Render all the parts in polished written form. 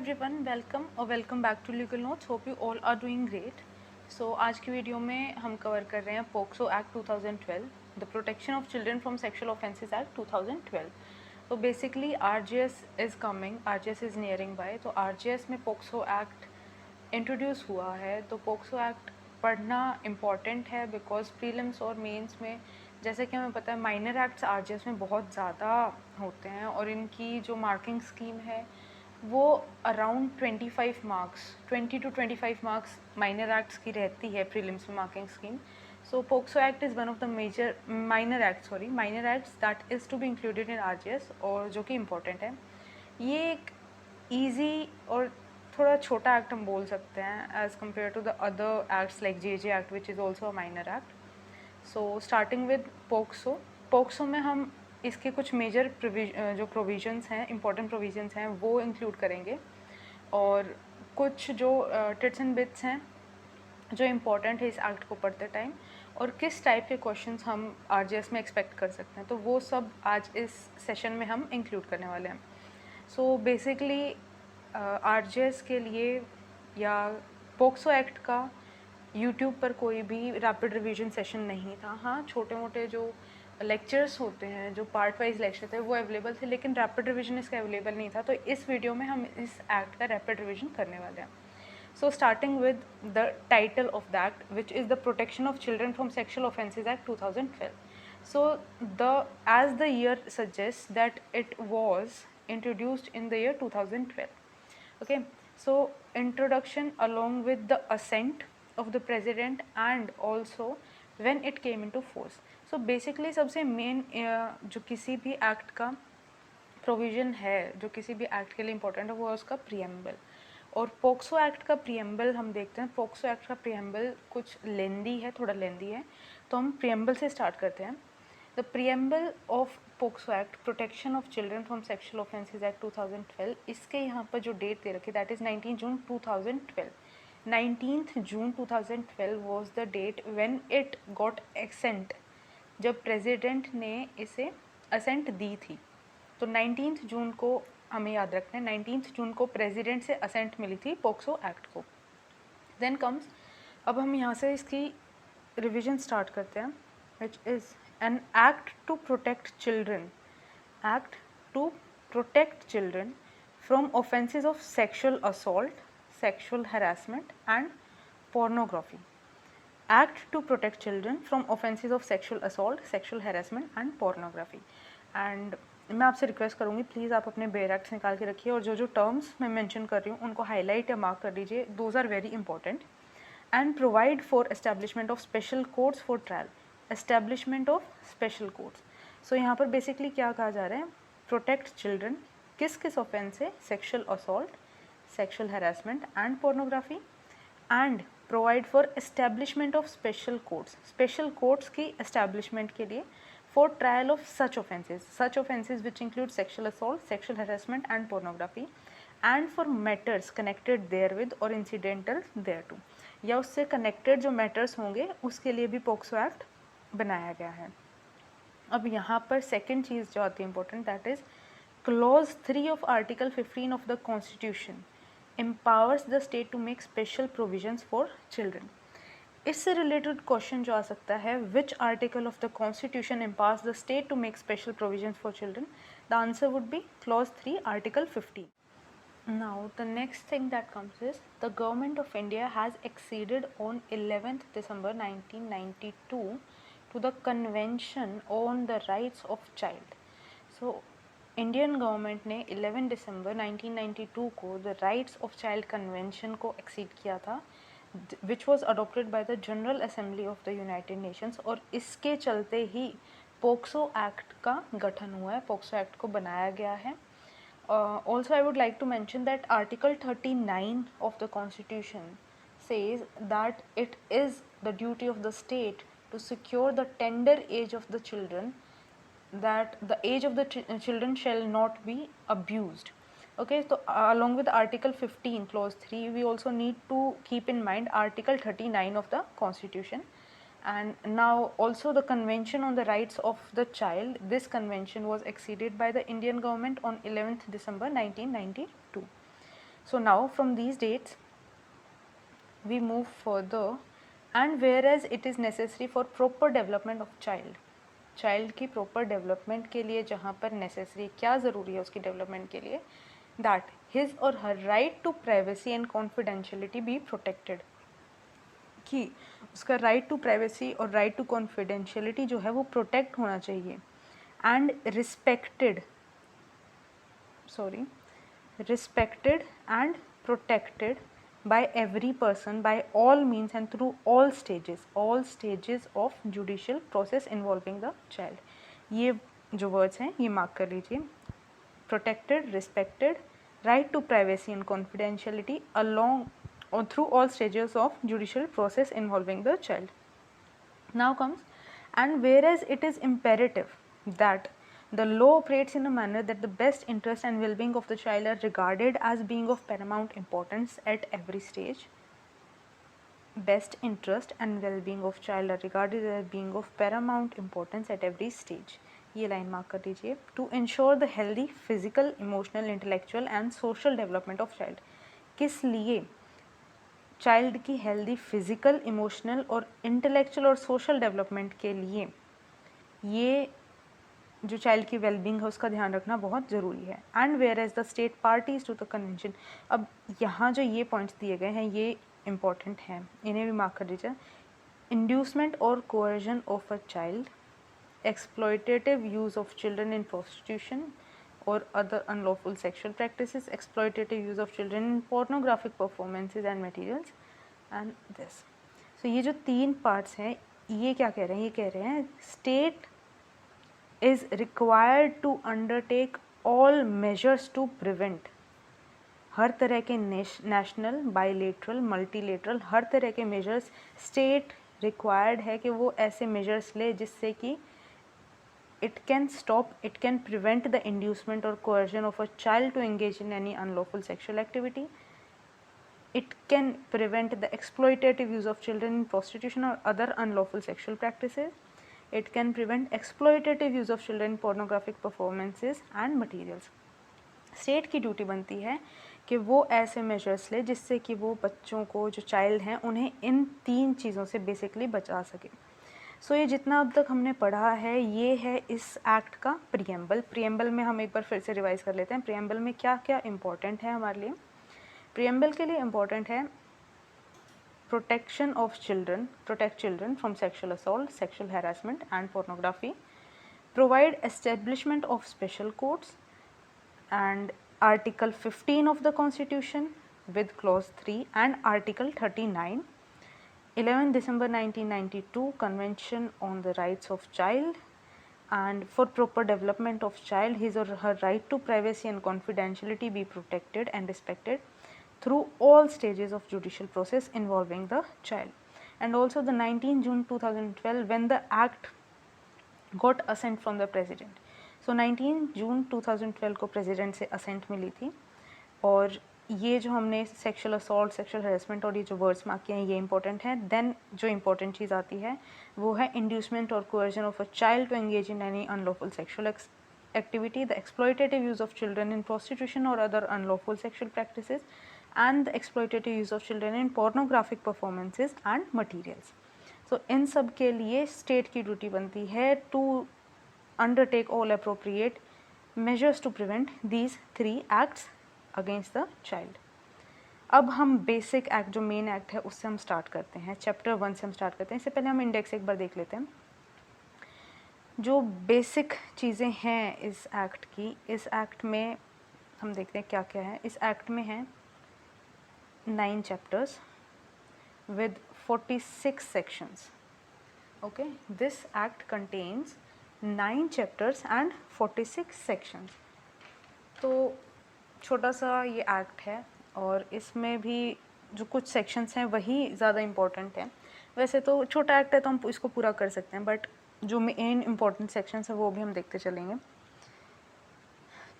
Everyone, welcome back to legal notes. Hope you all are doing great. So आज की video में हम cover कर रहे हैं POCSO act 2012, the protection of children from sexual offences act 2012। तो basically R G S is coming, R G S is nearing by. तो R G S में पोक्सो एक्ट इंट्रोड्यूस हुआ है। तो पोक्सो एक्ट पढ़ना इम्पॉर्टेंट है बिकॉज प्रीलिम्स और मेंस में, जैसे कि हमें पता है, माइनर एक्ट्स आरजीएस में बहुत ज़्यादा होते हैं और इनकी जो मार्किंग स्कीम है वो around 25 marks, 20 to 25 marks minor acts की रहती है प्रीलिम्स में marking scheme. So POCSO act is one of the major minor acts that is to be included in RGS, और जो कि इम्पोर्टेंट है। ये एक ईजी और थोड़ा छोटा एक्ट हम बोल सकते हैं as compared to the other acts like JJ act which is also a minor act. So starting with POCSO में हम इसके कुछ मेजर जो प्रोविजंस हैं, इंपॉर्टेंट प्रोविजंस हैं, वो इंक्लूड करेंगे, और कुछ जो टिट्स एंड बिट्स हैं जो इम्पोर्टेंट है इस एक्ट को पढ़ते टाइम, और किस टाइप के क्वेश्चंस हम आरजीएस में एक्सपेक्ट कर सकते हैं, तो वो सब आज इस सेशन में हम इंक्लूड करने वाले हैं। सो बेसिकली आरजीएस के लिए या पोक्सो एक्ट का यूट्यूब पर कोई भी रैपिड रिवीजन सेशन नहीं था। हाँ, छोटे मोटे जो लेक्चर्स होते हैं, जो पार्ट वाइज लेक्चर थे, वो अवेलेबल थे, लेकिन रैपिड रिवीजन इसका अवेलेबल नहीं था। तो इस वीडियो में हम इस एक्ट का रैपिड रिवीजन करने वाले हैं। सो starting with the title of the act, which is the protection of children from sexual offences act 2012. So as the year suggests that it was introduced in the year 2012. Okay, so introduction along with the assent of the president and also when it came into force. So basically सबसे main जो किसी भी act का provision है, जो किसी भी act के लिए इम्पोर्टेंट है, वो है उसका प्रीएम्बल। और पोक्सो एक्ट का प्रीएम्बल हम देखते हैं। पोक्सो एक्ट का प्रीएम्बल कुछ लेंदी है, थोड़ा लेंदी है, तो हम प्रीएम्बल से स्टार्ट करते हैं। The preamble of POCSO act, protection of children from sexual offences act 2012, इसके यहाँ पर जो डेट दे रखी है दैट इज़ 19 जून 2012. 19th June 2012 was the date when it got assent, जब प्रेसिडेंट ने इसे असेंट दी थी। तो 19 जून को हमें याद रखना है, 19 जून को प्रेसिडेंट से असेंट मिली थी पोक्सो एक्ट को। देन कम्स, अब हम यहाँ से इसकी रिवीजन स्टार्ट करते हैं, which is an act to protect children, act to protect children from offences of sexual assault, sexual harassment and pornography. Act to protect children from offenses of sexual assault, sexual harassment and pornography. And मैं आपसे request करूँगी, please आप अपने bear acts निकाल के रखिए, और जो जो टर्म्स मैं मेंशन कर रही हूँ उनको हाईलाइट या मार्क कर लीजिए, those are very important. And provide for establishment of special courts for trial, establishment of special courts. So यहाँ पर बेसिकली क्या कहा जा रहा है, प्रोटेक्ट चिल्ड्रन किस किस ऑफेंस से, sexual assault, sexual harassment and pornography, and provide for establishment of special courts की एस्टेब्लिशमेंट के लिए, for trial of such offences which include sexual assault, sexual harassment and pornography, and for matters connected therewith और incidental thereto, या उससे connected जो matters होंगे उसके लिए भी पोक्सो एक्ट बनाया गया है। अब यहाँ पर सेकेंड चीज़ जो आती है important, that is clause 3 of article 15 of the constitution empowers the state to make special provisions for children. इससे रिलेटेड क्वेश्चन जो आ सकता है, which article of the constitution empowers the state to make special provisions for children? The answer would be clause 3, article 15. Now the next thing that comes is the government of India has acceded on 11th December 1992 to the Convention on the Rights of Child. So Indian government ने 11 दिसंबर 1992 को the rights of child convention को exceed किया था, which was adopted by the general assembly of the United Nations, और इसके चलते ही POCSO act का गठन हुआ है, पोक्सो एक्ट को बनाया गया है। Also I would like to mention that article 39 of the constitution says that it is the duty of the state to secure the tender age of the children, that the age of the children shall not be abused. Okay, so along with article 15 clause 3, we also need to keep in mind article 39 of the constitution. And now also the convention on the rights of the child, this convention was acceded by the Indian government on 11th December 1992. So now from these dates we move further, and whereas it is necessary for proper development of child की proper development के लिए जहाँ पर necessary क्या ज़रूरी है उसकी development के लिए, that his or her right to privacy and confidentiality be protected, कि उसका right to privacy और right to confidentiality जो है वो protect होना चाहिए, and respected and protected by every person by all means and through all stages of judicial process involving the child. ये जो words हैं ये mark कर लीजिए, protected, respected, right to privacy and confidentiality along or through all stages of judicial process involving the child. Now comes, and whereas it is imperative that the law operates in a manner that the best interest and well-being of the child are regarded as being of paramount importance at every stage. Best interest and well-being of child are regarded as being of paramount importance at every stage. ये line mark कर दीजिए. To ensure the healthy physical, emotional, intellectual and social development of child. किस लिए? Child की healthy physical, emotional और intellectual और social development के लिए ये जो चाइल्ड की वेलबींग है उसका ध्यान रखना बहुत ज़रूरी है. And whereas the state parties to the convention. अब यहाँ जो ये पॉइंट्स दिए गए हैं ये इंपॉर्टेंट हैं, इन्हें भी मार्क कर दीजिए. इंड्यूसमेंट और coercion of a child, exploitative use of children in prostitution or other unlawful sexual practices, exploitative use of children in pornographic performances and materials, and this. So ये जो 3 parts हैं ये क्या कह रहे हैं? ये कह रहे हैं state is required to undertake all measures to prevent, हर तरह के national, bilateral, multilateral हर तरह के measures state required है कि वो ऐसे measures ले जिससे कि it can prevent the inducement or coercion of a child to engage in any unlawful sexual activity. It can prevent the exploitative use of children in prostitution or other unlawful sexual practices. It can prevent exploitative use of children in pornographic performances and materials. State की duty बनती है कि वो ऐसे measures ले जिससे कि वो बच्चों को जो चाइल्ड हैं उन्हें इन 3 चीज़ों से बेसिकली बचा सके. सो ये जितना अब तक हमने पढ़ा है ये है इस एक्ट का प्रियम्बल में हम एक बार फिर से रिवाइज कर लेते हैं. प्रियम्बल में क्या क्या इम्पोर्टेंट है हमारे लिए? प्रियम्बल के लिए इम्पोर्टेंट है protect children from sexual assault, sexual harassment and pornography, provide establishment of special courts and article 15 of the constitution with clause 3 and article 39, 11 December 1992 Convention on the Rights of Child, and for proper development of child his or her right to privacy and confidentiality be protected and respected through all stages of judicial process involving the child. And also the 19 June 2012 when the act got assent from the president. So 19 June 2012 को president से assent मिली थी, और ये जो हमने sexual assault, sexual harassment और ये जो वर्ड्स मार्क किए हैं ये इंपॉर्टेंट है. देन जो इंपॉर्टेंट चीज़ आती है वो है इंड्यूसमेंट और coercion of a child to engage in any unlawful sexual activity, the exploitative use of children in prostitution और other unlawful sexual practices, and the exploitative use of children in pornographic performances and materials. So इन सब के लिए state की duty बनती है to undertake all appropriate measures to prevent these 3 acts against the child. अब हम बेसिक एक्ट जो मेन एक्ट है उससे हम स्टार्ट करते हैं, चैप्टर 1 से हम स्टार्ट करते हैं. इससे पहले हम इंडेक्स एक बार देख लेते हैं. जो बेसिक चीज़ें हैं इस एक्ट की, इस एक्ट में हम देखते हैं क्या क्या है. इस एक्ट में है 9 chapters with 46 sections. Okay, this act contains 9 chapters and 46 sections. तो छोटा सा ये एक्ट है और इसमें भी जो कुछ सेक्शंस हैं वही ज़्यादा इम्पोर्टेंट हैं. वैसे तो छोटा एक्ट है तो हम इसको पूरा कर सकते हैं, बट जो मेन इम्पोर्टेंट सेक्शंस है वो भी हम देखते चलेंगे.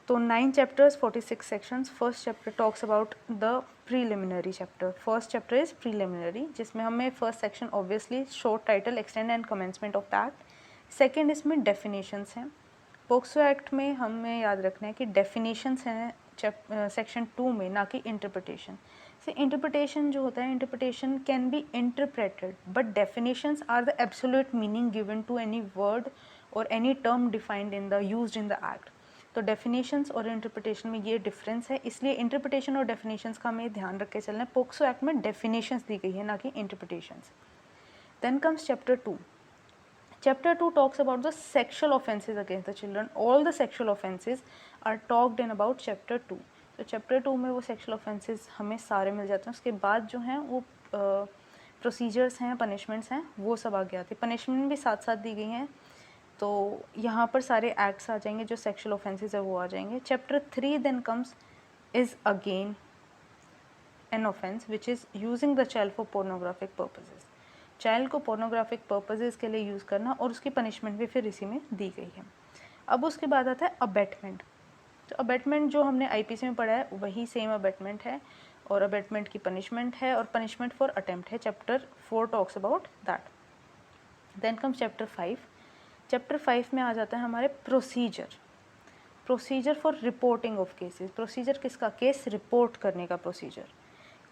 तो 9 chapters 46 sections. First chapter talks about the preliminary chapter. First chapter is preliminary, जिसमें हमें first section obviously short title, extend and commencement of the act. Second इसमें डेफिनेशंस हैं. पोक्सो एक्ट में हमें याद रखना है कि डेफिनेशंस हैं सेक्शन 2 में, ना कि इंटरप्रिटेशन से। इंटरप्रिटेशन जो होता है, interpretation can be interpreted but definitions are the absolute meaning given to any word और any term defined in the used in the act. तो डेफिनेशंस और इंटरप्रिटेशन में ये डिफरेंस है, इसलिए इंटरप्रिटेशन और डेफिनेशंस का हमें ध्यान रख के चलना है। पोक्सो एक्ट में डेफिनेशंस दी गई है, ना कि interpretations. Then comes chapter 2. Chapter 2 talks about the sexual offences against the children. All the sexual offences are talked in about chapter 2. तो chapter 2 में वो sexual offences हमें सारे मिल जाते हैं। उसके बाद जो हैं वो प्रोसीजर्स हैं, पनिशमेंट्स हैं, वो सब आगे आती है। पनिशमेंट भी साथ साथ दी गई हैं, तो यहाँ पर सारे एक्ट्स आ जाएंगे जो सेक्शुअल ऑफेंसेस है वो आ जाएंगे। Chapter 3 then comes is again an offence which is using the child for pornographic purposes. Child को पोर्नोग्राफिक पर्पजेज़ के लिए यूज़ करना, और उसकी पनिशमेंट भी फिर इसी में दी गई है। अब उसके बाद आता है अबेटमेंट। तो अबेटमेंट जो हमने आईपीसी में पढ़ा है वही सेम अबेटमेंट है, और अबेटमेंट की पनिशमेंट है, और पनिशमेंट फॉर अटेम्प्ट है। Chapter 4 talks about that. Then comes chapter 5. Chapter 5 में आ जाता है हमारे procedure for reporting of cases. Procedure किसका? केस रिपोर्ट करने का प्रोसीजर।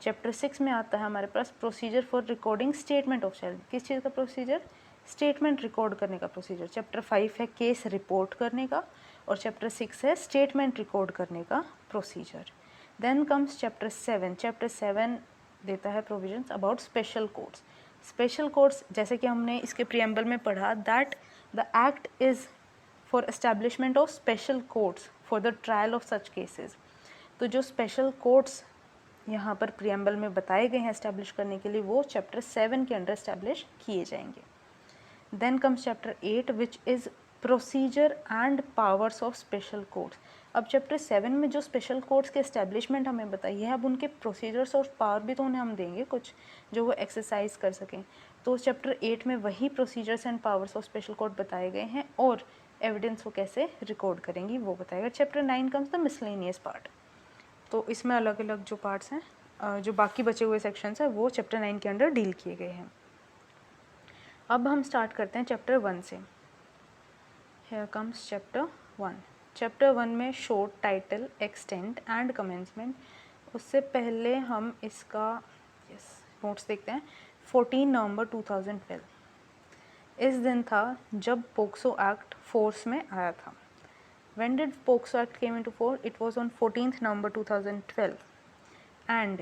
चैप्टर 6 में आता है हमारे पास procedure for recording statement of child. किस चीज़ का प्रोसीजर? स्टेटमेंट रिकॉर्ड करने का प्रोसीजर। चैप्टर 5 है केस रिपोर्ट करने का, और चैप्टर 6 है स्टेटमेंट रिकॉर्ड करने का procedure. Then comes chapter 7. Chapter 7 देता है provisions about special courts. Special courts जैसे कि हमने इसके प्रियम्बल में पढ़ा, that the act is for establishment of special courts for the trial of such cases. तो जो स्पेशल कोर्ट्स यहाँ पर प्रियम्बल में बताए गए हैं एस्टैब्लिश करने के लिए, वो चैप्टर 7 के अंडर एस्टैब्लिश किए जाएंगे। Then comes chapter 8 which is procedure and powers of special courts. अब चैप्टर 7 में जो स्पेशल कोर्ट्स के एस्टैब्लिशमेंट हमें बताई है, अब उनके प्रोसीजर्स और पावर भी तो उन्हें हम देंगे कुछ, जो वो एक्सरसाइज कर सकें। तो चैप्टर 8 में वही procedures and powers of special court बताए गए हैं, और एविडेंस वो कैसे रिकॉर्ड करेंगी वो बताएगा। Chapter 9 comes the miscellaneous part. तो इसमें अलग अलग जो पार्ट्स हैं, जो बाकी बचे हुए सेक्शंस हैं, वो चैप्टर 9 के अंडर डील किए गए हैं। अब हम स्टार्ट करते हैं चैप्टर 1 से। Here comes chapter 1. चैप्टर 1 में short title, extent and commencement. उससे पहले हम इसका नोट्स देखते हैं। 14 नवंबर 2012 इस दिन था जब पोक्सो एक्ट फोर्स में आया था। When did POCSO Act came into force? It was on 14th November 2012, and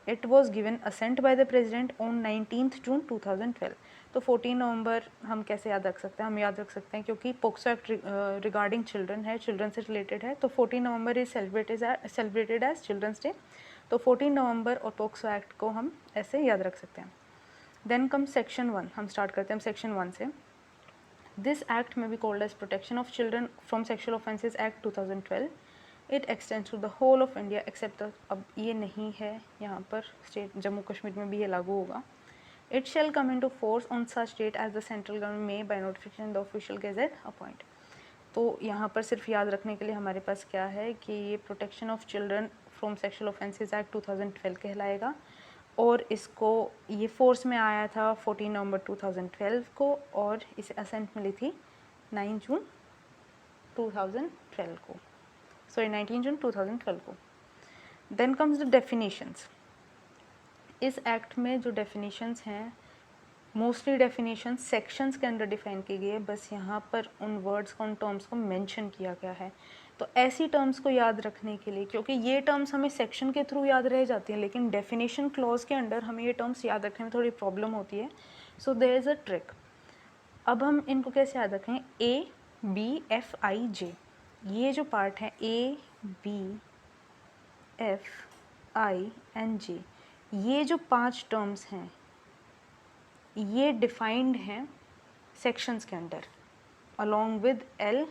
it was given assent by the President on 19th June 2012. तो 14 नवंबर हम कैसे याद रख सकते हैं? हम याद रख सकते हैं क्योंकि पोक्सो एक्ट रिगार्डिंग चिल्ड्रन है, चिल्ड्रन से रिलेटेड है, तो 14 November is celebrated as children's day. तो 14 नवंबर और पोक्सो एक्ट को हम ऐसे याद रख सकते हैं। Then come section 1. हम स्टार्ट करते हैं सेक्शन 1 से। This act may be called as Protection of Children from Sexual Offences Act 2012. It extends to the whole of India except the, अब ये नहीं है यहाँ पर, स्टेट जम्मू कश्मीर में भी ये लागू होगा। It shall come into force on such date as the central government may by notification the official gazette appoint. तो यहाँ पर सिर्फ याद रखने के लिए हमारे पास क्या है कि ये protection of children from sexual offences act 2012 कहलाएगा, और इसको ये फोर्स में आया था 14 नवंबर 2012 को, और इसे असेंट मिली थी 9 जून 2012 को, 19 जून 2012 को। Then comes the definitions. इस एक्ट में जो डेफिनेशंस हैं, मोस्टली डेफिनेशन सेक्शंस के अंदर डिफाइन की गई है, बस यहाँ पर उन वर्ड्स को, उन टर्म्स को मेंशन किया गया है। तो ऐसी टर्म्स को याद रखने के लिए, क्योंकि ये टर्म्स हमें सेक्शन के थ्रू याद रह जाती हैं, लेकिन डेफिनेशन क्लॉज के अंडर हमें ये टर्म्स याद रखने में थोड़ी प्रॉब्लम होती है। So there is a trick. अब हम इनको कैसे याद रखें? ABFIJ, ये जो पार्ट है ABFINJ, ये जो 5 टर्म्स हैं ये डिफाइंड हैं सेक्शंस के under along with L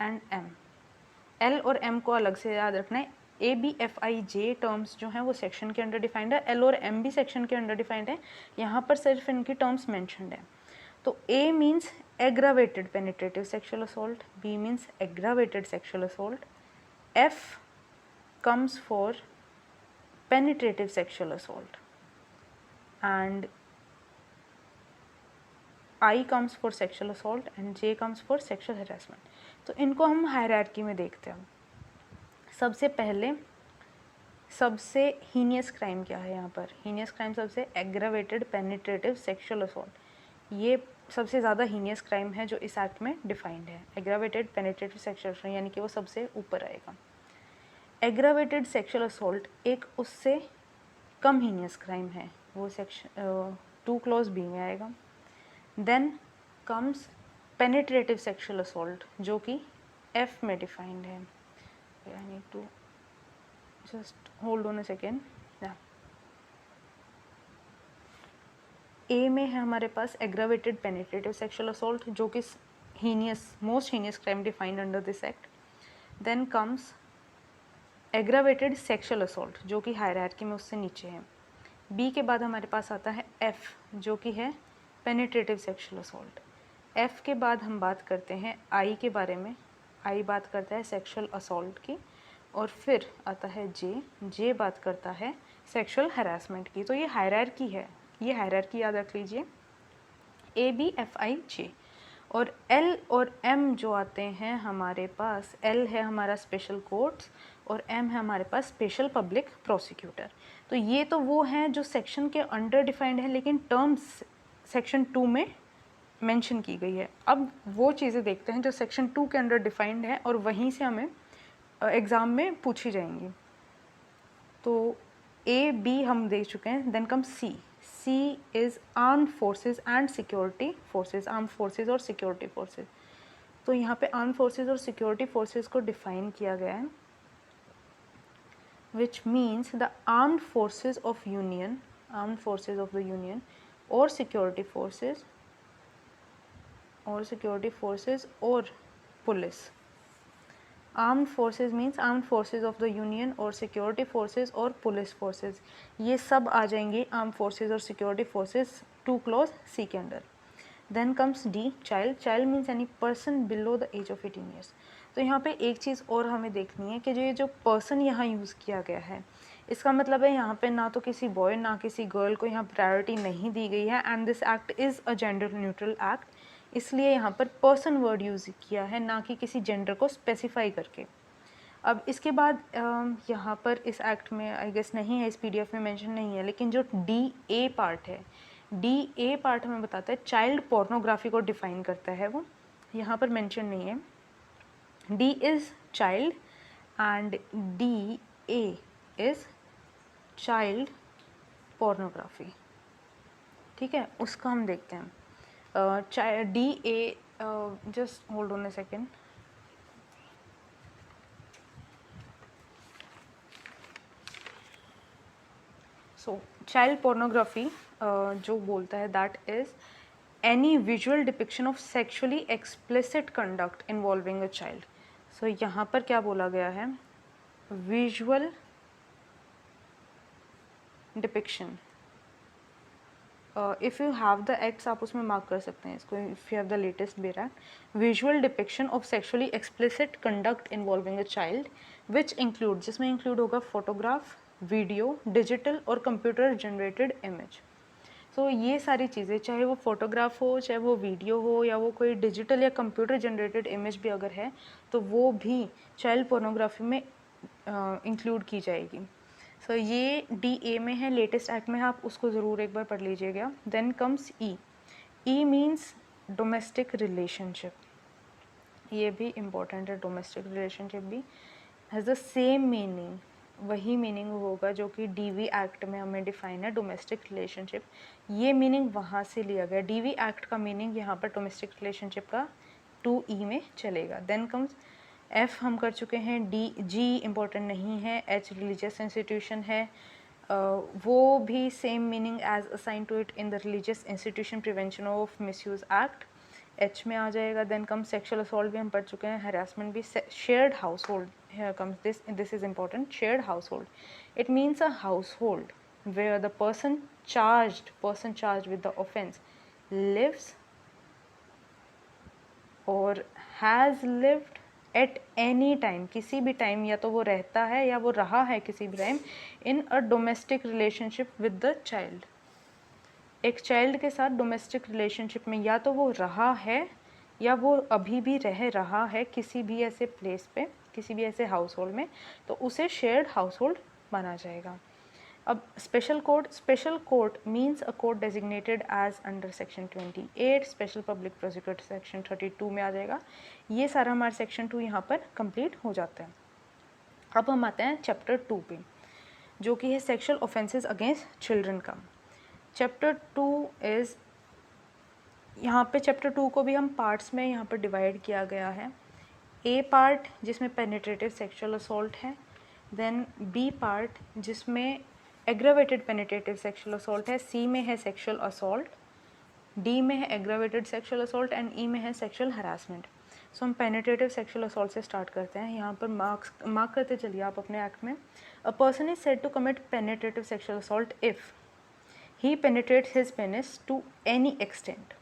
and M। L और M को अलग से याद रखना है। ABFIJ टर्म्स जो हैं वो सेक्शन के अंडर डिफाइंड है, L और M भी सेक्शन के अंडर डिफाइंड है, यहाँ पर सिर्फ इनकी टर्म्स मेंशन्ड है। तो A means aggravated penetrative sexual assault, B means aggravated sexual assault, F comes for penetrative sexual assault, and I comes for sexual assault and J comes for sexual harassment। तो इनको हम hierarchy में देखते हैं। सबसे पहले सबसे हीनियस क्राइम क्या है यहाँ पर? हीनियस क्राइम सबसे एग्रावेटेड पेनिट्रेटिव सेक्सुअल असॉल्ट। ये सबसे ज़्यादा हीनियस क्राइम है जो इस एक्ट में डिफाइंड है। एग्रावेटेड पेनिट्रेटिव सेक्सुअल असॉल्ट यानी कि वो सबसे ऊपर आएगा। एग्रावेटेड सेक्सुअल असॉल्ट एक उससे कम हीनियस क्राइम है, वो सेक्शन 2 क्लॉज बी में आएगा। Then comes penetrative sexual assault जो कि एफ में डिफाइंड है। I need to just hold on a second. A में है हमारे पास एग्रावेटेड पेनिट्रेटिव सेक्सुअल असॉल्ट जो कि most heinous crime defined under this act. Then comes aggravated sexual assault जो कि हायरार्की में उससे नीचे है। बी के बाद हमारे पास आता है एफ जो कि है पेनिट्रेटिव सेक्सुअल असॉल्ट। एफ के बाद हम बात करते हैं आई के बारे में। आई बात करता है सेक्सुअल असॉल्ट की, और फिर आता है जे बात करता है सेक्सुअल हरासमेंट की। तो ये हायरार्की है, ये हायरार्की याद रख लीजिए, ए बी एफ आई जे। और एल और एम जो आते हैं हमारे पास, एल है हमारा स्पेशल कोर्ट्स और एम है हमारे पास स्पेशल पब्लिक प्रोसिक्यूटर। तो ये तो वो हैं जो सेक्शन के अंडर डिफाइंड है, लेकिन टर्म्स सेक्शन 2 में मेंशन की गई है। अब वो चीज़ें देखते हैं जो सेक्शन 2 के अंडर डिफाइंड है और वहीं से हमें एग्ज़ाम में पूछी जाएंगी। तो ए बी हम देख चुके हैं। Then come C. C is armed forces and security forces, armed forces और सिक्योरिटी फोर्सेस। तो यहाँ पे आर्म्ड फोर्सेस और सिक्योरिटी फोर्सेस को डिफाइन किया गया है, which means the armed forces of union, armed forces of the union और सिक्योरिटी फोर्सेस और police. Armed forces means armed forces of the union और सिक्योरिटी फोर्सेस और पुलिस फोर्सेस, ये सब आ जाएंगे आर्म्ड फोर्सेस और सिक्योरिटी फोर्सेस 2 क्लॉज सी के under. Then comes D child. Child means any person below the age of 18 years. तो यहाँ पे एक चीज़ और हमें देखनी है कि जो पर्सन यहाँ यूज़ किया गया है, इसका मतलब है यहाँ पे ना तो किसी बॉय ना किसी गर्ल को यहाँ प्रायोरिटी नहीं दी गई है। And this act is a gender neutral act, इसलिए यहाँ पर पर्सन वर्ड यूज़ किया है, ना कि किसी जेंडर को स्पेसिफाई करके। अब इसके बाद यहाँ पर इस एक्ट में आई गेस नहीं है, इस पीडीएफ में मेंशन नहीं है, लेकिन जो डी ए पार्ट है, डी ए पार्ट हमें बताता है चाइल्ड पोर्नोग्राफी को डिफाइन करता है, वो यहाँ पर मेंशन नहीं है। D is child and D A is child pornography. ठीक है, उसका हम देखते हैं। D A, just hold on a second. So child pornography जो बोलता है that is any visual depiction of sexually explicit conduct involving a child. So यहाँ पर क्या बोला गया है, visual depiction. If you have the acts आप उसमें मार्क कर सकते हैं इसको, if you have the latest बेर act. Visual depiction of sexually explicit conduct involving a child which include, जिसमें इंक्लूड होगा फोटोग्राफ, वीडियो, डिजिटल और कंप्यूटर जनरेटेड इमेज। सो ये सारी चीज़ें, चाहे वो फोटोग्राफ हो, चाहे वो वीडियो हो, या वो कोई डिजिटल या कंप्यूटर जनरेटेड इमेज भी अगर है, तो वो भी चाइल्ड पोर्नोग्राफी में इंक्लूड की जाएगी। सो ये डी ए में है, लेटेस्ट एक्ट में है, आप उसको ज़रूर एक बार पढ़ लीजिएगा। देन कम्स ई। ई मीन्स डोमेस्टिक रिलेशनशिप, ये भी इम्पोर्टेंट है। डोमेस्टिक रिलेशनशिप भी हैज़ द सेम मीनिंग, वही मीनिंग होगा जो कि डीवी एक्ट में हमें डिफाइन है, डोमेस्टिक रिलेशनशिप। ये मीनिंग वहाँ से लिया गया, डीवी एक्ट का मीनिंग यहाँ पर डोमेस्टिक रिलेशनशिप का 2E में चलेगा। देन कम्स एफ हम कर चुके हैं, डी जी इम्पोर्टेंट नहीं है, एच रिलीजियस इंस्टीट्यूशन है, वो भी same meaning as assign to it in the religious institution prevention of misuse act, H में आ जाएगा। देन कम सेक्सुअल असॉल्ट भी हम पढ़ चुके हैं, हरासमेंट भी। Shared house hold, here comes this is important, shared household. It means a household where the person charged with the offense lives or has lived at any time, किसी भी time, या तो वो रहता है या वो रहा है किसी भी time, in a domestic relationship with the child, एक चाइल्ड के साथ डोमेस्टिक रिलेशनशिप में या तो वो रहा है या वो अभी भी रह रहा है किसी भी ऐसे प्लेस पे, किसी भी ऐसे हाउस होल्ड में, तो उसे शेयर्ड हाउस होल्ड माना जाएगा। अब special court means a court designated as under section 28, special public prosecutor section 32 में आ जाएगा। ये सारा हमारा सेक्शन 2 यहाँ पर कंप्लीट हो जाता है। अब हम आते हैं चैप्टर 2 पे, जो कि है सेक्शुअल ऑफेंसेस अगेंस्ट चिल्ड्रन का। चैप्टर 2 इज़, यहाँ पे चैप्टर 2 को भी हम पार्ट्स में यहाँ पर डिवाइड किया गया है। ए पार्ट जिसमें पेनिट्रेटिव सेक्सुअल असॉल्ट है, देन बी पार्ट जिसमें एग्रावेटेड पेनिट्रेटिव सेक्सुअल असॉल्ट है, सी में है सेक्सुअल असॉल्ट, डी में है एग्रावेटेड सेक्सुअल असॉल्ट एंड ई में है सेक्सुअल हरासमेंट। सो हम पेनिट्रेटिव सेक्सुअल असॉल्ट से स्टार्ट करते हैं। यहाँ पर मार्क करते चलिए आप अपने एक्ट में। A person is said to commit penetrative sexual assault if he penetrates his penis to any extent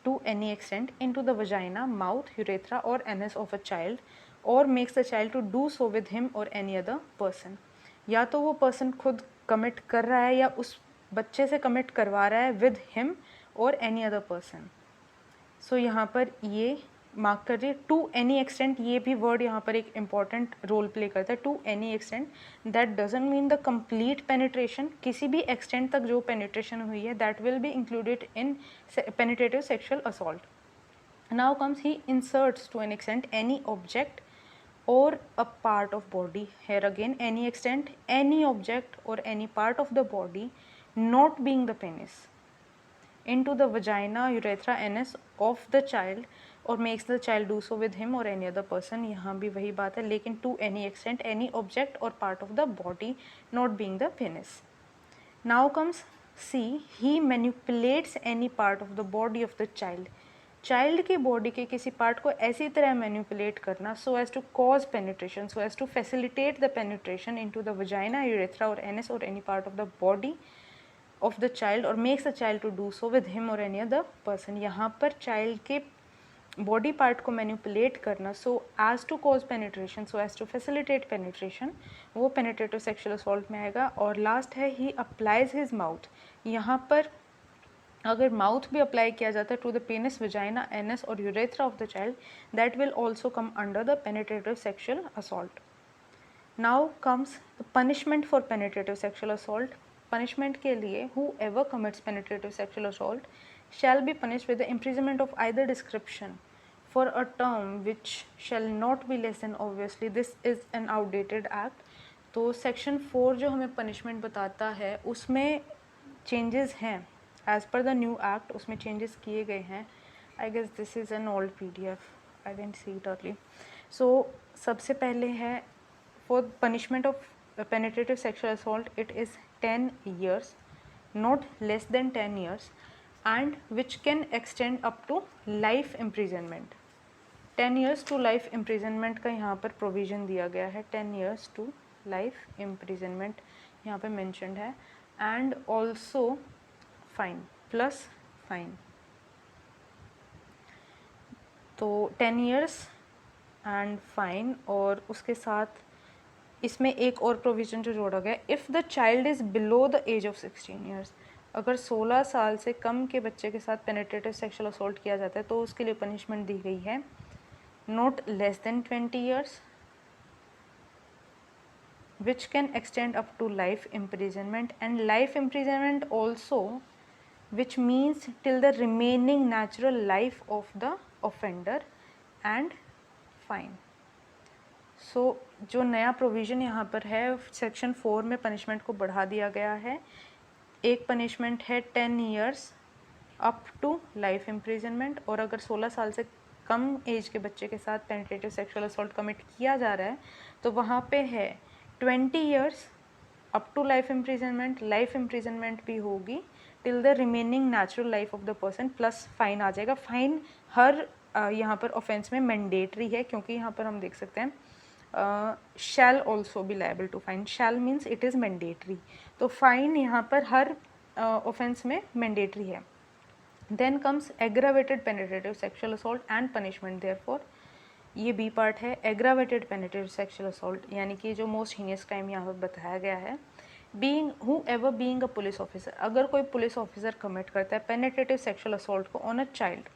into the vagina, mouth, urethra or anus of a child or makes the child to do so with him or any other person। या तो वो person खुद commit कर रहा है या उस बच्चे से कमिट करवा रहा है विद हिम और एनी अदर पर्सन। सो यहाँ पर ये मार्क कर रही टू एनी एक्सटेंट, ये भी वर्ड यहाँ पर एक इम्पॉर्टेंट रोल प्ले करता है। To any extent that doesn't mean the complete penetration, किसी भी एक्सटेंट तक जो पेनिट्रेशन हुई है that will be included in penetrative sexual assault. Now comes he inserts to an extent any object or a part of body, here again any extent, any object or any part of the body not being the penis into the vagina, urethra, anus of the child or makes the child do so with him or any other person। यहाँ भी वही बात है, लेकिन to any extent, any object or part of the body not being the penis। Now comes C, he manipulates any part of the body of the child, child की body के किसी part को ऐसी तरह मैनिपुलेट करना so as to cause penetration, so as to facilitate the penetration into the vagina, urethra और anus और any part of the body of the child और makes the child to do so with him और any other person. यहाँ पर child के body part को manipulate करना so as to cause penetration, so as to facilitate penetration, वो penetrative sexual assault में आएगा। और लास्ट है ही अप्लाइज हिज माउथ, यहाँ पर अगर माउथ भी अप्लाई किया जाता है to the penis, vagina, anus और urethra of the child, that will also come under the penetrative sexual assault. Now comes the punishment for penetrative sexual assault. Punishment के लिए whoever commits penetrative sexual assault shall be punished with the imprisonment of either description for a term which shall not be less than, obviously this is an outdated act। तो section 4 जो हमें punishment बताता है उसमें changes हैं as per the new act, उसमें changes किए गए हैं। I guess this is an old PDF, I didn't see it early. सो सबसे पहले है for punishment of penetrative sexual assault it is 10 years, not less than 10 years, and which can extend up to life imprisonment। 10 years to life imprisonment का यहाँ पर provision दिया गया है, 10 years to life imprisonment यहाँ पे mentioned है, and also fine plus fine। तो 10 years and fine, और उसके साथ इसमें एक और प्रोविज़न जो जोड़ा गया, if the child is below the age of 16 years, अगर 16 साल से कम के बच्चे के साथ पेनिट्रेटिव सेक्सुअल असॉल्ट किया जाता है तो उसके लिए पनिशमेंट दी गई है not less than 20 years, which can extend up to life imprisonment, and life imprisonment also which means till the remaining natural life of the offender, and fine. सो जो नया प्रोविज़न यहाँ पर है सेक्शन 4 में पनिशमेंट को बढ़ा दिया गया है। एक पनिशमेंट है 10 years up to life imprisonment, और अगर 16 साल से कम एज के बच्चे के साथ पेनिट्रेटिव सेक्सुअल असॉल्ट कमिट किया जा रहा है तो वहाँ पे है 20 years up to life imprisonment भी होगी till the remaining natural life of the person, plus fine आ जाएगा। फाइन हर यहाँ पर ऑफेंस में मैंडेटरी है, क्योंकि यहाँ पर हम देख सकते हैं shall also be liable to fine, shall means it is mandatory, तो फाइन यहाँ पर हर ऑफेंस में मैंडेटरी है। Then comes aggravated penetrative sexual assault and punishment, therefore ये बी पार्ट है। एग्रावेटेड पेनिट्रेटिव सेक्सुअल असॉल्ट यानी कि जो मोस्ट हीनियस क्राइम यहाँ पर बताया गया है, being whoever being a police officer, अगर कोई पुलिस ऑफिसर कमिट करता है पेनिट्रेटिव सेक्सुअल असॉल्ट को ऑन अ चाइल्ड,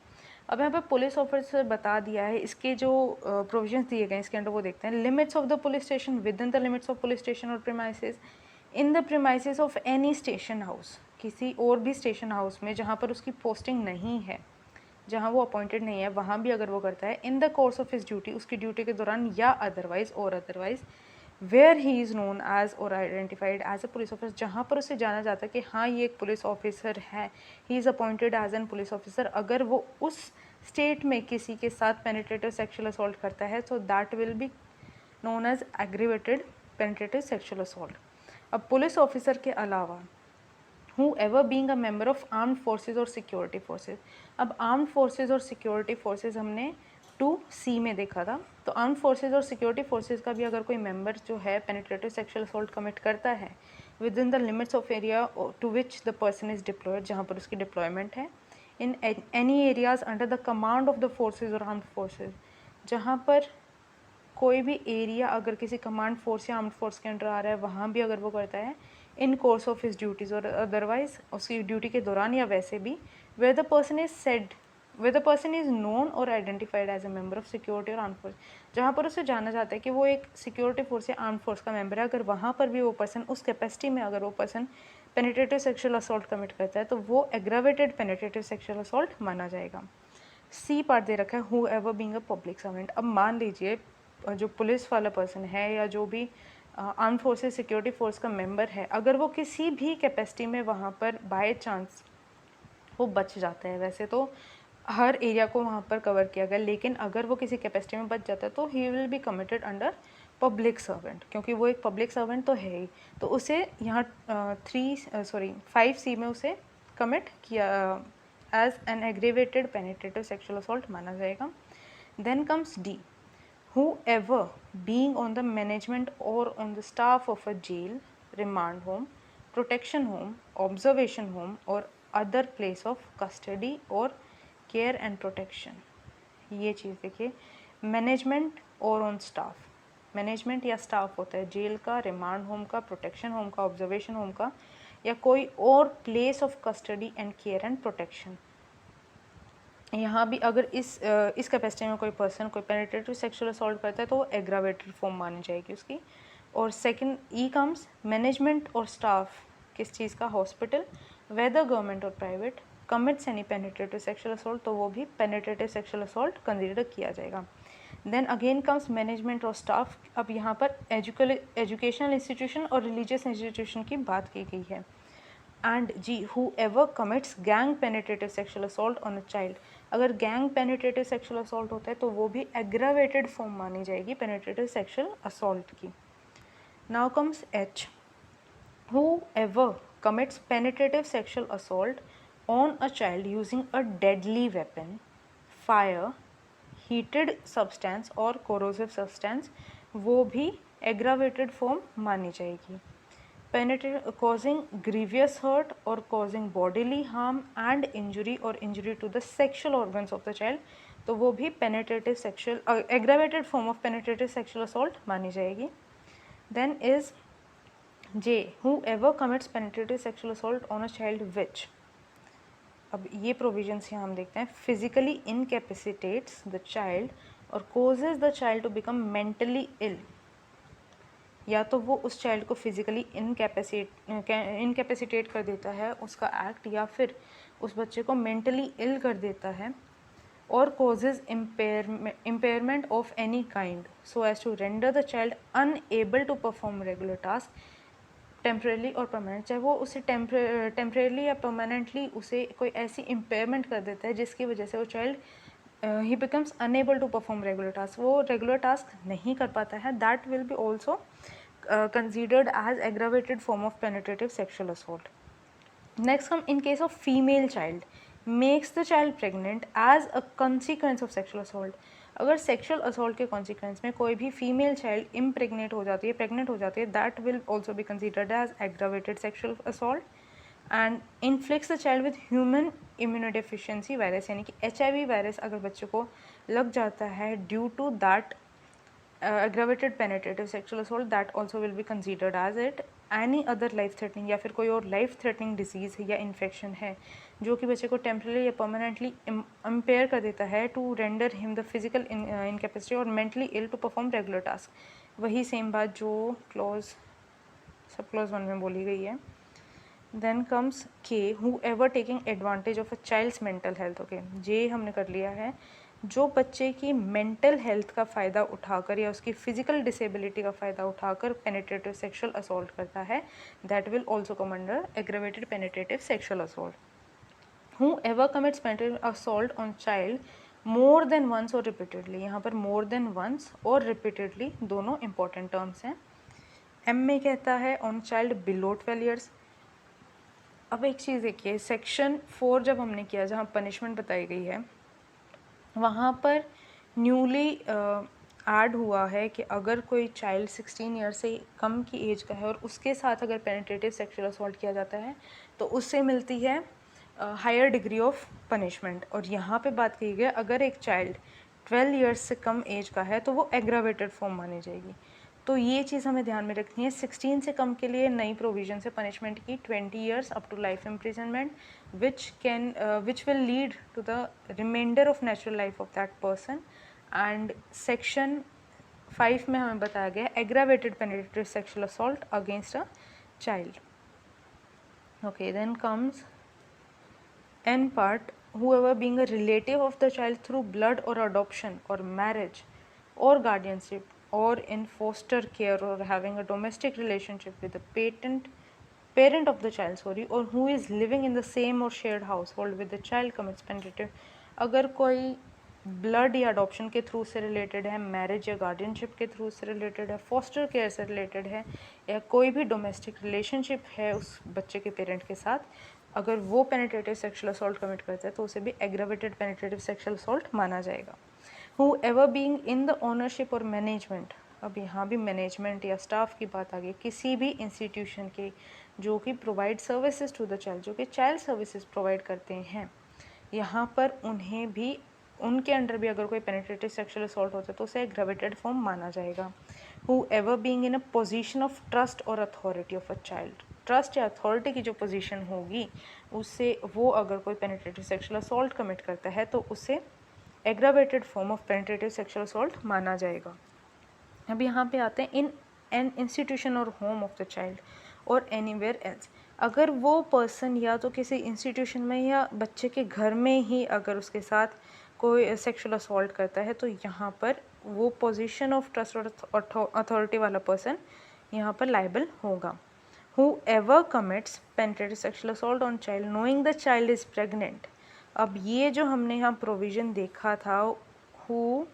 अब यहाँ पे पुलिस ऑफिसर बता दिया है, इसके जो प्रोविजंस दिए गए इसके अंडर वो देखते हैं। Limits of the police station, within the limits of police station और premises, in the premises of any station house, किसी और भी स्टेशन हाउस में जहाँ पर उसकी पोस्टिंग नहीं है, जहाँ वो अपॉइंटेड नहीं है, वहाँ भी अगर वो करता है, in the course of his duty, उसकी ड्यूटी के दौरान या अदरवाइज और otherwise, where he is known as और identified as a police officer, जहाँ पर उसे जाना जाता है कि हाँ ये एक पुलिस ऑफिसर है, he is appointed as an police officer, अगर वो उस स्टेट में किसी के साथ पेनिट्रेटिव सेक्शुअल असॉल्ट करता है, so that will be known as aggravated penetrative sexual assault. अब पुलिस ऑफिसर के अलावा whoever being a member of armed forces और security forces, अब armed forces और security forces हमने 2C में देखा था, तो armed forces और security forces का भी अगर कोई member जो है penetrative sexual assault commit करता है within the limits of area to which the person is deployed, जहाँ पर उसकी deployment है, in any areas under the command of the forces और armed forces, जहाँ पर कोई भी एरिया अगर किसी कमांड फोर्स या आर्म्ड फोर्स के अंडर आ रहा है, वहाँ भी अगर वो करता है, in course of his duties और अदरवाइज उसकी ड्यूटी के दौरान या वैसे भी, where the person is known और identified as a member of security और आर्म फोर्स, जहाँ पर उसे जाना जाता है कि वो एक सिक्योरिटी फोर्स या आर्म फोर्स का मेंबर है, अगर वहाँ पर भी वो पर्सन उस कैपेसिटी में अगर वो person penetrative sexual assault commit करता है, तो वो एग्रावेटेड पेनिट्रेटिव सेक्शुअल असॉल्ट माना जाएगा। सी पार्ट दे रखा है, who ever being a public servant. अब मान लीजिए जो पुलिस वाला पर्सन है या जो भी आर्म फोर्सेस सिक्योरिटी फोर्स का मेंबर है, अगर वो किसी भी कैपेसिटी में वहाँ पर बाय चांस वो बच जाता है, वैसे तो हर एरिया को वहाँ पर कवर किया गया, लेकिन अगर वो किसी कैपेसिटी में बच जाता है तो he will be committed under public servant, क्योंकि वो एक पब्लिक सर्वेंट तो है ही, तो उसे यहाँ 5C में उसे कमिट किया as an aggravated penetrative sexual assault माना जाएगा। Then comes D, whoever being on the management or on the staff of a jail, remand home, protection home, observation home or other place of custody or care and protection। ये चीज़ देखिए, management और on staff, management या staff होता है jail का, remand home का, protection home का, observation home का, या कोई और place of custody and care and protection. यहाँ भी अगर इस कैपेसिटी में कोई पर्सन कोई पेनिट्रेटिव सेक्शुअल असॉल्ट करता है तो वो एग्रावेटेड फॉर्म मानी जाएगी उसकी। और सेकंड ई कम्स मैनेजमेंट और स्टाफ किस चीज़ का, हॉस्पिटल, वेदर गवर्नमेंट और private, commits any penetrative sexual assault, तो वो भी पेनिट्रेटिव सेक्शुअल असॉल्ट कंसिडर किया जाएगा। देन अगेन कम्स मैनेजमेंट और स्टाफ। अब यहाँ पर एजुकेशनल इंस्टीट्यूशन और रिलीजियस इंस्टीट्यूशन की बात की गई है। And G, whoever commits gang penetrative sexual assault on a child, अगर गैंग पेनिट्रेटिव सेक्शुअल असॉल्ट होता है तो वो भी एग्रावेटेड फॉर्म मानी जाएगी पेनिट्रेटिव सेक्शुअल असॉल्ट की। Now comes H, whoever commits penetrative sexual assault on a child using a deadly weapon, fire, heated substance और corrosive substance, वो भी एग्रावेटेड फॉर्म मानी जाएगी। causing grievous hurt or causing bodily harm and injury or injury to the sexual organs of the child, तो वो भी penetrative sexual aggravated form of penetrative sexual assault मानी जाएगी। Then is J, whoever commits penetrative sexual assault on a child which, अब ये provisions यहाँ हम देखते हैं, physically incapacitates the child और causes the child to become mentally ill, या तो वो उस चाइल्ड को फिज़िकली इनकेपेसिटेट कर देता है उसका एक्ट, या फिर उस बच्चे को मेंटली इल कर देता है, और causes impairment of any kind so as to render the child unable to perform regular task temporarily और परमानेंट, चाहे वो उसे टेम्परेली या परमानेंटली उसे कोई ऐसी इम्पेयरमेंट कर देता है जिसकी वजह से वो child he becomes unable to perform regular task, वो रेगुलर टास्क नहीं कर पाता है, that will be also considered as aggravated form of penetrative sexual assault. Next come, in case of female child makes the child pregnant as a consequence of sexual assault, अगर sexual assault के consequence में कोई भी female child impregnate हो जाती है, pregnant हो जाती है, that will also be considered as aggravated sexual assault and inflicts the child with human immunodeficiency virus, यानी कि HIV वायरस अगर बच्चे को लग जाता है due to that aggravated penetrative sexual assault, that also will be considered as it any other life threatening या फिर कोई और लाइफ थ्रेटनिंग डिजीज़ या इन्फेक्शन है जो कि बच्चे को टेम्पररी या परमानेंटली इम्पेयर कर देता है to render him the physical incapacity और mentally ill to perform regular task. वही सेम बात जो सब क्लॉज 1 में बोली गई है। Then comes K whoever taking advantage of a child's mental health. Okay, J हमने कर लिया है, जो बच्चे की मेंटल हेल्थ का फ़ायदा उठाकर या उसकी फिजिकल डिसेबिलिटी का फ़ायदा उठाकर पेनिट्रेटिव सेक्सुअल असॉल्ट करता है, that will also come under aggravated penetrative sexual assault. Whoever commits penetrative assault on child more than once or repeatedly, यहाँ पर more than once और repeatedly दोनों important terms हैं। M में कहता है on child below 12 years। अब एक चीज़ देखिए, सेक्शन 4 जब हमने किया जहाँ पनिशमेंट बताई गई है, वहाँ पर न्यूली ऐड हुआ है कि अगर कोई चाइल्ड 16 ईयर से कम की एज का है और उसके साथ अगर पेनिट्रेटिव सेक्सुअल असॉल्ट किया जाता है तो उससे मिलती है हायर डिग्री ऑफ पनिशमेंट। और यहाँ पे बात की गई अगर एक चाइल्ड 12 ईयर्स से कम एज का है तो वो एग्रावेटेड फॉर्म मानी जाएगी। तो ये चीज़ हमें ध्यान में रखनी है। 16 से कम के लिए नई प्रोविजन से पनिशमेंट की 20 years up to life imprisonment which will lead to the remainder of natural life of that person। and section 5 में हमें बताया गया aggravated penetrative sexual assault against a child। okay, then comes N part, whoever being a relative of the child through blood or adoption or marriage or guardianship or in foster care or having a domestic relationship with the parent of the child or who is living in the same or shared household with the child commits penetrative। अगर कोई blood या adoption के through से related है, marriage या guardianship के through से related है, फॉस्टर केयर से रिलेटेड है, या कोई भी डोमेस्टिक रिलेशनशिप है उस बच्चे के पेरेंट के साथ, अगर वो पेनिट्रेटिव सेक्सुअल असॉल्ट कमिट करता है तो उसे भी एग्रावेटेड पेनिट्रेटिव सेक्सुअल असॉल्ट माना जाएगा। Whoever being in the ownership और मैनेजमेंट, अब यहाँ भी मैनेजमेंट या स्टाफ की बात आ गई, किसी भी इंस्टीट्यूशन के जो कि provide services to the child, जो कि चाइल्ड सर्विसेज प्रोवाइड करते हैं, यहाँ पर उन्हें भी उनके अंडर भी अगर कोई पेनिट्रेटिव सेक्सुअल असॉल्ट होता है तो उसे एग्रावेटेड फॉर्म माना जाएगा। Whoever being in a position of trust और authority of a child, trust या अथॉरिटी की जो पोजीशन होगी उससे वो अगर कोई पेनिट्रेटिव सेक्सुअल असॉल्ट कमिट करता है तो उसे aggravated form of penetrative sexual assault माना जाएगा। अब यहाँ पे आते हैं इन एन इंस्टीट्यूशन और होम ऑफ द चाइल्ड और एनीवेयर एल्स, अगर वो पर्सन या तो किसी इंस्टीट्यूशन में या बच्चे के घर में ही अगर उसके साथ कोई सेक्सुअल असॉल्ट करता है तो यहाँ पर वो पोजीशन ऑफ ट्रस्ट और अथॉरिटी वाला पर्सन यहाँ पर लाइबल होगा। Whoever commits penetrative sexual assault on child knowing the child is pregnant, अब ये जो हमने यहाँ प्रोविज़न देखा था who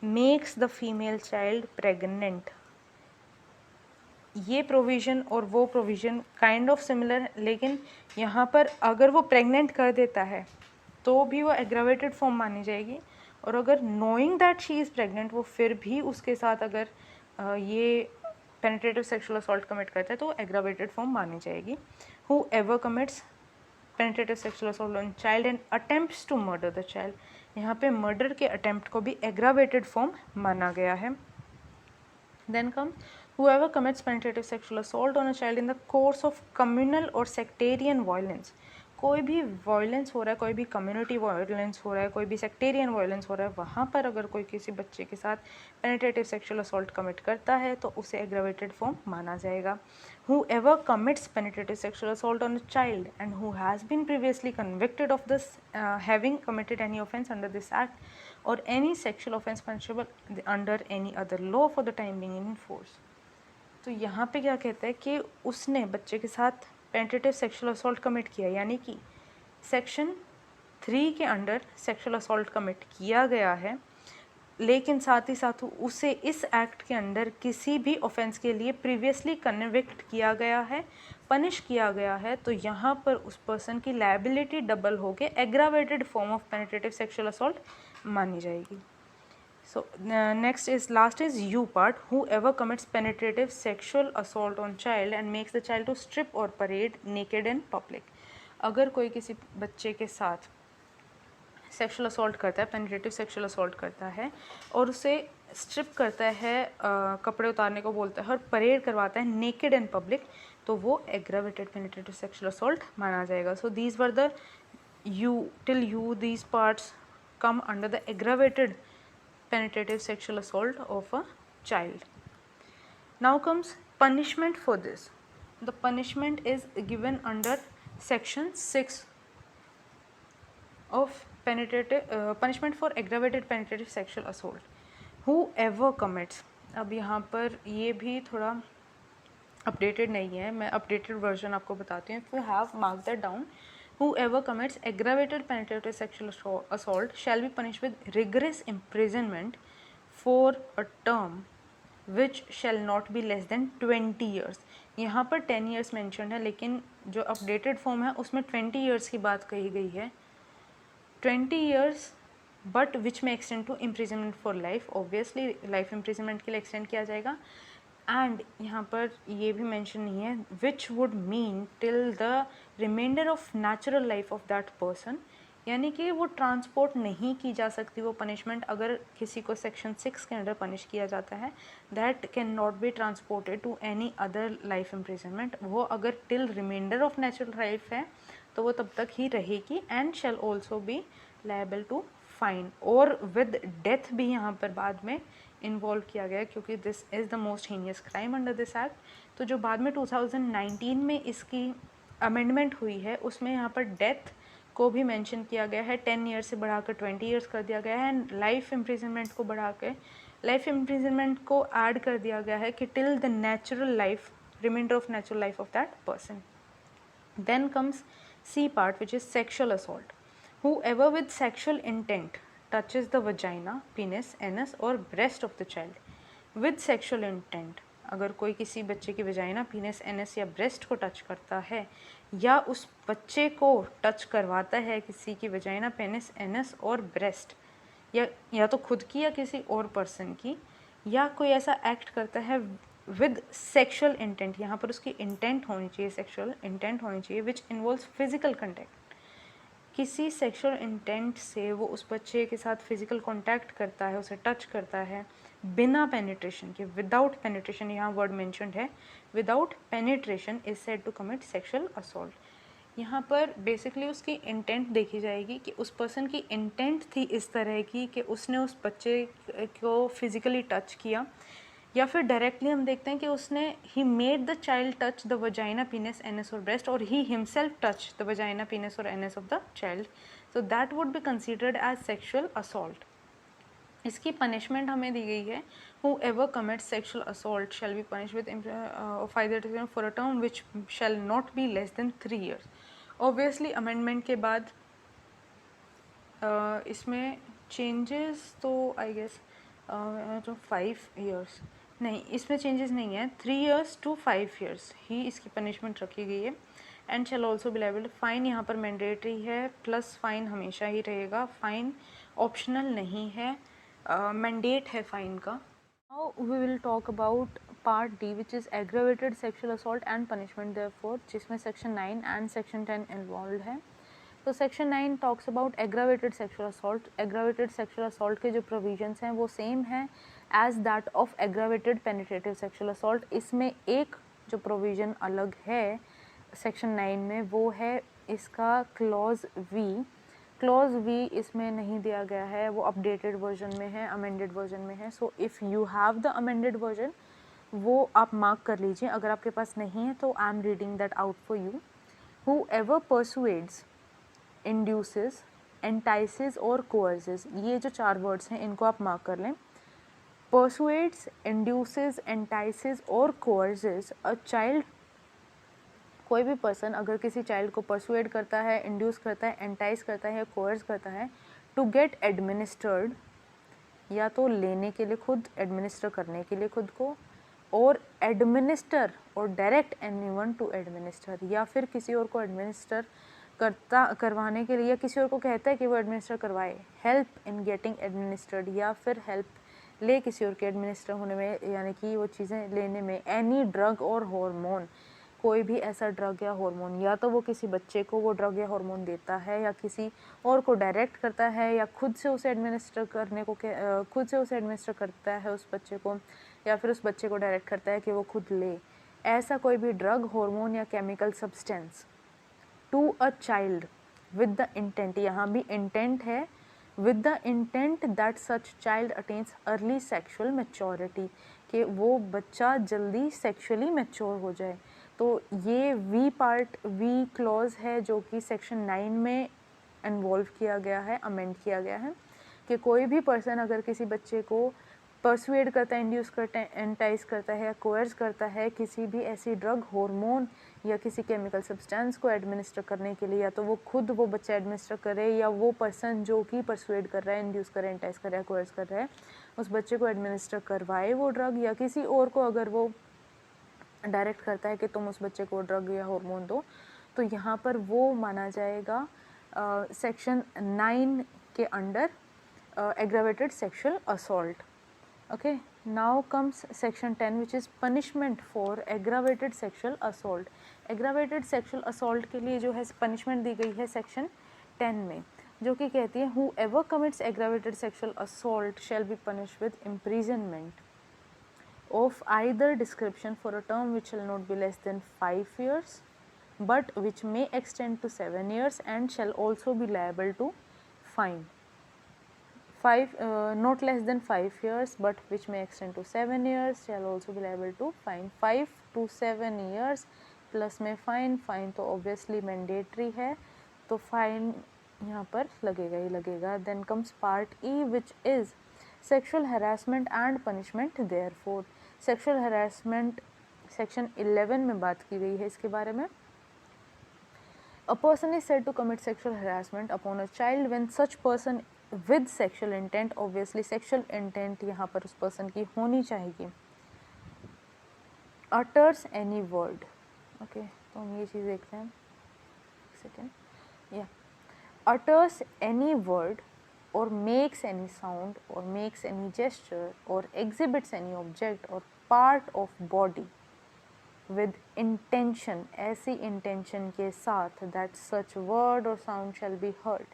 makes the female child pregnant, ये प्रोविज़न और वो प्रोविज़न काइंड ऑफ सिमिलर है, लेकिन यहाँ पर अगर वो प्रेग्नेंट कर देता है तो भी वो एग्रावेटेड फॉर्म मानी जाएगी, और अगर knowing that she is pregnant वो फिर भी उसके साथ अगर ये पेनिट्रेटिव सेक्सुअल असॉल्ट कमिट करता है तो एग्रावेटेड फॉर्म मानी जाएगी। Whoever commits penetrative sexual assault on child and attempts to murder the child, यहाँ पे मर्डर के अटेम्प्ट को भी एग्रावेटेड फॉर्म माना गया है। Then come whoever commits penetrative sexual assault on a child in the course of communal or sectarian violence, कोई भी वायलेंस हो रहा है, कोई भी कम्युनिटी वायलेंस हो रहा है, कोई भी सेक्टेरियन वायलेंस हो रहा है, वहाँ पर अगर कोई किसी बच्चे के साथ पेनिट्रेटिव सेक्सुअल असॉल्ट कमिट करता है तो उसे एग्रावेटेड फॉर्म माना जाएगा। whoever commits penetrative sexual assault on a child and who has been previously convicted of this having committed any offence under this act or any sexual offence punishable under any other law for the time being in force, तो यहाँ पे क्या कहता है कि उसने बच्चे के साथ पेनिट्रेटिव सेक्सुअल असॉल्ट कमिट किया, यानी कि सेक्शन 3 के अंडर सेक्सुअल असॉल्ट कमिट किया गया है, लेकिन साथ ही साथ उसे इस एक्ट के अंडर किसी भी ऑफेंस के लिए प्रीवियसली कन्विक्ट किया गया है, पनिश किया गया है, तो यहाँ पर उस पर्सन की लायबिलिटी डबल होकर aggravated form of penetrative sexual assault मानी जाएगी। So next is last is U part, whoever commits penetrative sexual assault on child and makes the child to strip or parade naked in public, अगर कोई किसी बच्चे के साथ sexual assault करता है, पेनिट्रेटिव सेक्सुअल असॉल्ट करता है और उसे स्ट्रिप करता है, कपड़े उतारने को बोलता है और परेड करवाता है नेकेड इन पब्लिक, तो वो एग्रावेटेड पेनिट्रेटिव सेक्सुअल असॉल्ट माना जाएगा. So these were the these parts come under the aggravated penetrative sexual assault of a child. Now comes punishment for this. The punishment is given under section 6 of punishment for aggravated penetrative sexual assault. Whoever commits, अब यहाँ पर ये भी थोड़ा updated नहीं है, मैं updated version आपको बताती हूँ. If you have mark that down, whoever commits aggravated penetrative sexual assault shall be punished with rigorous imprisonment for a term which shall not be less than 20 years. यहाँ पर 10 years mentioned है, लेकिन जो updated form है उसमें 20 years की बात कही गई है. 20 years but which may extend to imprisonment for life. Obviously life imprisonment के लिए एक्सटेंड किया जाएगा. एंड यहाँ पर ये भी मेंशन नहीं है which would mean till the reminder of natural life of that person, यानी कि वो ट्रांसपोर्ट नहीं की जा सकती वो पनिशमेंट. अगर किसी को सेक्शन 6 के अंडर पनिश किया जाता है, that can not be transported to any other life imprisonment. वो अगर till reminder of natural life है तो वो तब तक ही रहेगी. And shall also be liable to fine. और विद डेथ भी यहाँ पर बाद में इन्वॉल्व किया गया, क्योंकि this is the most heinous crime under this act. तो जो बाद में 2019 में इसकी अमेंडमेंट हुई है उसमें यहाँ पर डेथ को भी मेंशन किया गया है. 10 ईयर्स से बढ़ाकर 20 ईयर्स कर दिया गया है. एंड लाइफ इम्प्रिजनमेंट को बढ़ा के लाइफ इम्प्रिजनमेंट को ऐड कर दिया गया है कि till the natural life, reminder of natural life of that person. Then comes C part, which is sexual assault. Whoever with sexual intent touches the vagina, penis, anus or breast of the child. With sexual intent, अगर कोई किसी बच्चे की vagina, penis, anus या breast को touch करता है या उस बच्चे को टच करवाता है किसी की वजाइना, पेनिस, एनस और ब्रेस्ट, या तो खुद की या किसी और पर्सन की, या कोई ऐसा एक्ट करता है विद सेक्शुअल इंटेंट, यहाँ पर उसकी इंटेंट होनी चाहिए, सेक्शुअल इंटेंट होनी चाहिए, विच इन्वॉल्व्स फिजिकल कंटेक्ट. किसी सेक्शुअल इंटेंट से वो उस बच्चे के साथ फिजिकल कांटेक्ट करता है, उसे टच करता है बिना पेनिट्रेशन के, विदाउट पेनिट्रेशन, यहाँ वर्ड मेंशन्ड है, without penetration is said to commit sexual assault. यहाँ पर बेसिकली उसकी इंटेंट देखी जाएगी कि उस पर्सन की इंटेंट थी इस तरह की कि उसने उस बच्चे को फिजिकली टच किया, या फिर डायरेक्टली हम देखते हैं कि उसने he made the child touch the vagina, penis, anus और ब्रेस्ट, और he himself touch the vagina, penis और anus of the child. So that would be considered as sexual assault. इसकी पनिशमेंट हमें दी गई है, whoever commits sexual assault shall be punished with of either for a term which shall not be less than 3 years. Obviously amendment के बाद इसमें changes तो I guess तो 5 years नहीं, इसमें चेंजेस नहीं है. 3 years to 5 years ही इसकी पनिशमेंट रखी गई है. And shall also be liable. Fine यहाँ पर मैंडेटरी है, प्लस फाइन हमेशा ही रहेगा, फाइन ऑप्शनल नहीं है, मैंडेट है फाइन का. Now we will talk about part D, which is aggravated sexual assault and punishment therefor, जिसमें सेक्शन 9 एंड सेक्शन 10 इन्वॉल्व है. तो section 9 talks about aggravated sexual assault. Aggravated sexual assault के जो provisions हैं वो same हैं as that of aggravated penetrative sexual assault. इसमें एक जो प्रोविज़न अलग है सेक्शन 9 में, वो है इसका क्लॉज वी. क्लॉज वी इसमें नहीं दिया गया है, वो अपडेटेड वर्जन में है, अमेंडेड वर्जन में है. So if you have the amended version वो आप मार्क कर लीजिए. अगर आपके पास नहीं है तो I am reading that out for you. Whoever persuades, induces, entices और coerces, ये जो 4 वर्ड्स हैं इनको आप मार्क कर लें. persuades, induces, entices और coerces a child. कोई भी पर्सन अगर किसी चाइल्ड को परसुएड करता है, इंड्यूस करता है, एंटाइज करता है, कोर्स करता है टू गेट एडमिनिस्टर्ड, या तो लेने के लिए खुद, एडमिनिस्टर करने के लिए खुद को, और एडमिनिस्टर और डायरेक्ट एनीवन टू एडमिनिस्टर, या फिर किसी और को एडमिनिस्टर करवाने के लिए, या किसी और को कहता है कि वो एडमिनिस्टर करवाए, हेल्प इन गेटिंग एडमिनिस्टर्ड, या फिर हेल्प ले किसी और के एडमिनिस्टर होने में, यानी कि वो चीज़ें लेने में. एनी ड्रग और हार्मोन कोई भी ऐसा ड्रग या हार्मोन, या तो वो किसी बच्चे को वो ड्रग या हार्मोन देता है या किसी और को डायरेक्ट करता है या खुद से उसे एडमिनिस्टर करता है उस बच्चे को, या फिर उस बच्चे को डायरेक्ट करता है कि वो खुद ले, ऐसा कोई भी ड्रग, हार्मोन या chemical substance to a child with the intent, यहाँ भी इंटेंट है, with the intent that such child attains early sexual maturity, कि वो बच्चा जल्दी सेक्सुअली मैच्योर हो जाए। तो ये वी क्लॉज है जो कि सेक्शन 9 में इन्वॉल्व किया गया है, अमेंड किया गया है, कि कोई भी पर्सन अगर किसी बच्चे को परसुएड करता है, इंड्यूस करता है, एंटाइज करता है या कोर्स करता है किसी भी ऐसी ड्रग, हार्मोन या किसी केमिकल सब्सटेंस को एडमिनिस्टर करने के लिए, या तो वो खुद वो बच्चा एडमिनिस्टर करे या वो पर्सन जो कि परसुएड कर रहा है, इंड्यूस कर रहा है, एंटाइज कर रहा है, कोर्स कर रहा है, उस बच्चे को एडमिनिस्टर करवाए वो ड्रग, या किसी और को अगर वो डायरेक्ट करता है कि तुम उस बच्चे को ड्रग या हार्मोन दो, तो यहाँ पर वो माना जाएगा सेक्शन 9 के under aggravated sexual assault. Okay, now comes section 10 which is punishment for aggravated sexual assault. Aggravated sexual assault के लिए जो है punishment दी गई है section 10 में, जो कि कहती है whoever commits aggravated sexual assault shall be punished with imprisonment of either description for a term which shall not be less than 5 years but which may extend to 7 years and shall also be liable to fine. Not less than 5 years but which may extend to 7 years shall also be liable to fine. 5 to 7 years plus में fine तो obviously mandatory है, तो fine यहाँ पर लगेगा ही लगेगा. Then comes part E which is sexual harassment and punishment. Therefor sexual harassment section 11 में बात की गई है इसके बारे में. A person is said to commit sexual harassment upon a child when such person with sexual intent, obviously sexual intent यहाँ पर उस person की होनी चाहिए, utters any word. Okay, तो हम ये चीज़ देखते हैं. Second, yeah, utters any word or makes any sound or makes any gesture or exhibits any object or part of body with intention, ऐसी intention के साथ that such word or sound shall be heard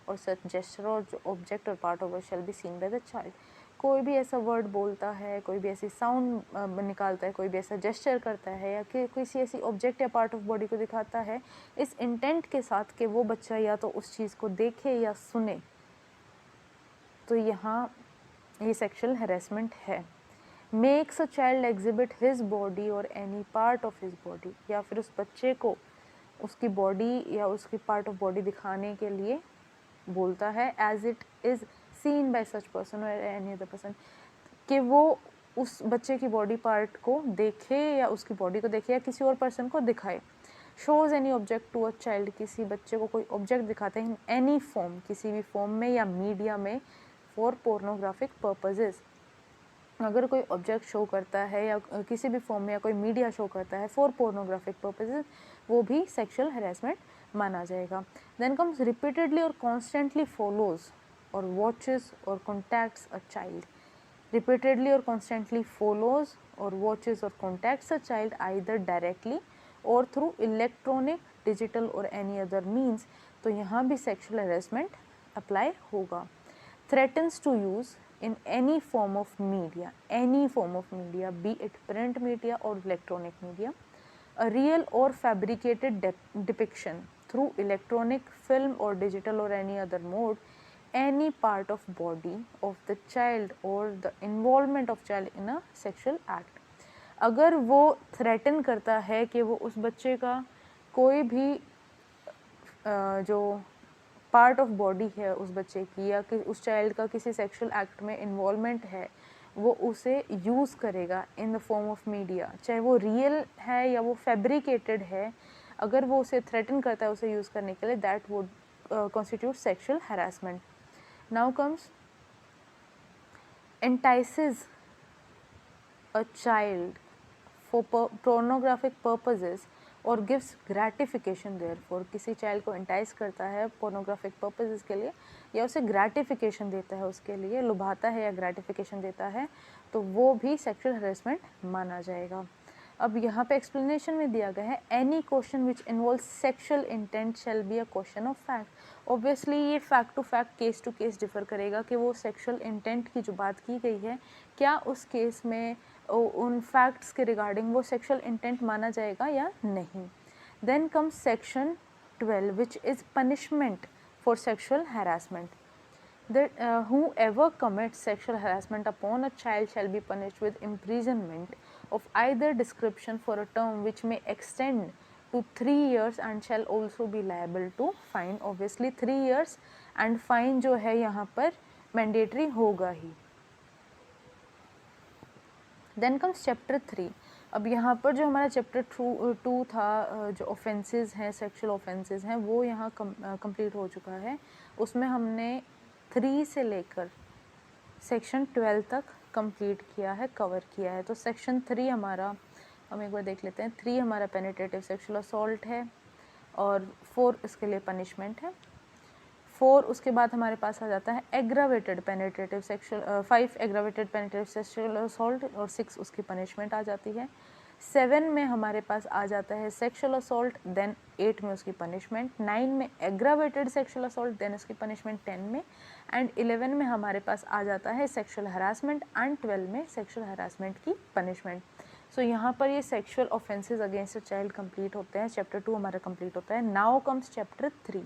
or such gesture or object or part of it shall be seen by the child. कोई भी ऐसा word बोलता है, कोई भी ऐसी साउंड निकालता है, कोई भी ऐसा जेस्चर करता है या कि किसी ऐसी ऑब्जेक्ट या पार्ट ऑफ बॉडी को दिखाता है इस इंटेंट के साथ कि वो बच्चा या तो उस चीज़ को देखे या सुने, तो यहाँ ये सेक्शुअल हैरेसमेंट है. Makes a child exhibit his body और any part of his body, या फिर उस बच्चे को उसकी बॉडी या उसकी पार्ट ऑफ बॉडी दिखाने के लिए बोलता है, as it is seen by such person और एनी अदर पर्सन, कि वो उस बच्चे की बॉडी पार्ट को देखे या उसकी बॉडी को देखे या किसी और पर्सन को दिखाए. Shows any object to a child, किसी बच्चे को कोई ऑब्जेक्ट दिखाते हैं इन एनी फॉर्म, किसी भी फॉर्म में या मीडिया में, फॉर पोर्नोग्राफिक पर्पजेज़. अगर कोई ऑब्जेक्ट शो करता है या किसी भी फॉर्म में या कोई मीडिया शो करता है फॉर पोर्नोग्राफिक पर्पजेज, वो भी सेक्शुअल हैरेसमेंट माना जाएगा. देन कम्स रिपीटेडली और कॉन्स्टेंटली फॉलोज और वॉचेस और कॉन्टैक्ट्स अ चाइल्ड. रिपीटेडली और कॉन्स्टेंटली फॉलोज और वॉचेस और contacts a child either directly और थ्रू इलेक्ट्रॉनिक, डिजिटल और एनी अदर मीन्स, तो यहाँ भी सेक्शुअल हैरेसमेंट अप्लाई होगा. Threatens to use in any form of media, be it print media or electronic media, a real or fabricated depiction through electronic, film or digital or any other mode, any part of body of the child or the involvement of child in a sexual act. अगर वो threaten करता है कि वो उस बच्चे का कोई भी जो पार्ट ऑफ बॉडी है उस बच्चे की या कि उस चाइल्ड का किसी सेक्सुअल एक्ट में इन्वॉल्वमेंट है, वो उसे यूज़ करेगा in the form of media, चाहे वो रियल है या वो फैब्रिकेटेड है, अगर वो उसे थ्रेटन करता है उसे यूज़ करने के लिए, that would constitute sexual harassment. Now comes entices a child for pornographic purposes और गिव्स ग्रेटिफिकेशन. देयरफॉर किसी चाइल्ड को एंटाइज करता है पोर्नोग्राफिक पर्पसेस के लिए या उसे ग्रेटिफिकेशन देता है, उसके लिए लुभाता है या ग्रेटिफिकेशन देता है, तो वो भी सेक्सुअल हैरेसमेंट माना जाएगा. अब यहाँ पे एक्सप्लेनेशन में दिया गया है any question which involve sexual intent shall be a question of fact. Obviously ये fact to fact, case to case differ करेगा कि वो सेक्शुअल इंटेंट की जो बात की गई है क्या उस केस में उन फैक्ट्स के रिगार्डिंग वो सेक्शुअल इंटेंट माना जाएगा या नहीं। Then comes section 12 which is punishment for sexual harassment. That whoever commits sexual harassment upon a child shall be punished with imprisonment of either description for a term which may extend to 3 years and shall also be liable to fine. Obviously 3 years and fine जो है यहाँ पर mandatory होगा ही। Then comes chapter 3. अब यहाँ पर जो हमारा चैप्टर 2 था, जो ऑफेंसेस हैं, सेक्सुअल ऑफेंसेस हैं, वो यहाँ कंप्लीट हो चुका है। उसमें हमने 3 से लेकर सेक्शन 12 तक कंप्लीट किया है, कवर किया है। तो सेक्शन 3 हमारा, हम एक बार देख लेते हैं। 3 हमारा पेनिट्रेटिव सेक्सुअल असॉल्ट है और 4 इसके लिए पनिशमेंट है। 4 उसके बाद हमारे पास आ जाता है aggravated penetrative sexual, 5 aggravated penetrative sexual assault और 6 उसकी पनिशमेंट आ जाती है। 7 में हमारे पास आ जाता है सेक्सुअल असॉल्ट, देन 8 में उसकी पनिशमेंट, 9 में एग्रावेटेड सेक्सुअल असॉल्ट, देन उसकी पनिशमेंट 10 में, एंड 11 में हमारे पास आ जाता है सेक्सुअल हरासमेंट, एंड 12 में सेक्सुअल हरासमेंट की पनिशमेंट। सो यहाँ पर ये sexual offences against a child complete होते हैं। चैप्टर 2 हमारा कंप्लीट होता है। Now comes chapter 3.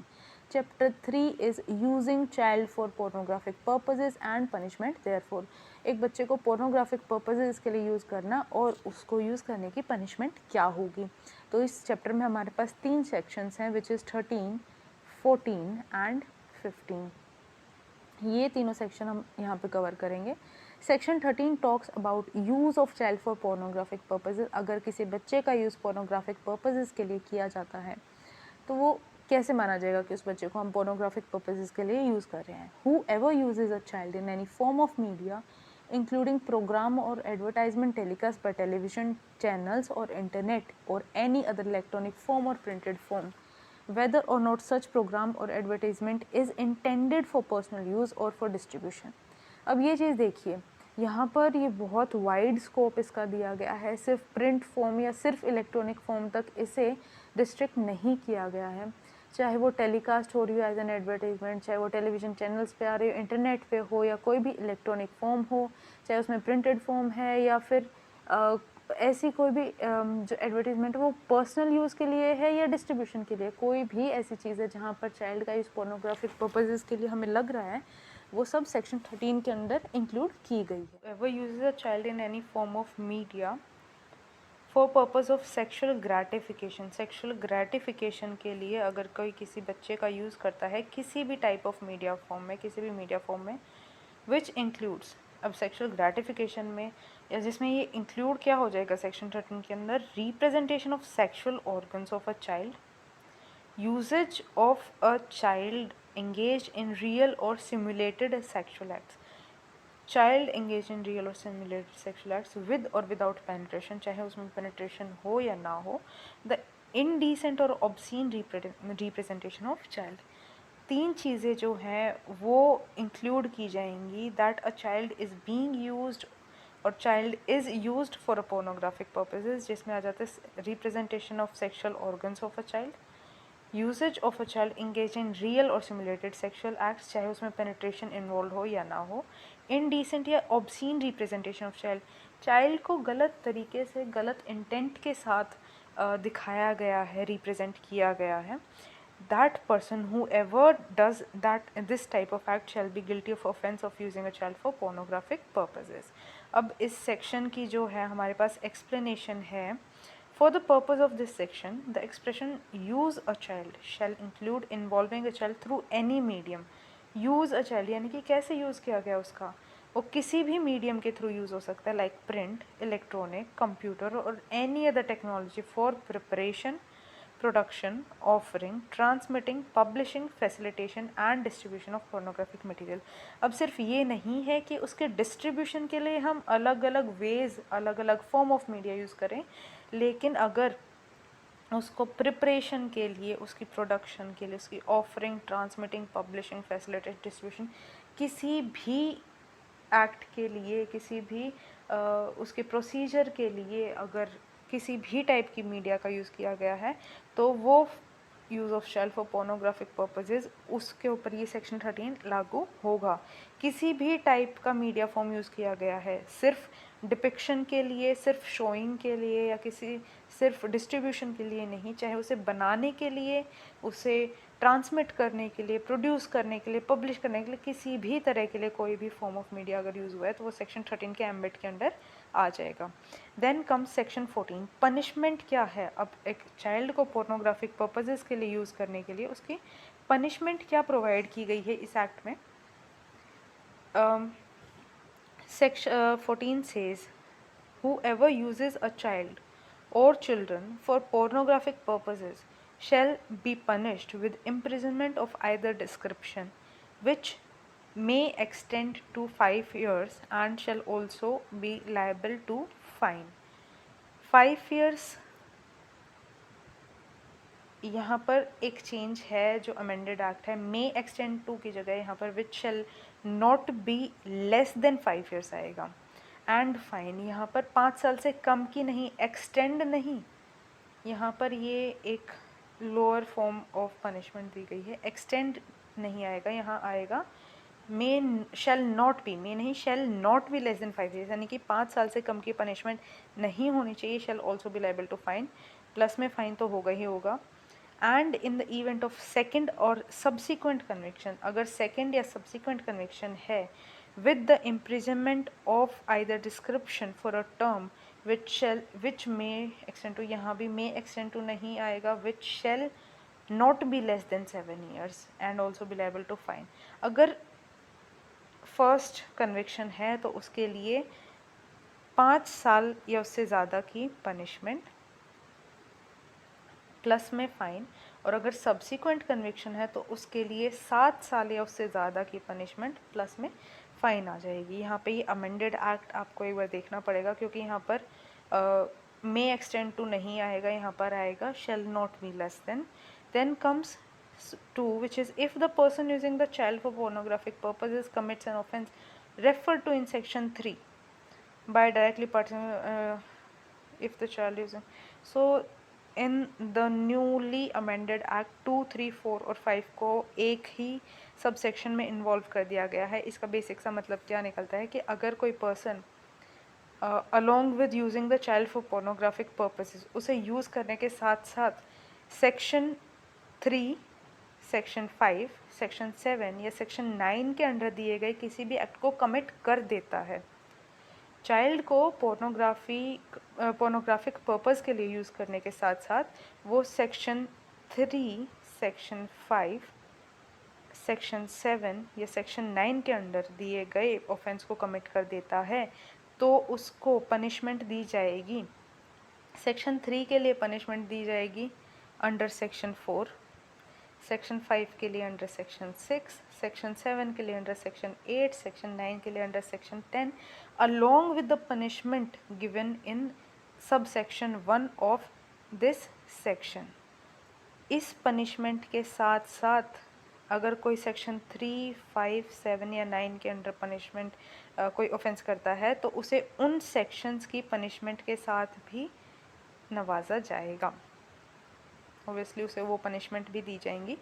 Chapter 3 is using child for pornographic purposes and punishment. Therefore, एक बच्चे को pornographic purposes के लिए यूज़ करना और उसको यूज़ करने की punishment क्या होगी। तो इस चैप्टर में हमारे पास 3 sections हैं, which is 13, 14 and 15. ये तीनों सेक्शन हम यहाँ पे कवर करेंगे। Section 13 talks about use of child for pornographic purposes. अगर किसी बच्चे का यूज़ पोर्नोग्राफिक पर्पजेज़ के लिए किया जाता है तो वो कैसे माना जाएगा कि उस बच्चे को हम पोर्नोग्राफिक पर्पजेज़ के लिए यूज़ कर रहे हैं। Whoever uses a child in any form of media including programme और advertisement telecast by television channels और इंटरनेट और एनी अदर इलेक्ट्रॉनिक फॉर्म और printed form, whether or not such program or advertisement is intended for personal use or for distribution. अब ये चीज़ देखिए, यहाँ पर ये बहुत वाइड स्कोप इसका दिया गया है। सिर्फ प्रिंट फॉर्म या सिर्फ इलेक्ट्रॉनिक फॉर्म तक इसे रिस्ट्रिक्ट नहीं किया गया है। चाहे वो टेलीकास्ट हो रही हो एज एन एडवर्टाइजमेंट, चाहे वो टेलीविज़न चैनल्स पे आ रही हो, इंटरनेट पे हो, या कोई भी इलेक्ट्रॉनिक फॉर्म हो, चाहे उसमें प्रिंटेड फॉर्म है या फिर ऐसी कोई भी जो एडवर्टीज़मेंट वो पर्सनल यूज़ के लिए है या डिस्ट्रीब्यूशन के लिए, कोई भी ऐसी चीज़ है जहाँ पर चाइल्ड का यूज़ पोर्नोग्राफिक पर्पसेस के लिए हमें लग रहा है, वो सब सेक्शन 13 के अंदर इंक्लूड की गई है। Ever uses a child in any form of media for purpose of sexual gratification. Sexual gratification के लिए अगर कोई किसी बच्चे का यूज़ करता है किसी भी टाइप ऑफ मीडिया फॉर्म में, किसी भी मीडिया फॉर्म में, विच इंक्लूड्स, अब सेक्शुअल ग्रेटिफिकेशन में या जिसमें ये इंक्लूड क्या हो जाएगा सेक्शन 13 के अंदर, representation of sexual organs of a child, uses of a child engaged in real or simulated sexual acts, child engaged in real or simulated sexual acts with or without penetration, चाहे उसमें penetration हो या ना हो, the indecent or obscene representation of child। 3 चीज़ें जो हैं वो इंक्लूड की जाएंगी, that a child is being used और child is used for a pornographic purposes, जिसमें आ जाता है representation of sexual organs of a child, uses of a child engage in real और सिमुलेटेड सेक्शुअल एक्ट्स, चाहे उसमें पेनिट्रेशन इन्वॉल्व हो या ना हो, इनडिसेंट या obscene representation of child, child को गलत तरीके से, गलत इंटेंट के साथ दिखाया गया है, रिप्रेजेंट किया गया है, that person whoever does that this type of act shall be guilty of offense of using a child for pornographic purposes। अब इस सेक्शन की जो है हमारे पास एक्सप्लेनेशन है। For the purpose of this section, the expression use a child shall include involving a child through any medium। use a child यानी कि कैसे यूज़ किया गया उसका, वो किसी भी मीडियम के थ्रू यूज़ हो सकता है, लाइक प्रिंट, इलेक्ट्रॉनिक, कंप्यूटर और any other technology for preparation, production, offering, transmitting, publishing, facilitation and distribution of pornographic material। अब सिर्फ ये नहीं है कि उसके डिस्ट्रीब्यूशन के लिए हम अलग अलग वेज, अलग अलग फॉर्म ऑफ मीडिया यूज़ करें, लेकिन अगर उसको प्रिपरेशन के लिए, उसकी प्रोडक्शन के लिए, उसकी offering, transmitting, publishing, facilitate, distribution, किसी भी एक्ट के लिए, किसी भी उसके प्रोसीजर के लिए अगर किसी भी टाइप की मीडिया का यूज़ किया गया है तो वो use of child for pornographic purposes उसके ऊपर ये सेक्शन 13 लागू होगा। किसी भी टाइप का मीडिया फॉर्म यूज़ किया गया है सिर्फ डिपिक्शन के लिए, सिर्फ शोइंग के लिए या किसी सिर्फ डिस्ट्रीब्यूशन के लिए नहीं, चाहे उसे बनाने के लिए, उसे ट्रांसमिट करने के लिए, प्रोड्यूस करने के लिए, पब्लिश करने के लिए, किसी भी तरह के लिए कोई भी फॉर्म ऑफ मीडिया अगर यूज़ हुआ है तो वो सेक्शन 13 के एम्बिट के अंडर आ जाएगा। देन कम सेक्शन 14, पनिशमेंट क्या है। अब एक चाइल्ड को पोर्नोग्राफिक पर्पजेज़ के लिए यूज़ करने के लिए उसकी पनिशमेंट क्या प्रोवाइड की गई है इस एक्ट में। Section 14 says, whoever uses a child or children for pornographic purposes shall be punished with imprisonment of either description, which may extend to 5 years and shall also be liable to fine. 5 years यहाँ पर एक change है जो amended act है, मे extend to की जगह यहाँ पर विच shell not be less than 5 years आएगा। एंड फाइन यहाँ पर 5 साल से कम की नहीं, एक्सटेंड नहीं, यहाँ पर ये एक लोअर फॉर्म ऑफ पनिशमेंट दी गई है, एक्सटेंड नहीं आएगा, यहाँ आएगा मे शेल नॉट बी, मे नहीं shell not be less than 5 years, यानी कि 5 साल से कम की पनिशमेंट नहीं होनी चाहिए। Shall also be liable to fine, plus में फाइन तो होगा ही होगा। And in the event of second और सब्सिक्वेंट कन्विक्शन, अगर सेकेंड या सब्सिक्वेंट कन्विक्शन है with the imprisonment of either description for a term which may extend to, यहाँ भी may extend to नहीं आएगा, which shall not be less than 7 years and also be liable to fine। अगर first conviction है तो उसके लिए 5 साल या उससे ज़्यादा की पनिशमेंट प्लस में फ़ाइन, और अगर सब्सिक्वेंट कन्विक्शन है तो उसके लिए 7 साल या उससे ज़्यादा की पनिशमेंट प्लस में फ़ाइन आ जाएगी। यहाँ पे ये अमेंडेड एक्ट आपको एक बार देखना पड़ेगा क्योंकि यहाँ पर मे एक्सटेंड टू नहीं आएगा, यहाँ पर आएगा shall not be less than. Then comes 2 which is if the person using the child for pornographic purposes commits an offense referred to in section 3 by directly if the child using, so in the newly amended act 2, 3, 4 और 5 को एक ही sub section में involve कर दिया गया है। इसका basic सा मतलब क्या निकलता है कि अगर कोई person along with using the child for pornographic purposes, उसे यूज़ करने के साथ साथ सेक्शन 3, सेक्शन 5, सेक्शन 7 या सेक्शन 9 के अंडर दिए गए किसी भी एक्ट को कमिट कर देता है। चाइल्ड को पोर्नोग्राफिक पर्पस के लिए यूज़ करने के साथ साथ वो सेक्शन 3, सेक्शन 5, सेक्शन 7 या सेक्शन 9 के अंडर दिए गए ऑफेंस को कमिट कर देता है तो उसको पनिशमेंट दी जाएगी। सेक्शन 3 के लिए पनिशमेंट दी जाएगी अंडर सेक्शन 4, सेक्शन 5 के लिए अंडर सेक्शन 6, सेक्शन 7 के लिए अंडर सेक्शन 8, सेक्शन 9 के लिए under section 10, along with the punishment given in subsection 1 of this section। इस पनिशमेंट के साथ साथ अगर कोई सेक्शन 3, 5, 7 या 9 के अंडर पनिशमेंट कोई ऑफेंस करता है तो उसे उन सेक्शंस की पनिशमेंट के साथ भी नवाजा जाएगा। ओबियसली उसे वो पनिशमेंट भी दी जाएंगी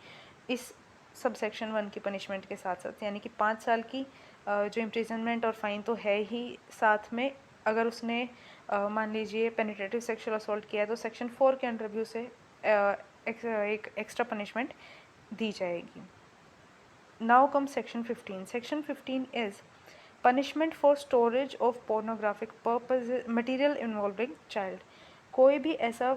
इस सब सेक्शन 1 की पनिशमेंट के साथ साथ, यानी कि 5 साल की जो इम्प्रिजनमेंट और फाइन तो है ही, साथ में अगर उसने मान लीजिए पेनिट्रेटिव सेक्सुअल असॉल्ट किया है तो सेक्शन 4 के अंडर भी उसे एक एक्स्ट्रा पनिशमेंट दी जाएगी। Now come section 15। Section 15 is punishment for storage of pornographic purpose material involving child. कोई भी ऐसा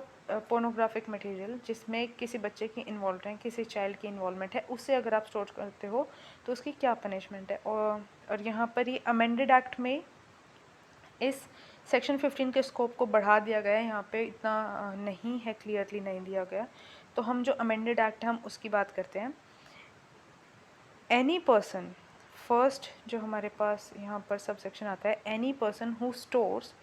पोर्नोग्राफिक मटेरियल जिसमें किसी बच्चे की इन्वॉल्व है, किसी चाइल्ड की इन्वॉल्वमेंट है, उससे अगर आप स्टोर करते हो तो उसकी क्या पनिशमेंट है। और यहाँ पर ये अमेंडेड एक्ट में इस सेक्शन 15 के स्कोप को बढ़ा दिया गया है, यहाँ पे इतना नहीं है, क्लियरली नहीं दिया गया। तो हम जो अमेंडेड एक्ट है हम उसकी बात करते हैं। एनी पर्सन, फर्स्ट जो हमारे पास यहाँ पर सब सेक्शन आता है, any person who stores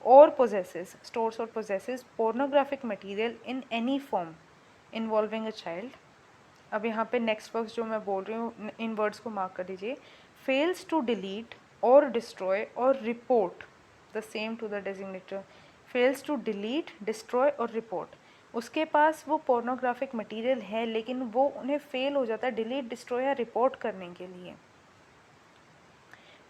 or possesses, stores or possesses pornographic material in any form involving a child। अब यहाँ पे नेक्स्ट वर्ड्स जो मैं बोल रही हूँ इन वर्ड्स को मार्क कर दीजिए। fails to delete or destroy or report the same to the designator, fails to delete, destroy और रिपोर्ट। उसके पास वो पोर्नोग्राफिक मटेरियल है लेकिन वो उन्हें फेल हो जाता है डिलीट, डिस्ट्रॉय या रिपोर्ट करने के लिए।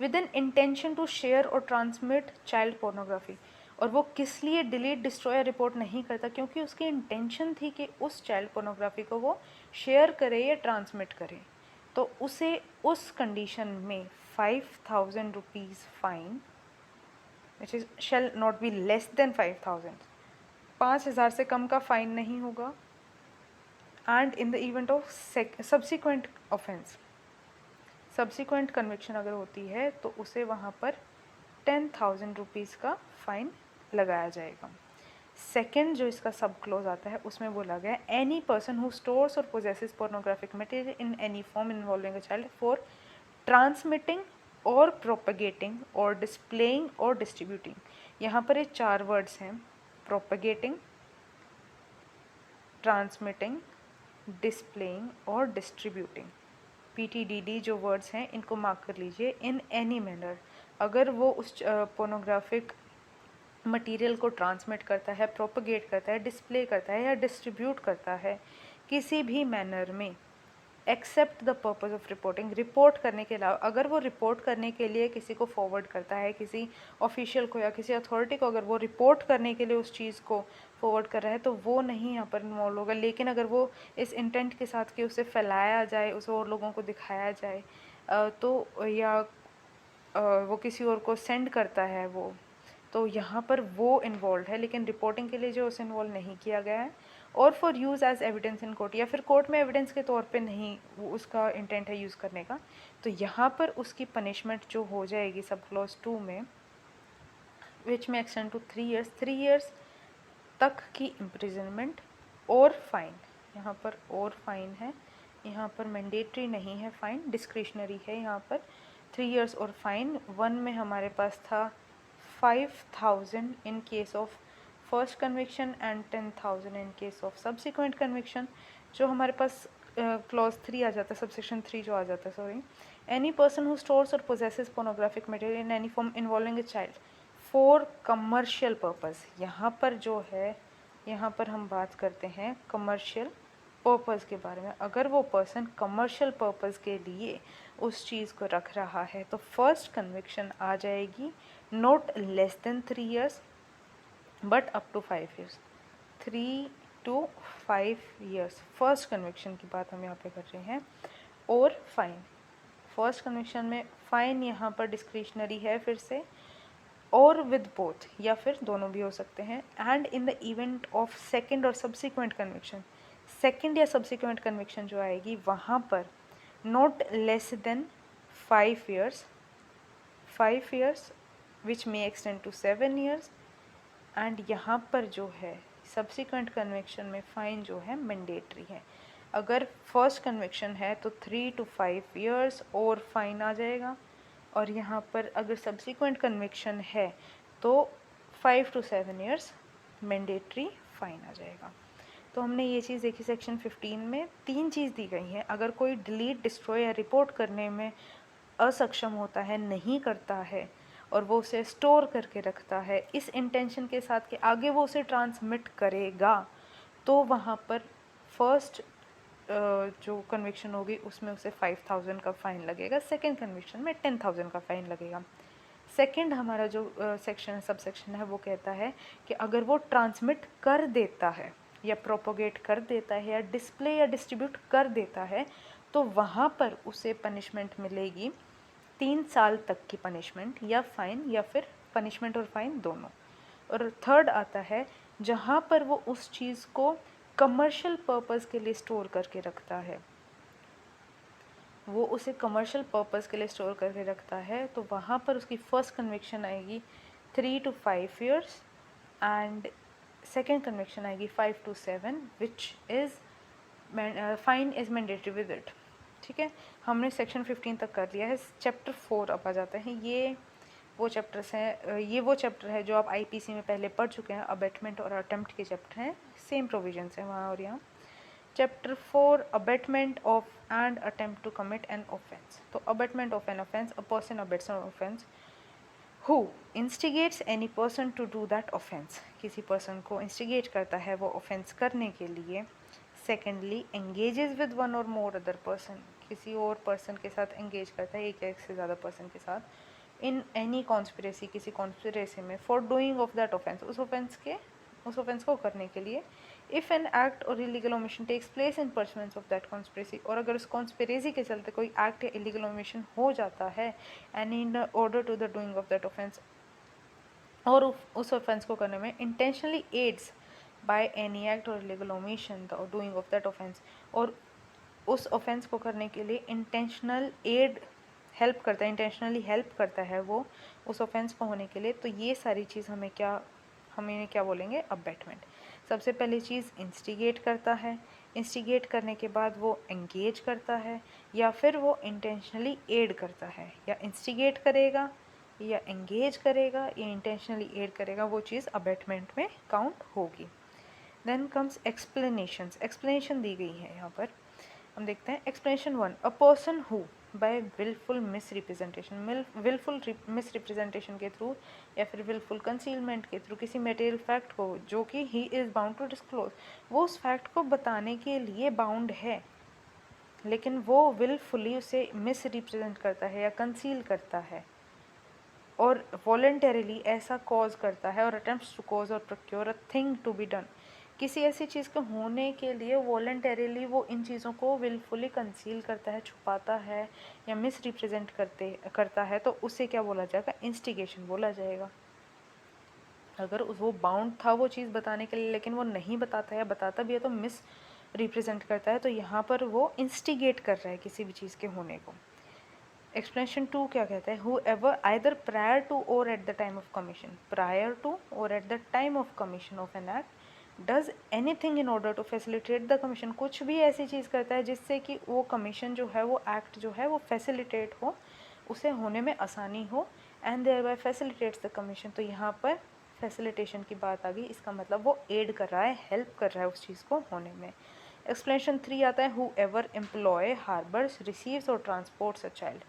With an intention to share और ट्रांसमिट चाइल्ड पोर्नोग्राफी, और वो किस लिए डिलीट, डिस्ट्रॉय या रिपोर्ट नहीं करता, क्योंकि उसकी इंटेंशन थी कि उस चाइल्ड पोर्नोग्राफी को वो शेयर करे या ट्रांसमिट करे। तो उसे उस कंडीशन में 5,000 rupees fine, which is shell not be less then 5,000, 5,000 से कम का फाइन नहीं होगा। And in the event of subsequent offence, subsequent conviction अगर होती है तो उसे वहाँ पर 10,000 रुपीज़ का फाइन लगाया जाएगा। सेकेंड जो इसका सब क्लोज आता है उसमें बोला गया एनी पर्सन हु स्टोर्स और possesses pornographic material in any form involving a child for transmitting और प्रोपगेटिंग और डिस्प्लेइंग और डिस्ट्रीब्यूटिंग। यहाँ पर ये 4 वर्ड्स हैं, प्रोपगेटिंग, ट्रांसमिटिंग, डिस्प्लेइंग और डिस्ट्रीब्यूटिंग। PTDD जो वर्ड्स हैं इनको मार्क कर लीजिए। इन एनी मैनर, अगर वो उस पोर्नोग्राफिक मटेरियल को ट्रांसमिट करता है, प्रोपगेट करता है, डिस्प्ले करता है या डिस्ट्रीब्यूट करता है किसी भी मैनर में, except the purpose of reporting, report करने के अलावा, अगर वो रिपोर्ट करने के लिए किसी को फॉरवर्ड करता है, किसी ऑफिशियल को या किसी अथॉरिटी को अगर वो रिपोर्ट करने के लिए उस चीज़ को फॉरवर्ड कर रहा है तो वो नहीं यहाँ पर इन्वॉल्व होगा। लेकिन अगर वो इस इंटेंट के साथ कि उसे फैलाया जाए, उसे और लोगों को दिखाया जाए तो या वो किसी और को सेंड करता है वो, तो यहाँ पर वो इन्वॉल्व है, लेकिन रिपोर्टिंग के लिए जो उसे इन्वॉल्व नहीं किया गया है। और for use as evidence in court, या फिर कोर्ट में एविडेंस के तौर पे नहीं वो उसका इंटेंट है यूज़ करने का, तो यहाँ पर उसकी पनिशमेंट जो हो जाएगी सब क्लॉज 2 में, विच may extend to 3 years, 3 years तक की इम्प्रिजनमेंट और फाइन। यहाँ पर और फाइन है, यहाँ पर मैंडेटरी नहीं है फाइन, डिस्क्रिशनरी है यहाँ पर। 3 years और फाइन। 1 में हमारे पास था 5,000 इन case of first conviction and 10,000 in case of subsequent conviction. जो हमारे पास क्लॉज 3 आ जाता है, सबसेक्शन 3 जो आ जाता है, sorry, any person who stores और possesses pornographic material in any form involving a child for commercial purpose. यहाँ पर जो है, यहाँ पर हम बात करते हैं कमर्शियल पर्पज़ के बारे में। अगर वो पर्सन कमर्शियल पर्पज़ के लिए उस चीज़ को रख रहा है तो फर्स्ट कन्विक्शन आ जाएगी not less than 3 years but up to 5 years, 3 to 5 years first conviction की बात हम यहाँ पे कर रहे हैं। और फाइन, फर्स्ट कन्विक्शन में फ़ाइन यहाँ पर डिस्क्रिशनरी है फिर से, और विद बोथ, या फिर दोनों भी हो सकते हैं। And in the event of second और सब्सिक्वेंट कन्विक्शन, सेकंड या सब्सिक्वेंट कन्विक्शन जो आएगी वहाँ पर not less than 5 years, 5 years which may extend to 7 years। And यहाँ पर जो है सब्सिक्वेंट कन्विक्शन में फ़ाइन जो है मैंडेटरी है। अगर फर्स्ट कन्विक्शन है तो 3 to 5 years और फाइन आ जाएगा, और यहाँ पर अगर सब्सिक्वेंट कन्विक्शन है तो 5 to 7 years मैंडेटरी फाइन आ जाएगा। तो हमने ये चीज़ देखी सेक्शन 15 में। 3 चीज़ दी गई हैं। अगर कोई डिलीट, डिस्ट्रॉय या रिपोर्ट करने में असक्षम होता है, नहीं करता है, और वो उसे स्टोर करके रखता है इस इंटेंशन के साथ कि आगे वो उसे ट्रांसमिट करेगा, तो वहाँ पर फर्स्ट जो कन्विक्शन होगी उसमें उसे 5,000 का फ़ाइन लगेगा, सेकेंड कन्विक्शन में 10,000 का फ़ाइन लगेगा। सेकेंड हमारा जो सेक्शन है, सब सेक्शन है, वो कहता है कि अगर वो ट्रांसमिट कर देता है या प्रोपोगेट कर देता है या डिस्प्ले या डिस्ट्रीब्यूट कर देता है तो वहाँ पर उसे पनिशमेंट मिलेगी 3 साल तक की पनिशमेंट, या फ़ाइन या फिर पनिशमेंट और फ़ाइन दोनों। और थर्ड आता है जहाँ पर वो उस चीज़ को कमर्शियल पर्पज़ के लिए स्टोर करके रखता है, वो उसे कमर्शियल पर्पज़ के लिए स्टोर करके रखता है, तो वहाँ पर उसकी फ़र्स्ट कन्विक्शन आएगी 3 to 5 years and second conviction आएगी 5 to 7 which is fine is mandatory with it. ठीक है, हमने सेक्शन 15 तक कर लिया है। चैप्टर 4 अब आ जाते हैं। ये वो चैप्टर्स हैं, ये वो चैप्टर है जो आप आईपीसी में पहले पढ़ चुके हैं। अबेटमेंट और अटेम्प्ट के चैप्टर हैं, सेम प्रोविजंस हैं वहाँ और यहाँ। Chapter 4 abetment of and attempt to commit an offence. तो abetment of an offence, a person abets an offence who instigates any person to do that offence, किसी person को instigate करता है वो ऑफेंस करने के लिए. सेकेंडली एंगेजेस विद वन और मोर अदर पर्सन, किसी और पर्सन के साथ एंगेज करता है, एक या एक से ज़्यादा पर्सन के साथ, इन एनी कॉन्स्पिरेसी, किसी कॉन्स्पिरेसी में, for doing of that offence, उस ऑफेंस को करने के लिए. इफ़ एन एक्ट और illegal omission takes place in pursuance of that conspiracy, और अगर उस कॉन्स्पिरेसी के चलते कोई एक्ट या इलीगल ओमिशन हो जाता है and in order to the doing of that offence, और उस ऑफेंस को करने में intentionally aids by any act और illegal omission the doing of that offence, और उस ऑफेंस को करने के लिए इंटेंशनल एड हेल्प करता है, इंटेंशनली हेल्प करता है वो उस ऑफेंस को होने के लिए, तो ये सारी चीज़ हमें क्या बोलेंगे, अबेटमेंट. सबसे पहली चीज़ इंस्टिगेट करता है, इंस्टिगेट करने के बाद वो एंगेज करता है, या फिर वो इंटेंशनली एड करता है, या इंस्टिगेट करेगा या एंगेज करेगा या इंटेंशनली एड करेगा, वो चीज़ अबेटमेंट में काउंट होगी. देन कम्स एक्सप्लेनेशंस, एक्सप्लेनेशन दी गई है यहाँ पर. हम देखते हैं explanation 1. A person who by wilful misrepresentation के थ्रू या फिर विलफुल कंसीलमेंट के थ्रू किसी मटेरियल फैक्ट को जो कि he is bound to disclose, वो उस फैक्ट को बताने के लिए बाउंड है, लेकिन वो विलफुली उसे मिसरिप्रेजेंट करता है या कंसील करता है, और वॉलेंटरीली ऐसा कॉज करता है, और अटेम्प्ट्स टू कॉज और procure a thing to be done, किसी ऐसी चीज़ के होने के लिए वॉलेंटरीली वो इन चीज़ों को विलफुली कंसील करता है, छुपाता है या मिस रिप्रेजेंट करता है, तो उसे क्या बोला जाएगा, इंस्टिगेशन बोला जाएगा. अगर वो बाउंड था वो चीज़ बताने के लिए लेकिन वो नहीं बताता है, बताता भी है तो मिस रिप्रेजेंट करता है, तो यहाँ पर वो इंस्टिगेट कर रहा है किसी भी चीज़ के होने को. एक्सप्लेनेशन 2 क्या कहता है, whoever either prior to और at the time of commission, prior to और at the time of commission of an act does anything in order to facilitate the commission, कुछ भी ऐसी चीज़ करता है जिससे कि वो कमीशन जो है, वो एक्ट जो है वो फैसिलिटेट हो, उसे होने में आसानी हो, and thereby facilitates the commission, तो यहाँ पर फैसिलिटेशन की बात आ गई, इसका मतलब वो एड कर रहा है, हेल्प कर रहा है उस चीज़ को होने में. एक्सप्लेनेशन 3 आता है, whoever employ harbours receives और transports a child,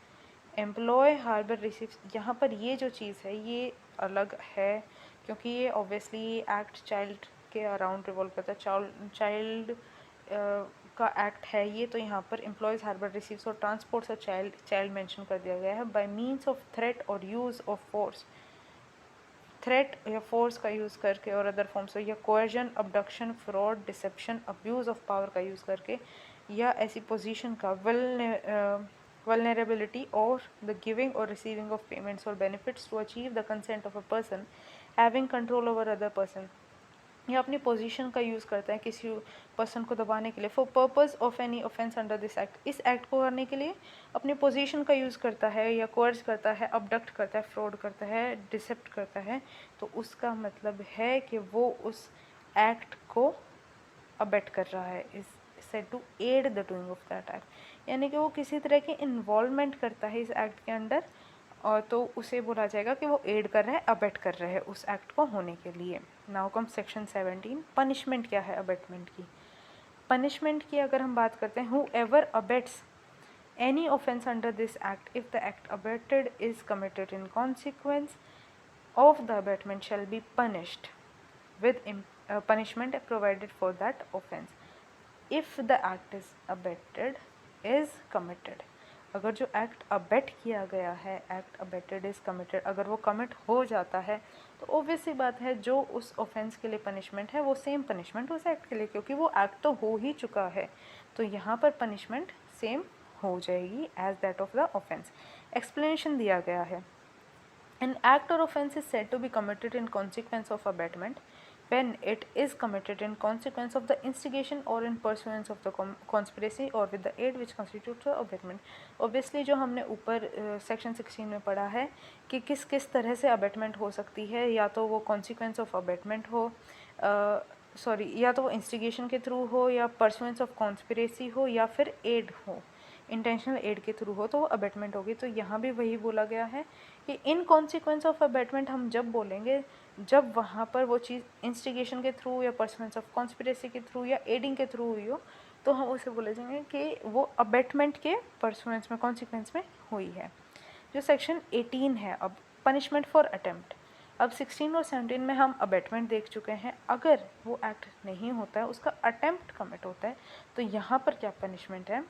employ harbour receives, यहाँ पर ये जो चीज़ है ये अलग है, क्योंकि ये ऑब्वियसली ये एक्ट चाइल्ड के अराउंड रिवॉल्व करता है, चाइल्ड का एक्ट है ये, तो यहाँ पर एम्प्लॉयज़ हार्बर रिसीव्स और ट्रांसपोर्ट्स अ चाइल्ड मेंशन कर दिया गया है बाय मीन्स ऑफ थ्रेट और यूज़ ऑफ फोर्स, थ्रेट या फोर्स का यूज़ करके और अदर फॉर्म्स या coercion, abduction, fraud, deception, abuse of power का यूज़ करके, या ऐसी पोजीशन का vulnerability or the giving or receiving of payments or benefits to achieve the consent of a person having control over other person, या अपनी position का use करता है किसी पर्सन को दबाने के लिए, for purpose of any offence under this act, इस एक्ट को करने के लिए अपनी पोजीशन का यूज़ करता है, या कोर्स करता है, अबडक्ट करता है, फ्रॉड करता है, डिसेप्ट करता है, तो उसका मतलब है कि वो उस एक्ट को अबेट कर रहा है, is said to aid the doing of that act, यानी कि वो किसी तरह की इन्वॉल्वमेंट करता है इस एक्ट के अंदर, और तो उसे बोला जाएगा कि वो एड कर रहा है, अबेट कर रहा है उस एक्ट को होने के लिए. Now come section 17. पनिशमेंट क्या है अबेटमेंट की. पनिशमेंट की अगर हम बात करते हैं, who ever abets any offense under this act, if the act abetted is committed in consequence of the abatement, shall be punished with punishment provided for that offense. If the act is abetted is committed, अगर जो act abate किया गया है, act abetted is committed, अगर वो commit हो जाता है तो ऑब्वियस सी बात है जो उस ऑफेंस के लिए पनिशमेंट है वो सेम पनिशमेंट उस एक्ट के लिए, क्योंकि वो एक्ट तो हो ही चुका है, तो यहाँ पर पनिशमेंट सेम हो जाएगी as that of the offence. Explanation दिया गया है, एन एक्ट और offence is said to be committed in consequence of abetment when it is committed in consequence of the instigation or in pursuance of the conspiracy or with the aid which constitutes the abetment. Obviously जो हमने ऊपर section 16 में पढ़ा है कि किस किस तरह से अबेटमेंट हो सकती है, या तो वो कॉन्सिक्वेंस ऑफ अबेटमेंट हो, या तो वो इंस्टिगेशन के थ्रू हो, या परसुएंस ऑफ कॉन्स्पिरेसी हो, या फिर एड हो, इंटेंशनल एड के थ्रू हो, तो वो अबेटमेंट होगी. तो यहाँ भी वही बोला गया है कि इन कॉन्सिक्वेंस ऑफ अबेटमेंट हम जब बोलेंगे जब वहाँ पर वो चीज़ इंस्टिगेशन के थ्रू या परसुएंस ऑफ कॉन्स्पिरेसी के थ्रू या एडिंग के थ्रू हुई हो, तो हम उसे बोले जाएंगे कि वो अबेटमेंट के परसुएंस में, कॉन्सिक्वेंस में हुई है. जो सेक्शन 18 है अब पनिशमेंट फॉर अटेम्प्ट। अब 16 और 17 में हम अबेटमेंट देख चुके हैं। अगर वो एक्ट नहीं होता है, उसका अटेम्प्ट कमिट होता है, तो यहाँ पर क्या पनिशमेंट है?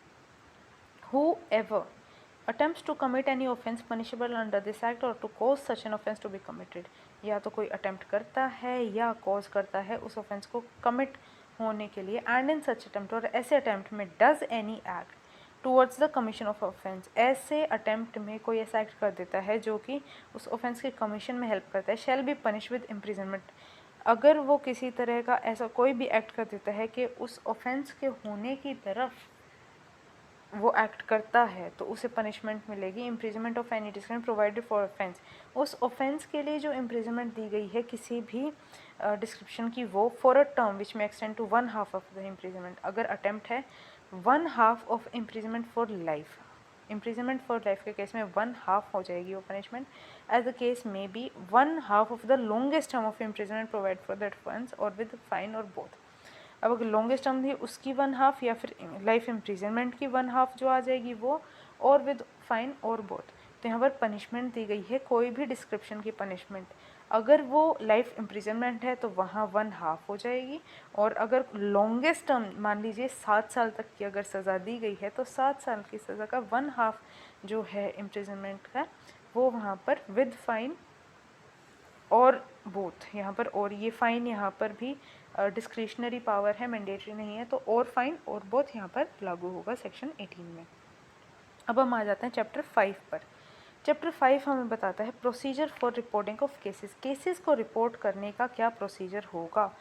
Whoever attempts to commit any offence punishable under this act or to cause such an offence to be committed, या तो कोई अटेम्प्ट करता है या कॉज करता है उस ऑफेंस को कमिट होने के लिए, एंड इन सच अटेम्प्ट, और ऐसे अटेम्प्ट में does any act towards the commission of offence, ऐसे अटेम्प्ट में कोई ऐसा एक्ट कर देता है जो कि उस ऑफेंस के कमीशन में हेल्प करता है, shall be punish with imprisonment. अगर वो किसी तरह का ऐसा कोई भी एक्ट कर देता है कि उस ऑफेंस के होने की तरफ वो एक्ट करता है, तो उसे पनिशमेंट मिलेगी imprisonment of any description provided for offence. उस ऑफेंस के लिए जो इम्प्रिजनमेंट दी गई है किसी भी डिस्क्रिप्शन की, वो for a term which may extend to 1/2 of the imprisonment. अगर अटेम्प्ट है 1/2 of imprisonment for life, imprisonment for life के केस में 1/2 हो जाएगी वो punishment. As the case may be 1/2 of the longest term of imprisonment provide for that offence और with fine और both. अब अगर लॉन्गेस्ट टर्म थी उसकी 1/2, या फिर लाइफ इम्प्रिजनमेंट की 1/2 जो आ जाएगी वो, और विद फाइन और बोथ। तो यहाँ पर पनिशमेंट दी गई है कोई भी डिस्क्रिप्शन की पनिशमेंट। अगर वो लाइफ इम्प्रिजनमेंट है तो वहाँ 1/2 हो जाएगी, और अगर लॉन्गेस्ट टर्म मान लीजिए 7 साल तक की अगर सज़ा दी गई है, तो 7 साल की सज़ा का 1/2 जो है इम्प्रिजनमेंट का, वो वहाँ पर विद फाइन और बोथ। यहाँ पर और ये फ़ाइन यहाँ पर भी डिस्क्रिशनरी पावर है, मैंडेटरी नहीं है, तो और फाइन और बोथ यहाँ पर लागू होगा सेक्शन 18 में। अब हम आ जाते हैं चैप्टर 5 पर। चैप्टर 5 हमें बताता है procedure for reporting of cases. Cases को रिपोर्ट करने का क्या प्रोसीजर होगा।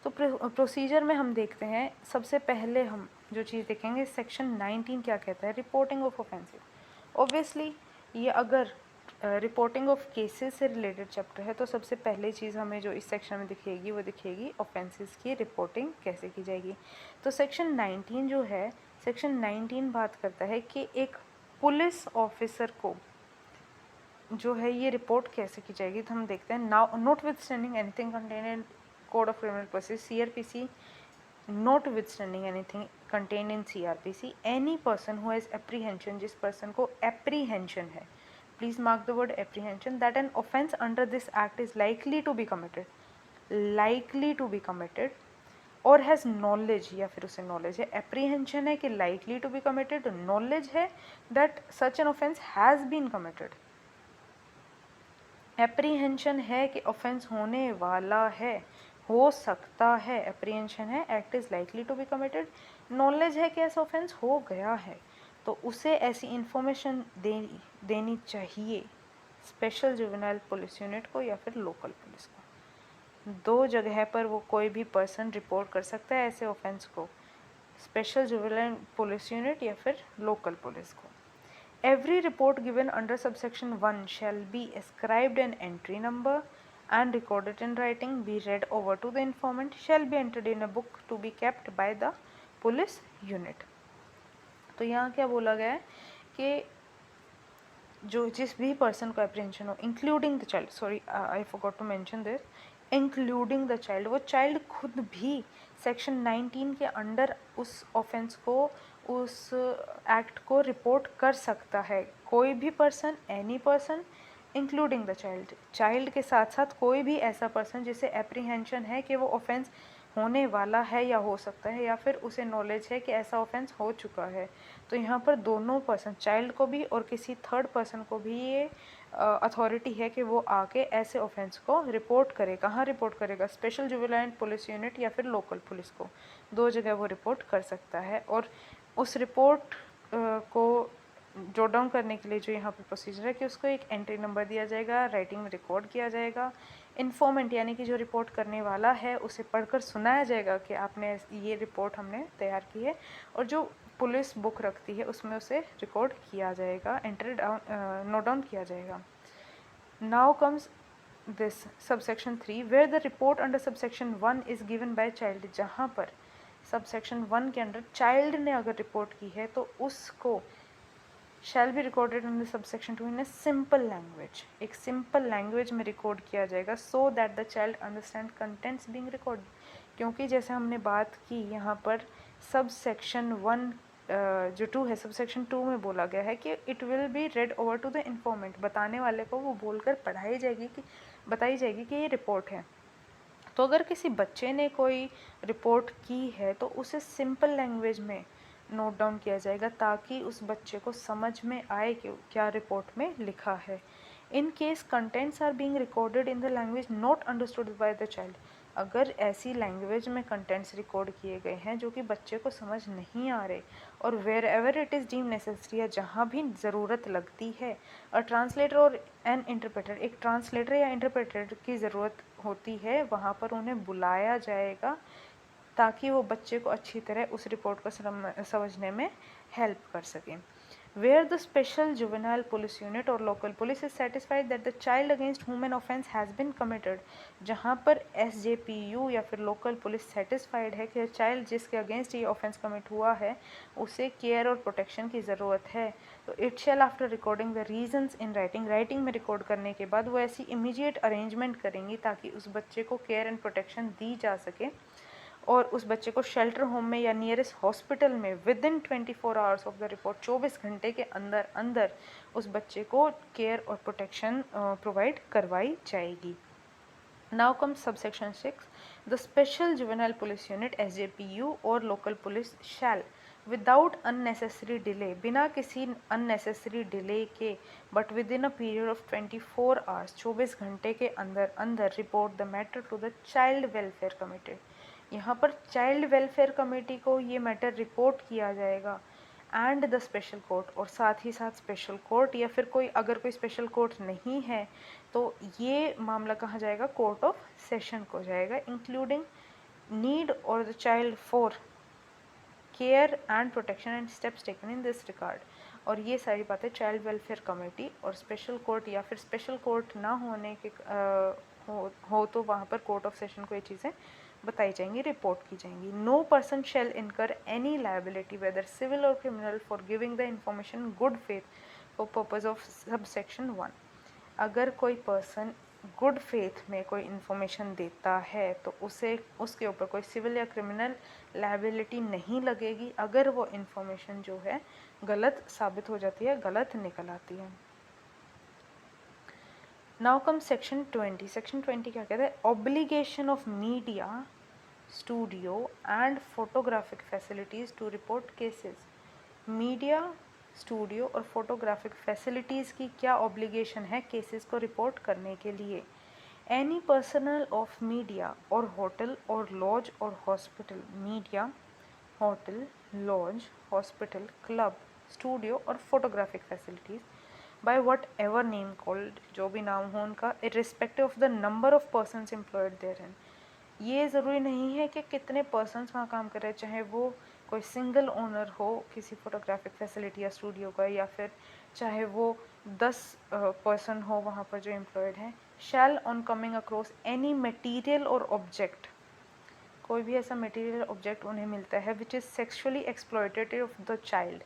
तो प्रोसीजर में हम देखते हैं, सबसे पहले हम जो चीज़ देखेंगे, सेक्शन 19 क्या कहता है, रिपोर्टिंग ऑफ ऑफेंसेस। ऑब्वियसली ये अगर रिपोर्टिंग ऑफ केसेस से रिलेटेड चैप्टर है, तो सबसे पहले चीज़ हमें जो इस सेक्शन में दिखेगी वो दिखेगी ऑफेंसेस की रिपोर्टिंग कैसे की जाएगी। तो सेक्शन 19 जो है, सेक्शन 19 बात करता है कि एक पुलिस ऑफिसर को जो है ये रिपोर्ट कैसे की जाएगी। तो हम देखते हैं, now not with standing anything contain in code of criminal process CRPC, notwithstanding anything contained in CRPC, any person who has apprehension, जिस person को apprehension है, please mark the word apprehension, that an offence under this act is likely to be committed or has knowledge, या फिर उसे knowledge है, apprehension है कि likely to be committed, knowledge है that such an offence has been committed, apprehension है कि offence होने वाला है, हो सकता है, एप्रीहेंशन है, act is likely to be committed, knowledge है कि ऐसा ऑफेंस हो गया है, तो उसे ऐसी इंफॉर्मेशन देनी चाहिए स्पेशल जुवेनाइल पुलिस यूनिट को या फिर लोकल पुलिस को। 2 जगह पर वो कोई भी पर्सन रिपोर्ट कर सकता है ऐसे ऑफेंस को, स्पेशल जुवेनाइल पुलिस यूनिट या फिर लोकल पुलिस को। Every report given under subsection 1 shall be ascribed an entry number and recorded in writing, be read over to the informant, shall be entered in a book to be kept by the police unit। तो यहाँ क्या बोला गया है कि जो जिस भी पर्सन को एप्रीहेंशन हो, including the child, sorry I forgot to mention this, including the child, वो चाइल्ड खुद भी सेक्शन 19 के अंडर उस ऑफेंस को, उस एक्ट को रिपोर्ट कर सकता है। कोई भी person, any person including the child, child के साथ साथ कोई भी ऐसा पर्सन जिसे एप्रीहेंशन है कि वो ऑफेंस होने वाला है या हो सकता है, या फिर उसे नॉलेज है कि ऐसा ऑफेंस हो चुका है। तो यहाँ पर दोनों पर्सन, चाइल्ड को भी और किसी थर्ड पर्सन को भी ये अथॉरिटी है कि वो आके ऐसे ऑफेंस को रिपोर्ट करे। कहाँ रिपोर्ट करेगा? स्पेशल जुवेनाइल पुलिस यूनिट या फिर लोकल पुलिस को, 2 जगह वो रिपोर्ट कर सकता है। और उस रिपोर्ट को जॉट डाउन करने के लिए जो यहाँ पर प्रोसीजर है कि उसको एक एंट्री नंबर दिया जाएगा, राइटिंग में रिकॉर्ड किया जाएगा, इन्फॉर्मेंट यानी कि जो रिपोर्ट करने वाला है उसे पढ़कर सुनाया जाएगा कि आपने ये रिपोर्ट हमने तैयार की है, और जो पुलिस बुक रखती है उसमें उसे रिकॉर्ड किया जाएगा, एंट्री डाउन नोट डाउन किया जाएगा। Now comes this subsection 3 where the report under subsection 1 is given by child. जहाँ पर सबसेक्शन 1 के अंडर चाइल्ड ने अगर रिपोर्ट की है तो उसको shall be recorded in the subsection 2 in a simple language, एक simple language में रिकॉर्ड किया जाएगा, so that the child understand contents being recorded। क्योंकि जैसे हमने बात की यहाँ पर सबसेक्शन 1 जो 2 है सबसेक्शन 2 में बोला गया है कि it will be read over to the informant, बताने वाले को वो बोलकर बताई जाएगी कि ये रिपोर्ट है। तो अगर किसी बच्चे ने कोई रिपोर्ट की है तो उसे सिंपल लैंग्वेज में नोट डाउन किया जाएगा ताकि उस बच्चे को समझ में आए कि क्या रिपोर्ट में लिखा है। In case contents are being recorded in the language not understood by the child, अगर ऐसी लैंग्वेज में कंटेंट्स रिकॉर्ड किए गए हैं जो कि बच्चे को समझ नहीं आ रहे, और wherever it is deem necessary, जहाँ भी ज़रूरत लगती है, और ट्रांसलेटर और एन इंटरप्रेटर, एक ट्रांसलेटर या इंटरप्रेटर की ज़रूरत होती है, वहाँ पर उन्हें बुलाया जाएगा ताकि वो बच्चे को अच्छी तरह उस रिपोर्ट को समझने में हेल्प कर सकें। Where the special juvenile police unit or local police is satisfied that the child against whom an offence has been committed, जहाँ पर SJPU या फिर लोकल पुलिस सेटिस्फाइड है कि चाइल्ड जिसके अगेंस्ट ये ऑफेंस कमिट हुआ है उसे केयर और प्रोटेक्शन की ज़रूरत है, तो it shall after recording the reasons in writing में रिकॉर्ड करने के बाद वो ऐसी इमीडिएट अरेंजमेंट करेंगी ताकि उस बच्चे को केयर एंड प्रोटेक्शन दी जा सके, और उस बच्चे को शेल्टर होम में या नियरेस्ट हॉस्पिटल में with in 24 hours of the report, 24 घंटे के अंदर अंदर उस बच्चे को केयर और प्रोटेक्शन प्रोवाइड करवाई जाएगी। Now come subsection 6, the special juvenile police unit SJPU और local police shall without unnecessary delay, बिना किसी अननेसेसरी डिले के, but within a period of 24 hours, 24 घंटे के अंदर अंदर report the matter to the child welfare committee, यहाँ पर चाइल्ड वेलफेयर कमेटी को ये मैटर रिपोर्ट किया जाएगा, एंड द स्पेशल कोर्ट, और साथ ही साथ स्पेशल कोर्ट, या फिर अगर कोई स्पेशल कोर्ट नहीं है तो ये मामला कहाँ जाएगा, कोर्ट ऑफ सेशन को जाएगा, इंक्लूडिंग नीड और the child for care and protection and steps taken in this regard. और ये सारी बातें चाइल्ड वेलफेयर कमेटी और स्पेशल कोर्ट, या फिर स्पेशल कोर्ट ना होने के हो तो वहाँ पर कोर्ट ऑफ सेशन को ये चीज़ें बताई जाएंगी, रिपोर्ट की जाएंगी। नो पर्सन शेल इनकर एनी लायबिलिटी वेदर सिविल और criminal for giving the information good faith for purpose of subsection 1, अगर कोई पर्सन गुड फेथ में कोई इन्फॉर्मेशन देता है तो उसके ऊपर कोई सिविल या क्रिमिनल लायबिलिटी नहीं लगेगी अगर वो इन्फॉर्मेशन जो है गलत साबित हो जाती है, गलत निकल आती है। Now come section 20। सेक्शन 20 क्या कहता है, obligation of media, studio and photographic facilities to report cases. Media, studio और फोटोग्राफिक फैसिलिटीज़ की क्या ऑब्लिगेशन है केसेस को रिपोर्ट करने के लिए। एनी पर्सनल ऑफ मीडिया और होटल और लॉज और hospital, media, hotel, lodge, hospital, club, studio और photographic facilities by whatever name called, जो भी नाम हो उनका, irrespective of the number of persons employed therein, ये ज़रूरी नहीं है कि कितने पर्सनस वहाँ काम कर रहे हैं, चाहे वो कोई सिंगल ओनर हो किसी फोटोग्राफिक फैसिलिटी या स्टूडियो का, या फिर चाहे वो 10 पर्सन हो वहाँ पर जो एम्प्लॉयड हैं। शैल on coming across any material और ऑब्जेक्ट, कोई भी ऐसा मटेरियल ऑब्जेक्ट उन्हें मिलता है which is sexually exploitative of the child,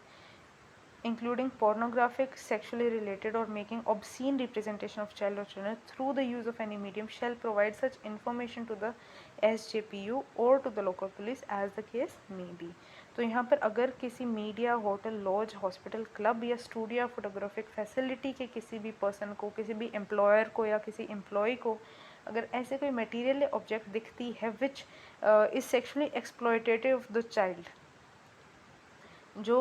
including pornographic, sexually related or making obscene representation of child or children through the use of any medium, shall provide such information to the SJPU or to the local police as the case may be। तो यहाँ पर अगर किसी media, hotel, lodge, hospital, club या studio photographic facility के किसी भी person को, किसी भी एम्प्लॉयर को या किसी एम्प्लॉय को अगर ऐसे कोई मटेरियल या ऑब्जेक्ट दिखती है which is sexually exploitative of the child, जो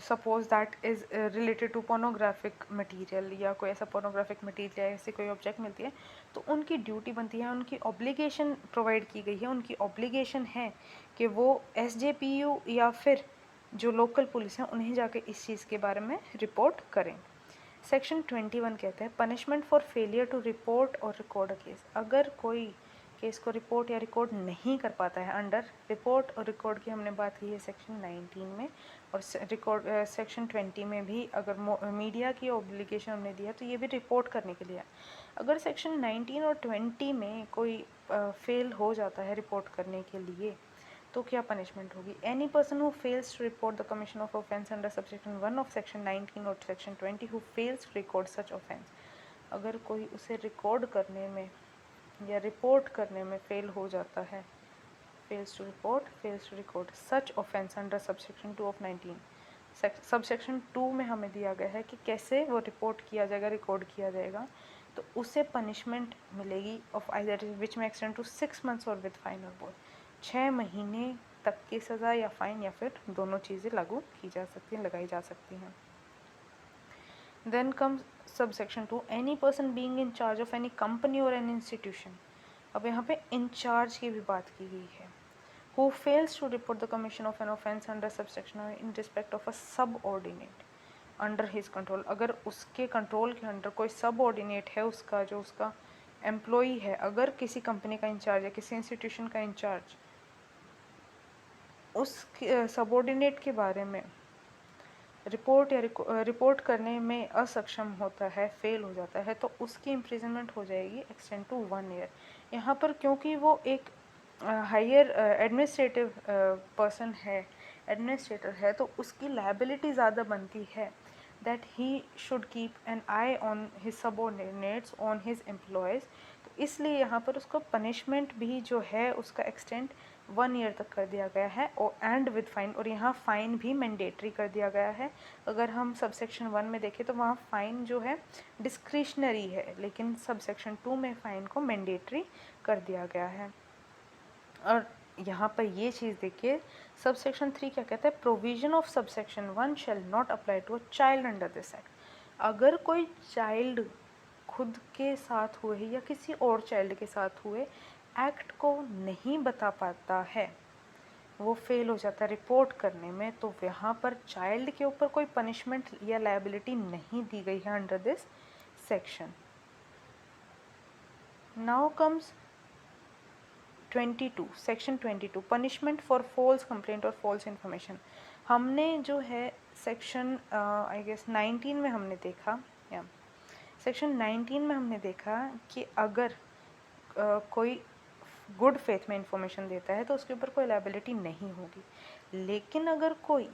suppose that is related to pornographic material, या कोई ऐसा पोर्नोग्राफिक मटेरियल या ऐसी कोई ऑब्जेक्ट मिलती है, तो उनकी ड्यूटी बनती है, उनकी ऑब्लिगेशन प्रोवाइड की गई है, उनकी ऑब्लिगेशन है कि वो SJPU या फिर जो लोकल पुलिस हैं उन्हें जाके इस चीज़ के बारे में रिपोर्ट करें। सेक्शन 21 कहते हैं punishment for failure to report और रिकॉर्ड अ केस, अगर कोई केस को रिपोर्ट या रिकॉर्ड नहीं कर पाता है, अंडर रिपोर्ट और रिकॉर्ड की हमने बात की है सेक्शन 19 में, और रिकॉर्ड सेक्शन 20 में भी अगर मीडिया की ऑब्लिगेशन हमने दिया तो ये भी रिपोर्ट करने के लिए है। अगर सेक्शन 19 और 20 में कोई फेल हो जाता है रिपोर्ट करने के लिए तो क्या पनिशमेंट होगी। Any person who fails to report the commission of offence under subsection 1 of section 19 और section 20 who fails to record such offence, अगर कोई उसे रिकॉर्ड करने में या रिपोर्ट करने में फेल हो जाता है, fails to record such offence under subsection 2 of 19. Subsection 2 में हमें दिया गया है कि कैसे वो रिपोर्ट किया जाएगा, रिकॉर्ड किया जाएगा, तो उसे पनिशमेंट मिलेगी of either which may extend to 6 months और विद फाइन और बोथ, 6 महीने तक की सज़ा या फाइन या फिर दोनों चीज़ें लागू की जा सकती हैं, लगाई जा सकती हैं. Then comes subsection 2, any person being in charge of any company और एनी इंस्टीट्यूशन. अब यहाँ पे इंचार्ज की भी बात की गई है. Who fails to report the commission of an offence under subsection in respect of a subordinate under his control. अगर उसके कंट्रोल के अंडर कोई सबऑर्डिनेट है, उसका जो उसका एम्प्लॉई है, अगर किसी कंपनी का इंचार्ज है, किसी इंस्टीट्यूशन का इंचार्ज, उस सबऑर्डिनेट के बारे में रिपोर्ट करने में असक्षम होता है, फेल हो जाता है, तो उसकी इम्प्रिजनमेंट हो जाएगी एक्सटेंड टू 1 year. यहाँ पर क्योंकि वो एक हायर एडमिनिस्ट्रेटिव पर्सन है, एडमिनिस्ट्रेटर है, तो उसकी लायबिलिटी ज़्यादा बनती है that he should keep an I on his subordinates, on his employees. तो इसलिए यहाँ पर उसको पनिशमेंट भी जो है उसका एक्सटेंड 1 year तक कर दिया गया है और एंड विद फाइन. और यहाँ फ़ाइन भी मैंडेटरी कर दिया गया है. अगर हम सबसेक्शन 1 में देखें तो वहाँ फ़ाइन जो है डिस्क्रिशनरी है, लेकिन सबसेक्शन 2 में फ़ाइन को मैंडेटरी कर दिया गया है. और यहाँ पर ये चीज़ देखिए, सबसेक्शन 3 क्या कहता है, provision of subsection 1 shall not apply to a child under this act. अगर कोई चाइल्ड खुद के साथ हुए या किसी और चाइल्ड के साथ हुए एक्ट को नहीं बता पाता है, वो फेल हो जाता है रिपोर्ट करने में, तो यहाँ पर चाइल्ड के ऊपर कोई पनिशमेंट या लायबिलिटी नहीं दी गई है under this section. Now comes 22, section 22, punishment for false complaint और फॉल्स इन्फॉर्मेशन. हमने जो है सेक्शन आई गेस 19 में हमने देखा, या सेक्शन 19 में हमने देखा कि अगर कोई गुड फेथ में इंफॉर्मेशन देता है तो उसके ऊपर कोई लायबिलिटी नहीं होगी. लेकिन अगर कोई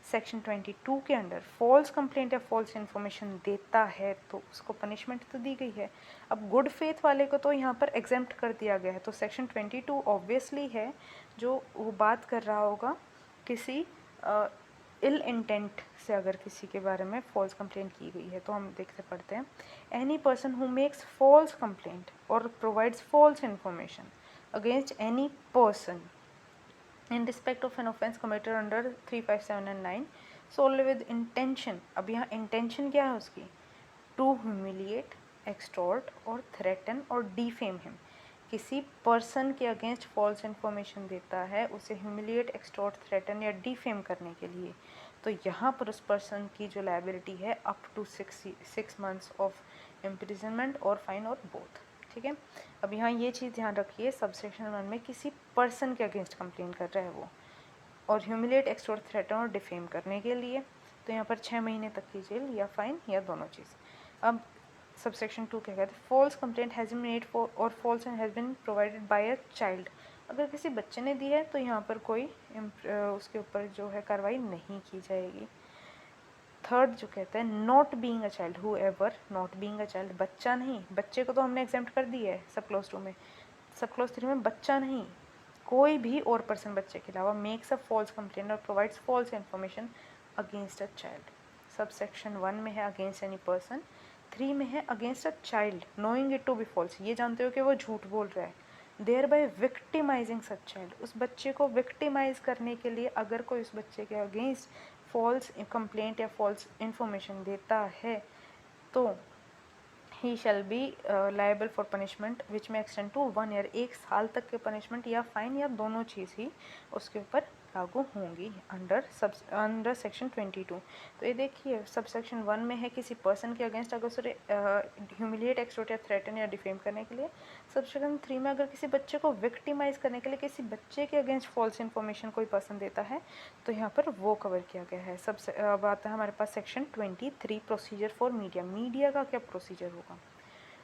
सेक्शन 22 के अंडर फॉल्स कंप्लेंट या फॉल्स इन्फॉर्मेशन देता है तो उसको पनिशमेंट तो दी गई है. अब गुड फेथ वाले को तो यहाँ पर एग्जेम्प्ट कर दिया गया है. तो सेक्शन 22 ऑब्वियसली है जो वो बात कर रहा होगा किसी इल इंटेंट से, अगर किसी के बारे में फॉल्स कंप्लेंट की गई है. तो हम देखते पढ़ते हैं, any person who makes false complaint और provides false information against any person in respect of an offence committed under 357 and 9 solely with intention. अब यहाँ intention क्या है उसकी, to humiliate, extort और threaten और defame him. किसी person के against false information देता है उसे humiliate, extort, threaten या defame करने के लिए, तो यहाँ पर उस person की जो liability है up to 6 months of imprisonment और fine और both. ठीक है. अब यहाँ ये चीज़ ध्यान रखिए, सबसेक्शन 1 में किसी पर्सन के अगेंस्ट कंप्लेन कर रहा है वो, और ह्यूमिलेट, एक्सटॉर्ट, थ्रेटन और डिफेम करने के लिए, तो यहाँ पर 6 महीने तक की जेल या फाइन या दोनों चीज़. अब सबसेक्शन 2 क्या कहते हैं, false complaint has been made for और false and has been provided by a child. अगर किसी बच्चे ने दी है तो यहाँ पर कोई उसके ऊपर जो है कार्रवाई नहीं की जाएगी. थर्ड जो कहते हैं, not being a child, who ever not being a child, बच्चा नहीं, बच्चे को तो हमने एग्जेम्प्ट कर दिया है सब क्लॉज 2 में. सब क्लॉज 3 में बच्चा नहीं, कोई भी और पर्सन बच्चे के अलावा मेक्स अ फॉल्स कंप्लेंट और provides false information against a child. Sub section 1 में है अगेंस्ट एनी पर्सन, 3 में है against a child knowing it to be false, ये जानते हो कि वो झूठ बोल रहा है, thereby victimising such child, उस बच्चे को विक्टिमाइज करने के लिए अगर कोई उस बच्चे के अगेंस्ट फॉल्स कंप्लेंट या फॉल्स इन्फॉर्मेशन देता है तो he shall be liable for punishment which may extend to 1 year, 1 साल तक के पनिशमेंट या फाइन या दोनों चीज़ ही उसके ऊपर लागू होंगी अंडर सेक्शन 22. तो ये देखिए, सब सेक्शन 1 में है किसी पर्सन के अगेंस्ट अगर उसे ह्यूमिलिएट, एक्सटॉर्ट या थ्रेटन या डिफेम करने के लिए. सब सेक्शन 3 में अगर किसी बच्चे को विक्टिमाइज करने के लिए किसी बच्चे के अगेंस्ट फॉल्स इन्फॉर्मेशन कोई पर्सन देता है तो यहाँ पर वो कवर किया गया है. अब आता है हमारे पास section 23, procedure for media. Media का क्या प्रोसीजर होगा,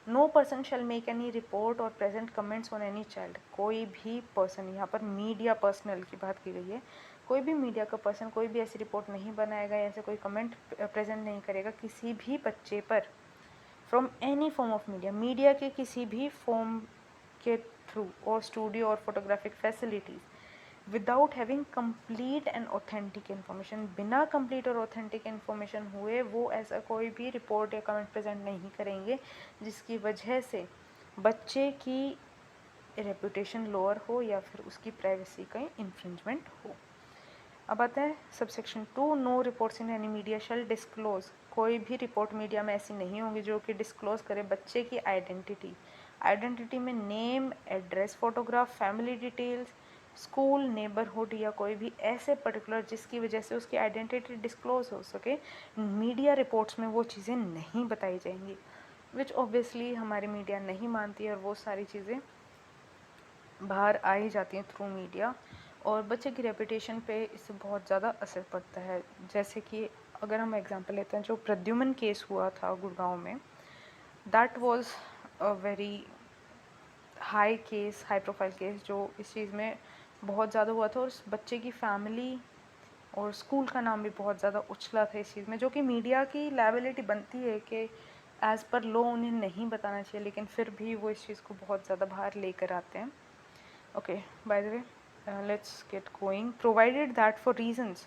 no person shall make any report और present comments on any child. कोई भी पर्सन, यहाँ पर मीडिया पर्सनल की बात की गई है, कोई भी मीडिया का पर्सन कोई भी ऐसी रिपोर्ट नहीं बनाएगा, ऐसे कोई कमेंट प्रेजेंट नहीं करेगा किसी भी बच्चे पर from any form of media, media के किसी भी फॉर्म के थ्रू और स्टूडियो और photographic facilities without having complete and authentic information, बिना कंप्लीट और ऑथेंटिक इन्फॉर्मेशन हुए वो ऐसा कोई भी रिपोर्ट या कमेंट प्रेजेंट नहीं करेंगे जिसकी वजह से बच्चे की रेपुटेशन लोअर हो या फिर उसकी प्राइवेसी का इन्फ्रिंजमेंट हो। अब आता है subsection 2, no reports in any media shall disclose, कोई भी रिपोर्ट मीडिया में ऐसी नहीं होंगी जो कि डिस्क्लोज करे बच्चे की आइडेंटिटी में name, address, photograph, family details, school, neighbourhood या कोई भी ऐसे पर्टिकुलर जिसकी वजह से उसकी आइडेंटिटी डिस्क्लोज हो सके, मीडिया रिपोर्ट्स में वो चीज़ें नहीं बताई जाएंगी, विच ऑब्वियसली हमारी मीडिया नहीं मानती है और वो सारी चीज़ें बाहर आ ही जाती हैं थ्रू मीडिया और बच्चे की रेपुटेशन पे इससे बहुत ज़्यादा असर पड़ता है। जैसे कि अगर हम एग्जांपल लेते हैं जो प्रद्युमन केस हुआ था गुड़गांव में, that was a very high case, high profile case जो इस चीज़ में बहुत ज़्यादा हुआ था और उस बच्चे की फैमिली और स्कूल का नाम भी बहुत ज़्यादा उछला था इस चीज़ में, जो कि मीडिया की लायबिलिटी बनती है कि एज़ पर लॉ उन्हें नहीं बताना चाहिए, लेकिन फिर भी वो इस चीज़ को बहुत ज़्यादा बाहर लेकर आते हैं। Okay, by the way, let's get going. Provided that for reasons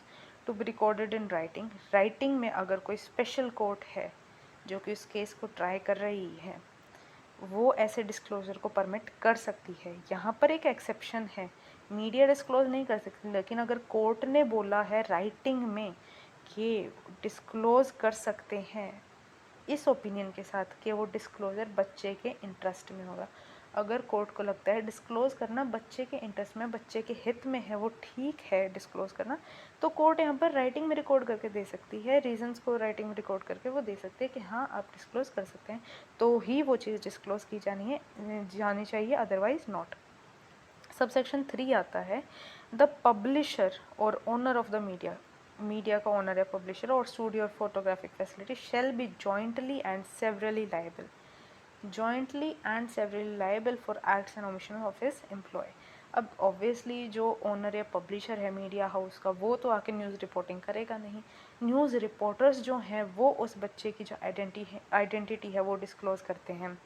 to be recorded in writing में अगर कोई स्पेशल कोर्ट है जो कि उस केस को ट्राई कर रही है वो ऐसे डिस्क्लोजर को परमिट कर सकती है। यहाँ पर एक एक्सेप्शन है, मीडिया डिस्क्लोज नहीं कर सकती, लेकिन अगर कोर्ट ने बोला है राइटिंग में कि डिस्क्लोज कर सकते हैं इस ओपिनियन के साथ कि वो डिस्क्लोजर बच्चे के इंटरेस्ट में होगा, अगर कोर्ट को लगता है डिस्क्लोज करना बच्चे के इंटरेस्ट में, बच्चे के हित में है, वो ठीक है डिस्क्लोज करना, तो कोर्ट यहाँ पर राइटिंग में रिकॉर्ड करके दे सकती है, रीजंस को राइटिंग में रिकॉर्ड करके वो दे सकते हैं कि हाँ आप डिस्क्लोज कर सकते हैं, तो ही वो चीज़ डिस्क्लोज की जानी चाहिए, अदरवाइज नॉट। सबसेक्शन 3 आता है, द पब्लिशर और ओनर ऑफ द मीडिया का ओनर या पब्लिशर और स्टूडियो और photographic facility shall be jointly and severally liable for acts and omission of his employee. अब ऑब्वियसली जो ओनर या पब्लिशर है मीडिया हाउस का वो तो आके न्यूज़ रिपोर्टिंग करेगा नहीं, न्यूज़ रिपोर्टर्स जो हैं वो उस बच्चे की जो आइडेंटिटी है वो डिस्क्लोज करते हैं,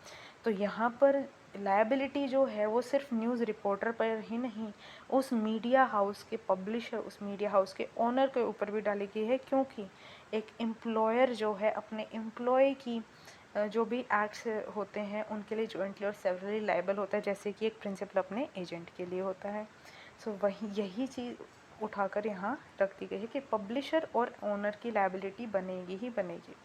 तो यहाँ पर लायबिलिटी जो है वो सिर्फ न्यूज़ रिपोर्टर पर ही नहीं, उस मीडिया हाउस के पब्लिशर, उस मीडिया हाउस के ओनर के ऊपर भी डाली गई है, क्योंकि एक एम्प्लॉयर जो है अपने एम्प्लॉय की जो भी एक्ट्स होते हैं उनके लिए जॉइंटली और सेवरली लायबल होता है, जैसे कि एक प्रिंसिपल अपने एजेंट के लिए होता है। सो वही यही चीज़ उठाकर यहाँ रख दी गई है कि पब्लिशर और ओनर की लायबिलिटी बनेगी ही बनेगी।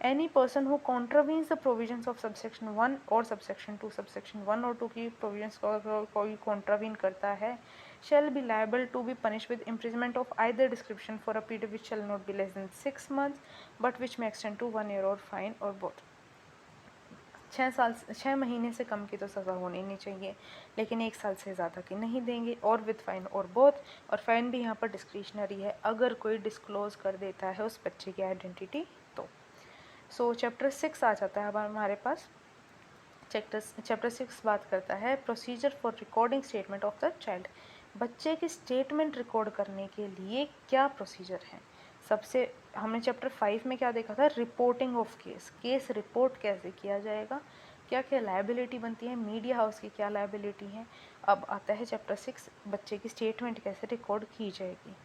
Any person who contravenes the provisions of subsection 1 और सबसेक्शन 2, सबसेक्शन 1 और 2 की प्रोविजंस को कोई कॉन्ट्रावीन करता है, shall be liable to be punished with imprisonment of either description for a period which shall not be less than 6 months but which may extend to 1 year or fine or both। 6 महीने से कम की तो सज़ा होनी नहीं चाहिए, लेकिन 1 साल से ज़्यादा की नहीं देंगे, और विद फाइन और बोथ, और फाइन भी यहाँ पर डिस्क्रिशनरी है अगर कोई डिस्क्लोज कर देता है उस बच्चे की आइडेंटिटी तो। सो चैप्टर 6 आ जाता है अब हमारे पास। चैप्टर 6 बात करता है procedure for recording statement of the child, बच्चे की स्टेटमेंट रिकॉर्ड करने के लिए क्या प्रोसीजर है। सबसे हमने चैप्टर 5 में क्या देखा था, रिपोर्टिंग ऑफ केस रिपोर्ट कैसे किया जाएगा, क्या क्या लायबिलिटी बनती है, मीडिया हाउस की क्या लायबिलिटी है। अब आता है चैप्टर 6, बच्चे की स्टेटमेंट कैसे रिकॉर्ड की जाएगी।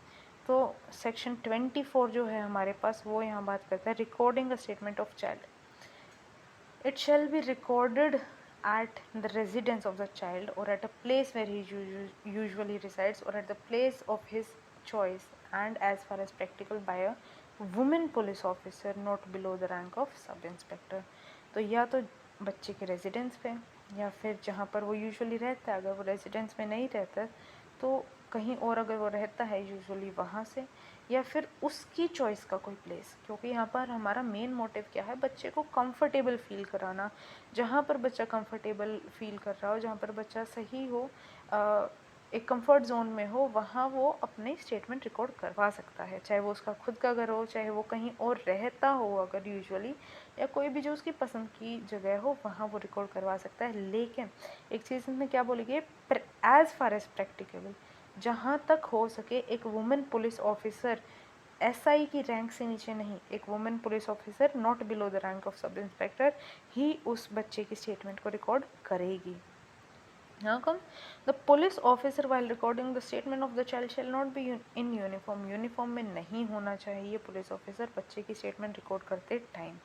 तो सेक्शन 24 जो है हमारे पास वो यहाँ बात करता है recording the statement of child. It shall be recorded at the residence of the child or at a place where he usually resides or at the place of his choice and as far as practical by a woman police officer not below the rank of sub inspector. तो या तो बच्चे के residence पे या फिर जहाँ पर वो यूजुअली रहता है, अगर वो रेजिडेंस में नहीं रहता तो कहीं और अगर वो रहता है यूजुअली वहाँ से, या फिर उसकी चॉइस का कोई प्लेस, क्योंकि यहाँ पर हमारा मेन मोटिव क्या है, बच्चे को कंफर्टेबल फील कराना। जहाँ पर बच्चा कंफर्टेबल फील कर रहा हो, जहाँ पर बच्चा सही हो, एक कंफर्ट जोन में हो, वहाँ वो अपने स्टेटमेंट रिकॉर्ड करवा सकता है, चाहे वो उसका खुद का घर हो, चाहे वो कहीं और रहता हो अगर यूजुअली, या कोई भी जो उसकी पसंद की जगह हो वहाँ वो रिकॉर्ड करवा सकता है। लेकिन एक चीज़ में क्या बोलेगी, एज़ फार एज प्रैक्टिकेबल, जहाँ तक हो सके एक वुमेन पुलिस ऑफिसर एसआई की रैंक से नीचे नहीं, एक women police officer not below the rank of sub inspector ही उस बच्चे की स्टेटमेंट को रिकॉर्ड करेगी। Now come the police officer while recording the statement of the child shall not be in uniform. Uniform में नहीं होना चाहिए पुलिस ऑफिसर बच्चे की स्टेटमेंट रिकॉर्ड करते time.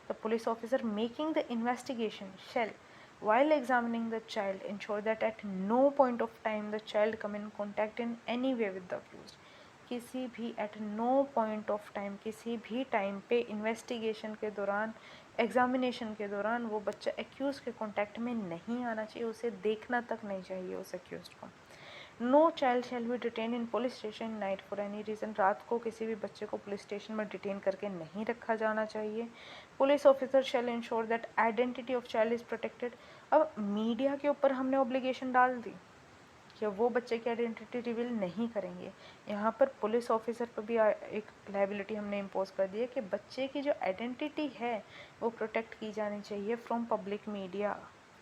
The police officer making the investigation shall, while examining the child, ensure that at no point of time the child come in contact in any way with the accused. किसी भी at no point of time किसी भी time पे investigation के दौरान examination के दौरान वो बच्चा एक्यूज के कांटेक्ट में नहीं आना चाहिए, उसे देखना तक नहीं चाहिए उस एक्यूज को. No child shall be detain in police station night for any reason. रात को किसी भी बच्चे को पुलिस स्टेशन में डिटेन करके नहीं रखा जाना चाहिए. Police officer shall ensure that identity of child is protected. अब मीडिया के ऊपर हमने ऑब्लिगेशन डाल दी कि वो बच्चे की आइडेंटिटी रिवील नहीं करेंगे. यहाँ पर पुलिस ऑफिसर पर भी एक लाइबिलिटी हमने इम्पोज कर दी है कि बच्चे की जो आइडेंटिटी है वो प्रोटेक्ट की जानी चाहिए from public media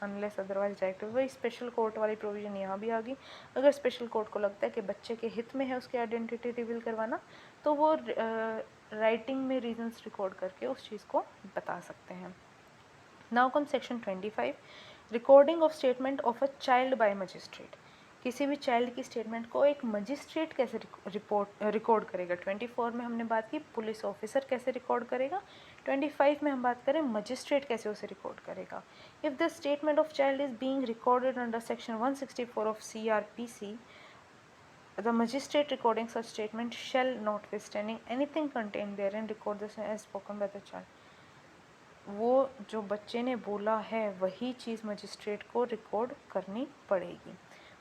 unless otherwise directive. वही स्पेशल कोर्ट वाली प्रोविज़न यहाँ भी आ गई. अगर स्पेशल कोर्ट को लगता है कि बच्चे के हित में है उसकी आइडेंटिटी रिवील करवाना तो वो राइटिंग में रीजंस रिकॉर्ड करके उस चीज़ को बता सकते हैं. Now come section 25 recording of statement of a child by magistrate. किसी भी चाइल्ड की स्टेटमेंट को एक मजिस्ट्रेट कैसे रिकॉर्ड करेगा. 24 में हमने बात की पुलिस ऑफिसर कैसे रिकॉर्ड करेगा. 25 में हम बात करें मजिस्ट्रेट कैसे उसे रिकॉर्ड करेगा. If the statement of child is being recorded under section 164 of CRPC, the magistrate recording such statement shall, notwithstanding anything contained therein, record the same as spoken by the child. वो जो बच्चे ने बोला है वही चीज़ magistrate को record करनी पड़ेगी.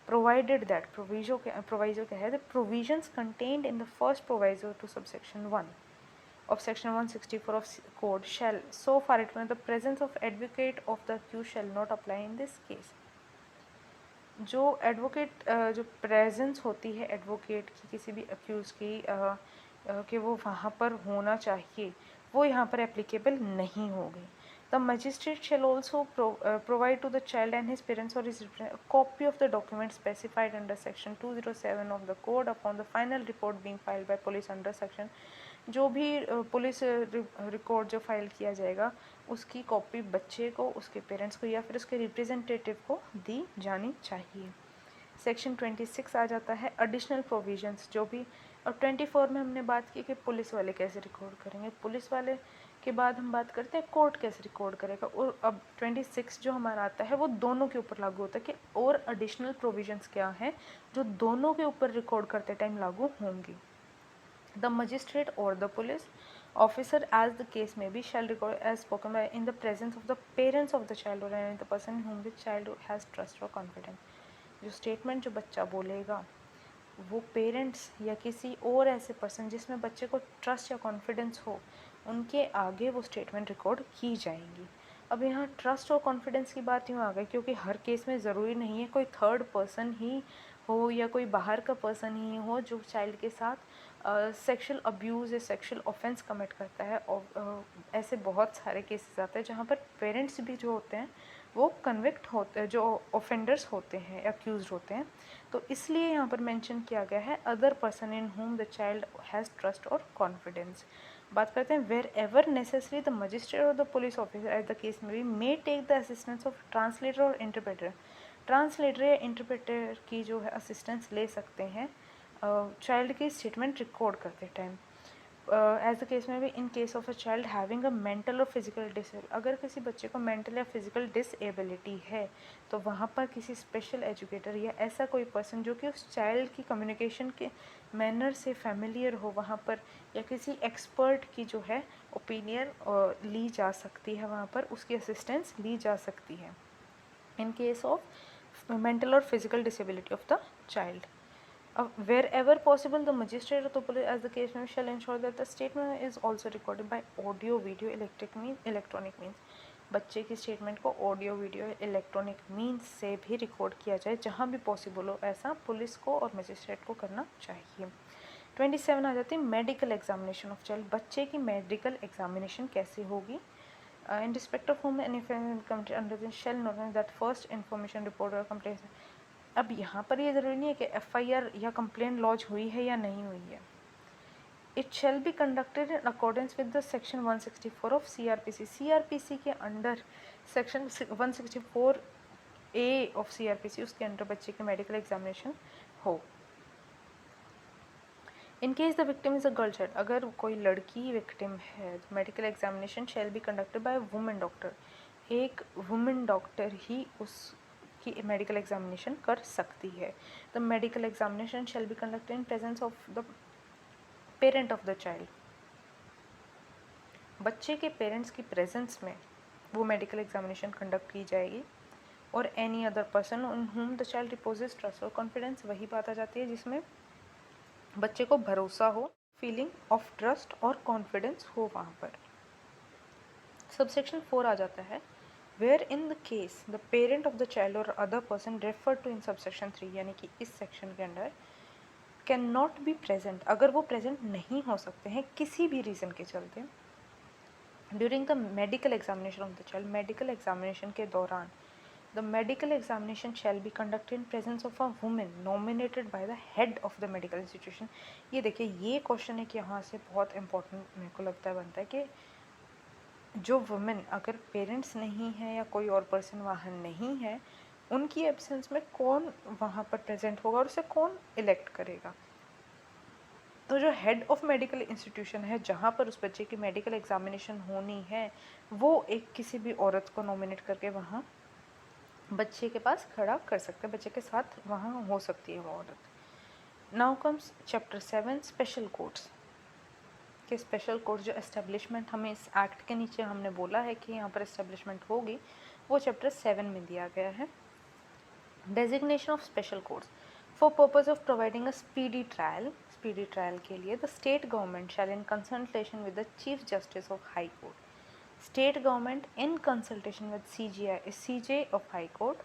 प्रोवाइडेड दैट प्रोविजो क्या है. The provisions contained in the first proviso to subsection 1 of section 164 of code shall, so far it means the presence of advocate of the accused shall not apply in this case. जो advocate जो presence होती है advocate की किसी भी accuse की कि वो वहाँ पर होना चाहिए वो यहाँ पर एप्लीकेबल नहीं होगी. The magistrate shall also provide to the child and his parents और his copy of the document specified under section 207 of the code upon the final report being filed by police under section. जो भी police record जो file किया जाएगा उसकी copy बच्चे को उसके पेरेंट्स को या फिर उसके रिप्रेजेंटेटिव को दी जानी चाहिए. सेक्शन 26 आ जाता है एडिशनल प्रोविजंस जो भी. और 24 में हमने बात की कि पुलिस वाले कैसे रिकॉर्ड करेंगे. पुलिस वाले के बाद हम बात करते हैं कोर्ट कैसे रिकॉर्ड करेगा. और अब 26 जो हमारा आता है वो दोनों के ऊपर लागू होता है कि और एडिशनल प्रोविजंस क्या हैं जो दोनों के ऊपर रिकॉर्ड करते टाइम लागू होंगी. The magistrate or the police officer, as the case may be, shall record as spoken by in the presence of the parents of the child or any the person in whom the child has trust or confidence. जो statement जो बच्चा बोलेगा वो parents या किसी और ऐसे person जिसमें बच्चे को ट्रस्ट या कॉन्फिडेंस हो उनके आगे वो स्टेटमेंट रिकॉर्ड की जाएंगी. अब यहाँ ट्रस्ट और कॉन्फिडेंस की बात यूँ आ गई क्योंकि हर केस में ज़रूरी नहीं है कोई थर्ड पर्सन ही हो या कोई बाहर का पर्सन ही हो जो चाइल्ड के साथ सेक्शुअल अब्यूज़ या सेक्शुअल ऑफेंस कमिट करता है. और ऐसे बहुत सारे केसेस आते हैं जहाँ पर पेरेंट्स भी जो होते हैं वो कन्विक्ट होते हैं जो ऑफेंडर्स होते हैं अक्यूज होते हैं. तो इसलिए यहाँ पर मेंशन किया गया है other person in whom the child has trust और कॉन्फिडेंस. बात करते हैं wherever necessary the magistrate और the police officer at the case में भी may take the assistance of translator और इंटरप्रेटर. ट्रांसलेटर या इंटरप्रेटर की जो है असिस्टेंस ले सकते हैं चाइल्ड की स्टेटमेंट रिकॉर्ड करते टाइम. एज द केस में भी in case of a child having a mental और फिजिकल डिसेबल. अगर किसी बच्चे को मेंटल या फिजिकल डिसेबिलिटी है तो वहाँ पर किसी स्पेशल एजुकेटर या ऐसा कोई पर्सन जो कि उस चाइल्ड की कम्युनिकेशन के मैनर से फेमिलियर हो वहाँ पर या किसी एक्सपर्ट की जो है ओपिनियन ली जा सकती है वहाँ पर उसकी असिस्टेंस ली जा सकती है इन केस ऑफ मेंटल और physical disability of the child. Wherever possible, the magistrate or the police, as the case may be, shall ensure that the statement is also recorded by audio, video, electronic means. बच्चे की statement को audio video electronic means से भी record किया जाए जहाँ भी possible हो ऐसा पुलिस को और मजिस्ट्रेट को करना चाहिए. 27 आ जाती है मेडिकल एग्जामिनेशन ऑफ चाइल्ड. बच्चे की मेडिकल एग्जामिनेशन कैसे होगी. In respect of whom any under shall note that first information report और कंप्लेंट. अब यहाँ पर ये ज़रूरी नहीं है कि FIR या कंप्लेन लॉन्च हुई है या नहीं हुई है. It shall B conducted in accordance with the section 164 of CRPC. CRPC के under section 164 A of CRPC उसके अंडर बच्चे की मेडिकल एग्जामिनेशन हो। In case the victim is a girl child, अगर कोई लड़की विक्टिम है तो medical examination shall be conducted by women doctor, एक वुमेन डॉक्टर ही उसकी मेडिकल एग्जामिनेशन कर सकती है। The medical examination shall be conducted in presence of the parent of the child, बच्चे के पेरेंट्स की प्रेजेंस में वो मेडिकल एग्जामिनेशन कंडक्ट की जाएगी। और any other person on whom the child repossess trust और कॉन्फिडेंस, वही बात आ जाती है जिसमें बच्चे को भरोसा हो, फीलिंग ऑफ ट्रस्ट और कॉन्फिडेंस हो वहाँ पर। सबसेक्शन 4 आ जाता है where in the case the parent of the child और other person refer to in subsection 3, यानी कि इस सेक्शन के under can not be present, अगर वो प्रेजेंट नहीं हो सकते हैं किसी भी रीज़न के चलते during the medical examination of the child, medical examination के दौरान the medical examination shall be conducted in presence of a women nominated by the head of the medical institution. ये देखिए ये क्वेश्चन है कि यहाँ से बहुत इंपॉर्टेंट मेरे को लगता है बनता है कि जो वुमेन अगर पेरेंट्स नहीं है या कोई और पर्सन वहाँ नहीं है, उनकी एब्सेंस में कौन वहाँ पर प्रेजेंट होगा और उसे कौन इलेक्ट करेगा। तो जो हेड ऑफ मेडिकल इंस्टीट्यूशन है जहाँ पर उस बच्चे की मेडिकल एग्जामिनेशन होनी है, वो एक किसी भी औरत को नॉमिनेट करके वहाँ बच्चे के पास खड़ा कर सकते हैं, बच्चे के साथ वहाँ हो सकती है वो औरत। Now comes chapter 7 special courts के स्पेशल कोर्ट जो एस्टेब्लिशमेंट हमें इस एक्ट के नीचे हमने बोला है कि यहाँ पर एस्टेब्लिशमेंट होगी, वो चैप्टर 7 में दिया गया है। Designation of special courts for purpose of providing a speedy trial के लिए the state government shell in consultation with the chief justice of high court, state government in consultation with CJ of High Court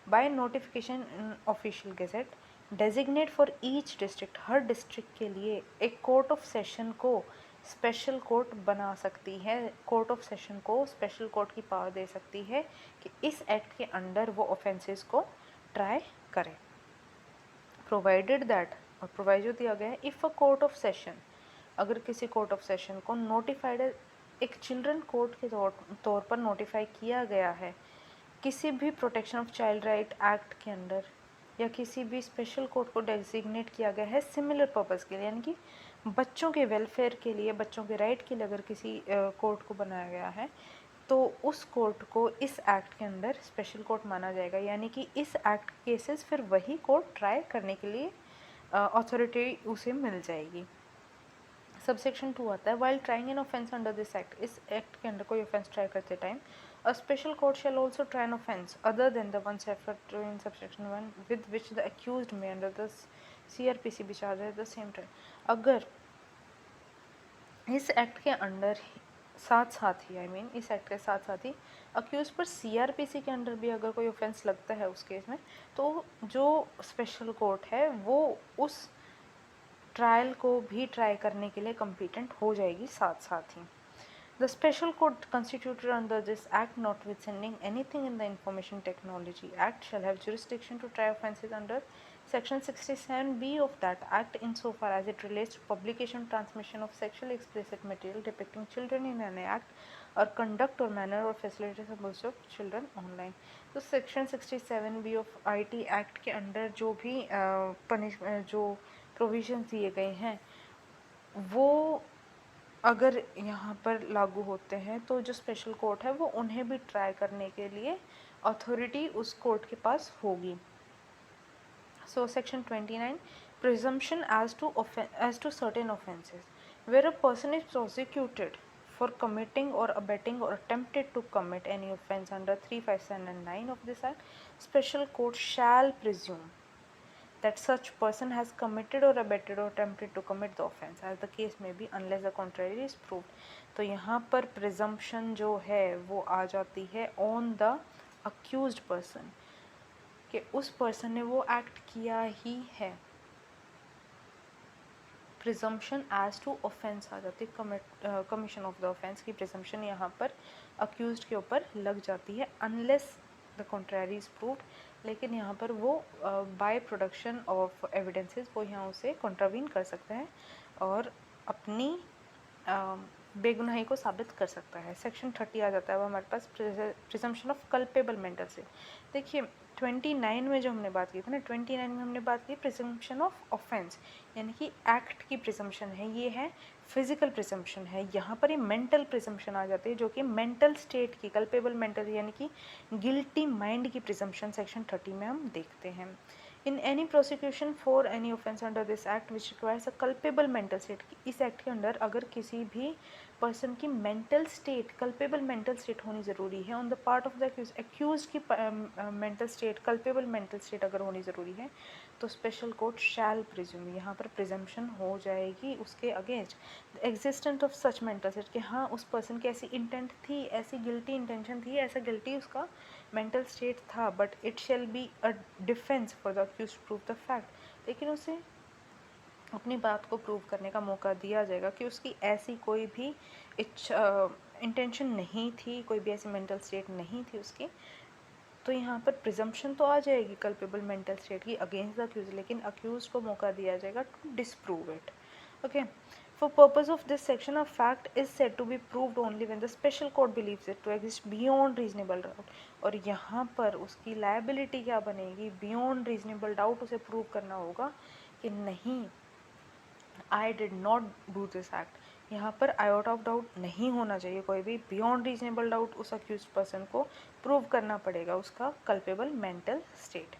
by notification in official gazette designate for each district, her district के लिए एक court of session को special court बना सकती है, court of session को special court की power दे सकती है कि इस एक्ट के अंडर वो ऑफेंसेस को ट्राई करे। प्रोवाइडेड दैट, और प्रोवाइजो दिया गया है, if a court of session, अगर किसी कोर्ट ऑफ सेशन को नोटिफाइड एक चिल्ड्रन कोर्ट के तौर पर नोटिफाई किया गया है किसी भी protection of child right act के अंडर, या किसी भी स्पेशल कोर्ट को डेजिग्नेट किया गया है सिमिलर पर्पज़ के लिए, यानी कि बच्चों के वेलफेयर के लिए, बच्चों के राइट के लिए अगर किसी कोर्ट को बनाया गया है तो उस कोर्ट को इस एक्ट के अंदर स्पेशल कोर्ट माना जाएगा, यानी कि इस एक्ट केसेस फिर वही कोर्ट ट्राई करने के लिए अथॉरिटी उसे मिल जाएगी। सबसेक्शन 2 आता है while trying an offence under this act, इस एक्ट के अंदर कोई ऑफेंस ट्राई करते time a special court shall also try an offence other than the one referred to in subsection 1 with which the accused may under the CRPC be charge at the same time, अगर इस act के under साथ साथ ही इस act के साथ साथ ही accused पर CRPC के अंडर भी अगर कोई ऑफेंस लगता है उस केस में, तो जो स्पेशल कोर्ट है वो उस ट्रायल को भी ट्राई करने के लिए कम्पिटेंट हो जाएगी साथ साथ ही। The special court constituted under this act notwithstanding anything in the information technology act shall have jurisdiction to try offences under section 67B of that act insofar as it relates to publication transmission of sexually explicit material depicting children in an act or conduct or manner or facilities of use of children online। तो section 67B of IT act के under जो भी जो provision दिए गए हैं वो अगर यहाँ पर लागू होते हैं तो जो स्पेशल कोर्ट है वो उन्हें भी ट्राई करने के लिए अथॉरिटी उस कोर्ट के पास होगी। So section 29 presumption as to certain offences where a person is prosecuted for committing or abetting or attempted to commit any offense under 3, 5, 7 and 9 of this act, special court shall presume that such person has committed or abetted or attempted to commit the offense as the case may be unless the contrary is proved। तो यहाँ पर presumption जो है वो आ जाती है on the accused person कि उस person ने वो act किया ही है। प्रिजम्पशन एज टू ऑफेंस आ जाती है, कमीशन ऑफ द ऑफेंस की प्रिजम्पशन यहाँ पर अक्यूज्ड के ऊपर लग जाती है अनलेस द कॉन्ट्रैरी इज प्रूव्ड, लेकिन यहाँ पर वो बाय प्रोडक्शन ऑफ एविडेंसेस वो यहाँ उसे कॉन्ट्रावीन कर सकते हैं और अपनी बेगुनाही को साबित कर सकता है। सेक्शन 30 आ जाता है वो हमारे पास प्रिजम्पशन ऑफ कल्पेबल मेंटल से। देखिए 29 में जो हमने बात की थी ना, 29 में हमने बात की प्रिजम्पशन ऑफ ऑफेंस, यानी कि एक्ट की प्रिजम्पशन है, ये है फिजिकल प्रिजम्पशन है। यहाँ पर ये मेंटल प्रिजम्पशन आ जाती है, जो कि मेंटल स्टेट की, कल्पेबल मेंटल यानी कि गिल्टी माइंड की प्रिजम्पशन सेक्शन 30 में हम देखते हैं। In any prosecution for any offence under this act which requires a culpable mental state, इस एक्ट के अंडर अगर किसी भी पर्सन की mental state, culpable mental state होनी ज़रूरी है on the part of the accused की mental state, culpable mental state अगर होनी ज़रूरी है, तो स्पेशल कोर्ट शैल प्रिज्यूम, यहाँ पर प्रिजम्पशन हो जाएगी उसके against the existent of such mental state, कि हाँ उस पर्सन की ऐसी इंटेंट थी, ऐसी गिल्टी इंटेंशन थी, ऐसा गिल्टी उसका मेंटल स्टेट था, but it shall be a defence for the accused to prove the fact, लेकिन उसे अपनी बात को प्रूव करने का मौका दिया जाएगा कि उसकी ऐसी कोई भी इंटेंशन नहीं थी, कोई भी ऐसी मेंटल स्टेट नहीं थी उसकी। तो यहाँ पर प्रिजम्पशन तो आ जाएगी कल्पेबल मेंटल स्टेट की अगेंस्ट द अक्यूज, लेकिन अक्यूज को मौका दिया जाएगा to disprove it. Okay, for purpose of this section a fact is said to be proved only when the special court believes it to exist beyond reasonable doubt, और यहाँ पर उसकी liability क्या बनेगी, बियॉन्ड रीजनेबल डाउट उसे prove करना होगा कि नहीं, I did not do this act, यहाँ पर आयोटा ऑफ डाउट नहीं होना चाहिए कोई भी, बियॉन्ड रीजनेबल डाउट उस अक्यूज पर्सन को प्रूव करना पड़ेगा उसका कल्पेबल मेंटल स्टेट।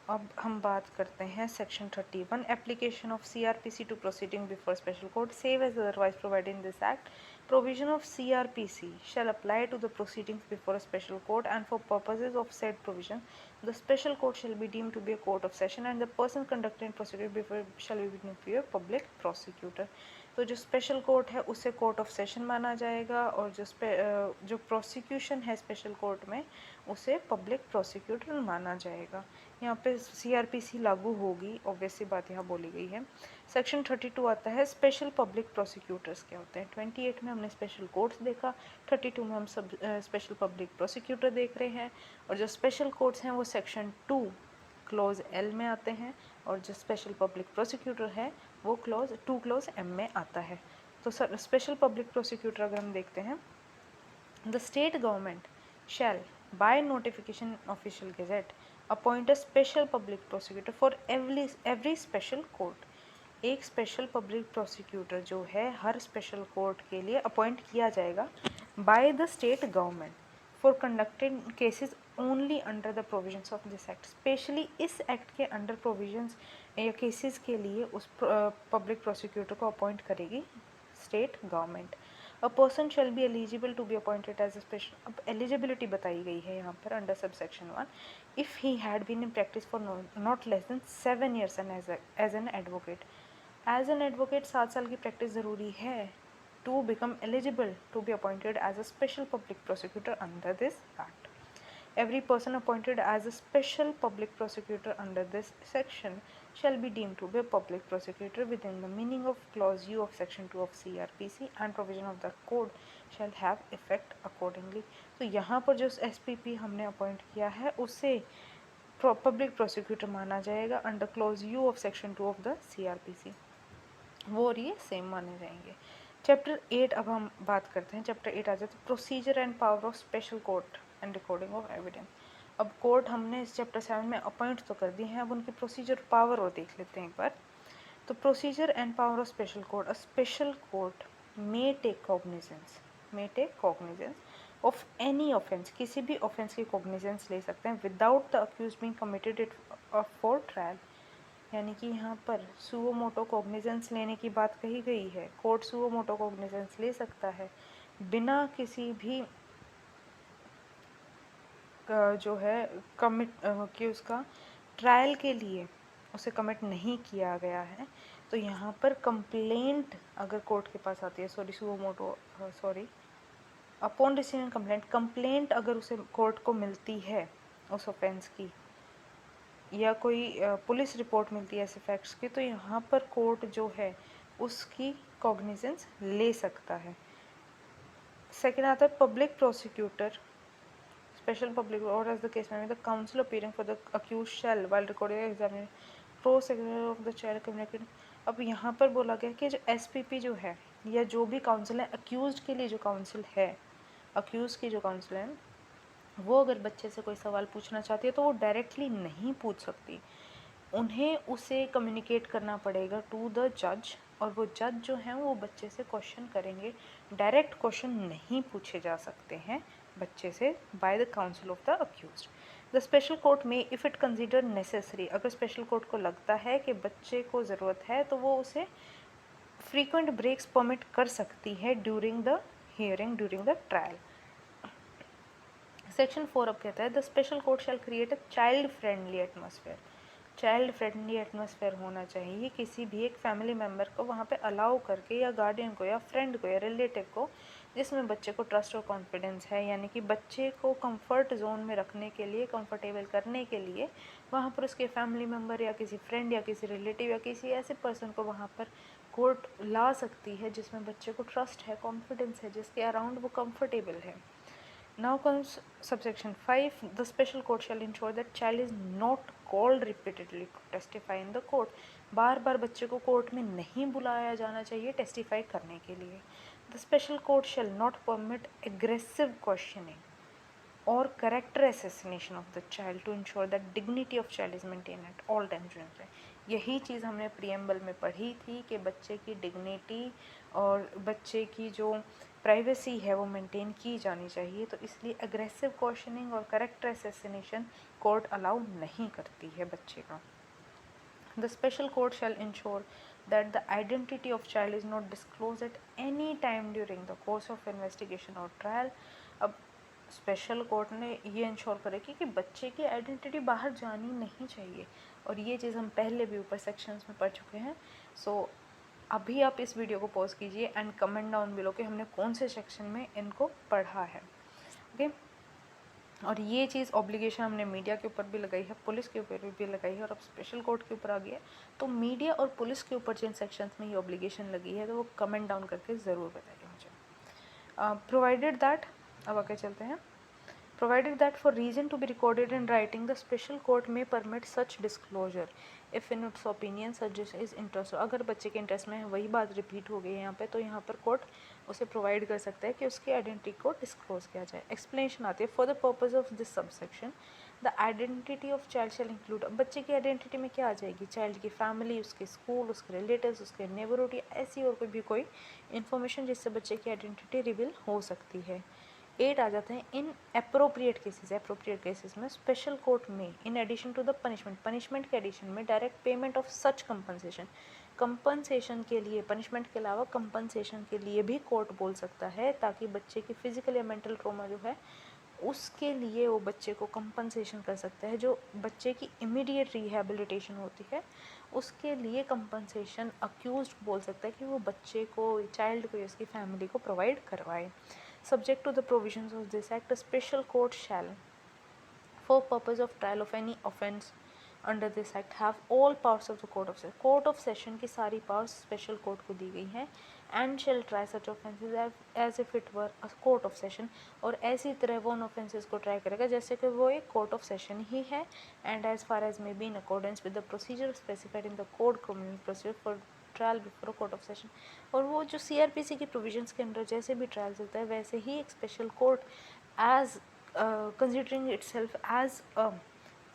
अब हम बात करते हैं section 31, application of CRPC to proceeding before special court save as otherwise provided in this act, provision of CRPC shall apply to the proceedings before a special court, and for purposes of said provision the special court shall be deemed to be a court of session and the person conducting proceedings before shall be deemed to be a public prosecutor। तो जो special court है उसे court of session माना जाएगा, और जो prosecution है special court में उसे पब्लिक प्रोसिक्यूटर माना जाएगा। यहाँ पे CRPC लागू होगी, ऑब्वियस सी बात यहाँ बोली गई है। सेक्शन 32 आता है स्पेशल पब्लिक प्रोसिक्यूटर्स क्या होते हैं। 28 में हमने स्पेशल कोर्ट्स देखा, 32 में हम सब स्पेशल पब्लिक प्रोसिक्यूटर देख रहे हैं, और जो स्पेशल कोर्ट्स हैं वो सेक्शन 2 क्लोज L में आते हैं, और जो स्पेशल पब्लिक प्रोसिक्यूटर है वो क्लोज M में आता है। तो स्पेशल पब्लिक प्रोसिक्यूटर अगर हम देखते हैं, the state government shall by notification official gazette appoint a special public prosecutor for every special court, एक स्पेशल पब्लिक प्रोसिक्यूटर जो है हर स्पेशल कोर्ट के लिए अपॉइंट किया जाएगा by the state government for conducted cases only under the provisions of this act, specially इस act के under provisions या केसेस के लिए उस पब्लिक प्रोसिक्यूटर को अपॉइंट करेगी state government. A person shall be eligible to be appointed as a special, अब eligibility बताई गई है यहाँ पर under sub section 1, if he had been in practice for not less than 7 years and as an advocate, as an advocate 7 साल की practice ज़रूरी है to become eligible to be appointed as a special public prosecutor under this act. Every person appointed as a special public prosecutor under this section shall be deemed to be a public prosecutor within the meaning of clause U of section 2 of CRPC, and provision of the code shall have effect accordingly। तो यहाँ पर जो SPP हमने appoint किया है उसे public prosecutor माना जाएगा under close U of section 2 of the CRPC, वो और ये सेम माने जाएंगे। चैप्टर 8 अब हम बात करते हैं। चैप्टर 8 आ जाता है procedure and power of special court and recording of evidence. अब कोर्ट हमने इस चैप्टर 7 में अपॉइंट तो कर दिए हैं, अब उनकी प्रोसीजर पावर और देख लेते हैं एक बार। तो procedure and power of special court, a special court may take cognizance of any offence, किसी भी ऑफेंस की कॉग्निजेंस ले सकते हैं without the accused being committed it for trial, यानी कि यहाँ पर सुओ मोटो कॉग्निजेंस लेने की बात कही गई है। कोर्ट सुओ मोटो कॉग्निजेंस ले सकता है बिना किसी भी जो है कमिट कि उसका ट्रायल के लिए उसे कमिट नहीं किया गया है। तो यहाँ पर कंप्लेंट अगर कोर्ट के पास आती है, suo motu upon receiving complaint अगर उसे कोर्ट को मिलती है उस ऑफेंस की, या कोई पुलिस रिपोर्ट मिलती है ऐसे फैक्ट्स की, तो यहाँ पर कोर्ट जो है उसकी कॉग्निजेंस ले सकता है। सेकेंड आता है पब्लिक प्रोसिक्यूटर, स्पेशल पब्लिक और एज द केस में the counsel appearing for the accused shall while recording examination pro secretary of the child communication. अब यहाँ पर बोला गया कि जो SPP जो है या जो भी काउंसिल है, अक्यूज के लिए जो काउंसिल है, अक्यूज की जो काउंसिल है वो अगर बच्चे से कोई सवाल पूछना चाहती है तो वो डायरेक्टली नहीं पूछ सकती, उन्हें उसे कम्युनिकेट करना पड़ेगा टू द जज, और वो जज जो हैं वो बच्चे से क्वेश्चन करेंगे। डायरेक्ट क्वेश्चन नहीं पूछे जा सकते हैं बच्चे से by the council of the accused. The special court में इफ़ इट कंसिडर नेसेसरी, अगर स्पेशल कोर्ट को लगता है कि बच्चे को ज़रूरत है तो वो उसे फ्रीक्वेंट ब्रेक्स परमिट कर सकती है during the hearing, during the trial. Section 4 अब कहता है the special court shell create a child friendly atmosphere. Child friendly atmosphere होना चाहिए, किसी भी एक फैमिली मेम्बर को वहाँ पे अलाउ करके, या गार्डियन को या फ्रेंड को या रिलेटिव को, जिसमें बच्चे को ट्रस्ट और कॉन्फिडेंस है, यानी कि बच्चे को कंफर्ट जोन में रखने के लिए, कंफर्टेबल करने के लिए वहाँ पर उसके फैमिली मेम्बर या किसी फ्रेंड या किसी रिलेटिव या किसी ऐसे पर्सन को वहाँ पर कोर्ट ला सकती है जिसमें बच्चे को ट्रस्ट है, कॉन्फिडेंस है, जिसके अराउंड वो कंफर्टेबल है। Now comes subsection 5. The special court shall ensure that child is not called repeatedly to testify in the court. बार बार बच्चे को कोर्ट में नहीं बुलाया जाना चाहिए टेस्टिफाई करने के लिए। The special court shall not permit aggressive questioning or character assassination of the child to ensure that dignity of child is maintained at all times during play. यही चीज़ हमने प्रियम्बल में पढ़ी थी कि बच्चे की डिग्निटी और बच्चे की जो प्राइवेसी है वो मेंटेन की जानी चाहिए, तो इसलिए अग्रेसिव क्वेश्चनिंग और करेक्टर असैसिनेशन कोर्ट अलाउ नहीं करती है बच्चे का। The special court shall ensure that the identity of child is not disclose eight any time during the course of investigation और ट्रायल। अब स्पेशल कोर्ट ने ये इंश्योर करेगी कि बच्चे की आइडेंटिटी बाहर जानी नहीं चाहिए, और ये चीज़ हम पहले भी ऊपर सेक्शंस में पढ़ चुके हैं। सो अभी आप इस वीडियो को पॉज कीजिए एंड कमेंट डाउन बिलो कि हमने कौन से सेक्शन में इनको पढ़ा है। ओके, और ये चीज़ ऑब्लिगेशन हमने मीडिया के ऊपर भी लगाई है, पुलिस के ऊपर भी लगाई है, और अब स्पेशल कोर्ट के ऊपर आ गया है। तो मीडिया और पुलिस के ऊपर जिन सेक्शंस में ये ऑब्लिगेशन लगी है तो वो कमेंट डाउन करके ज़रूर बताइए मुझे। प्रोवाइडेड दैट, अब आगे चलते हैं। Provided that for reason to be recorded in writing, the special court may permit such disclosure if in its opinion such is interest। अगर बच्चे के इंटरेस्ट में वही बात रिपीट हो गई है यहाँ पे, तो यहाँ पर कोर्ट उसे प्रोवाइड कर सकता है कि उसकी आइडेंटिटी को डिस्क्लोज किया जाए। एक्सप्लेनेशन आती है for the purpose of this subsection the identity of child shall include. बच्चे की आइडेंटिटी में क्या आ जाएगी? चाइल्ड की फैमिली, उसके स्कूल, उसके रिलेटिव्स, उसके नेबरहुड, या ऐसी और भी कोई इन्फॉर्मेशन जिससे बच्चे की आइडेंटिटी रिवील हो सकती है। 8 आ जाते हैं in appropriate cases. Appropriate cases में स्पेशल कोर्ट में in addition to the punishment के एडिशन में direct payment of such compensation के लिए, पनिशमेंट के अलावा कंपनसेशन के लिए भी कोर्ट बोल सकता है, ताकि बच्चे की फिजिकल या मेंटल ट्रॉमा जो है उसके लिए वो बच्चे को कंपनसेशन कर सकता है। जो बच्चे की इमीडिएट रिहेबिलिटेशन होती है उसके लिए कंपनसेशन अक्यूज्ड बोल सकता है कि वो बच्चे को, चाइल्ड को या उसकी फैमिली को प्रोवाइड करवाए। Subject to the provisions of this act, a special court shall, for purpose of trial of any offence under this act, have all powers of the court of session। Court of session की सारी powers special court को दी गई हैं। And shall try such offences as if it were a court of session, और ऐसी तरह वो उन ऑफेंसेज को ट्राई करेगा जैसे कि वो एक कोर्ट ऑफ सेशन ही है। And as far as may be in accordance with the procedure specified in the code criminal procedure for trial before court of session. और वो जो CRPC की प्रोविजंस के अंदर जैसे भी ट्रायल चलता है वैसे ही एक special court as considering itself as a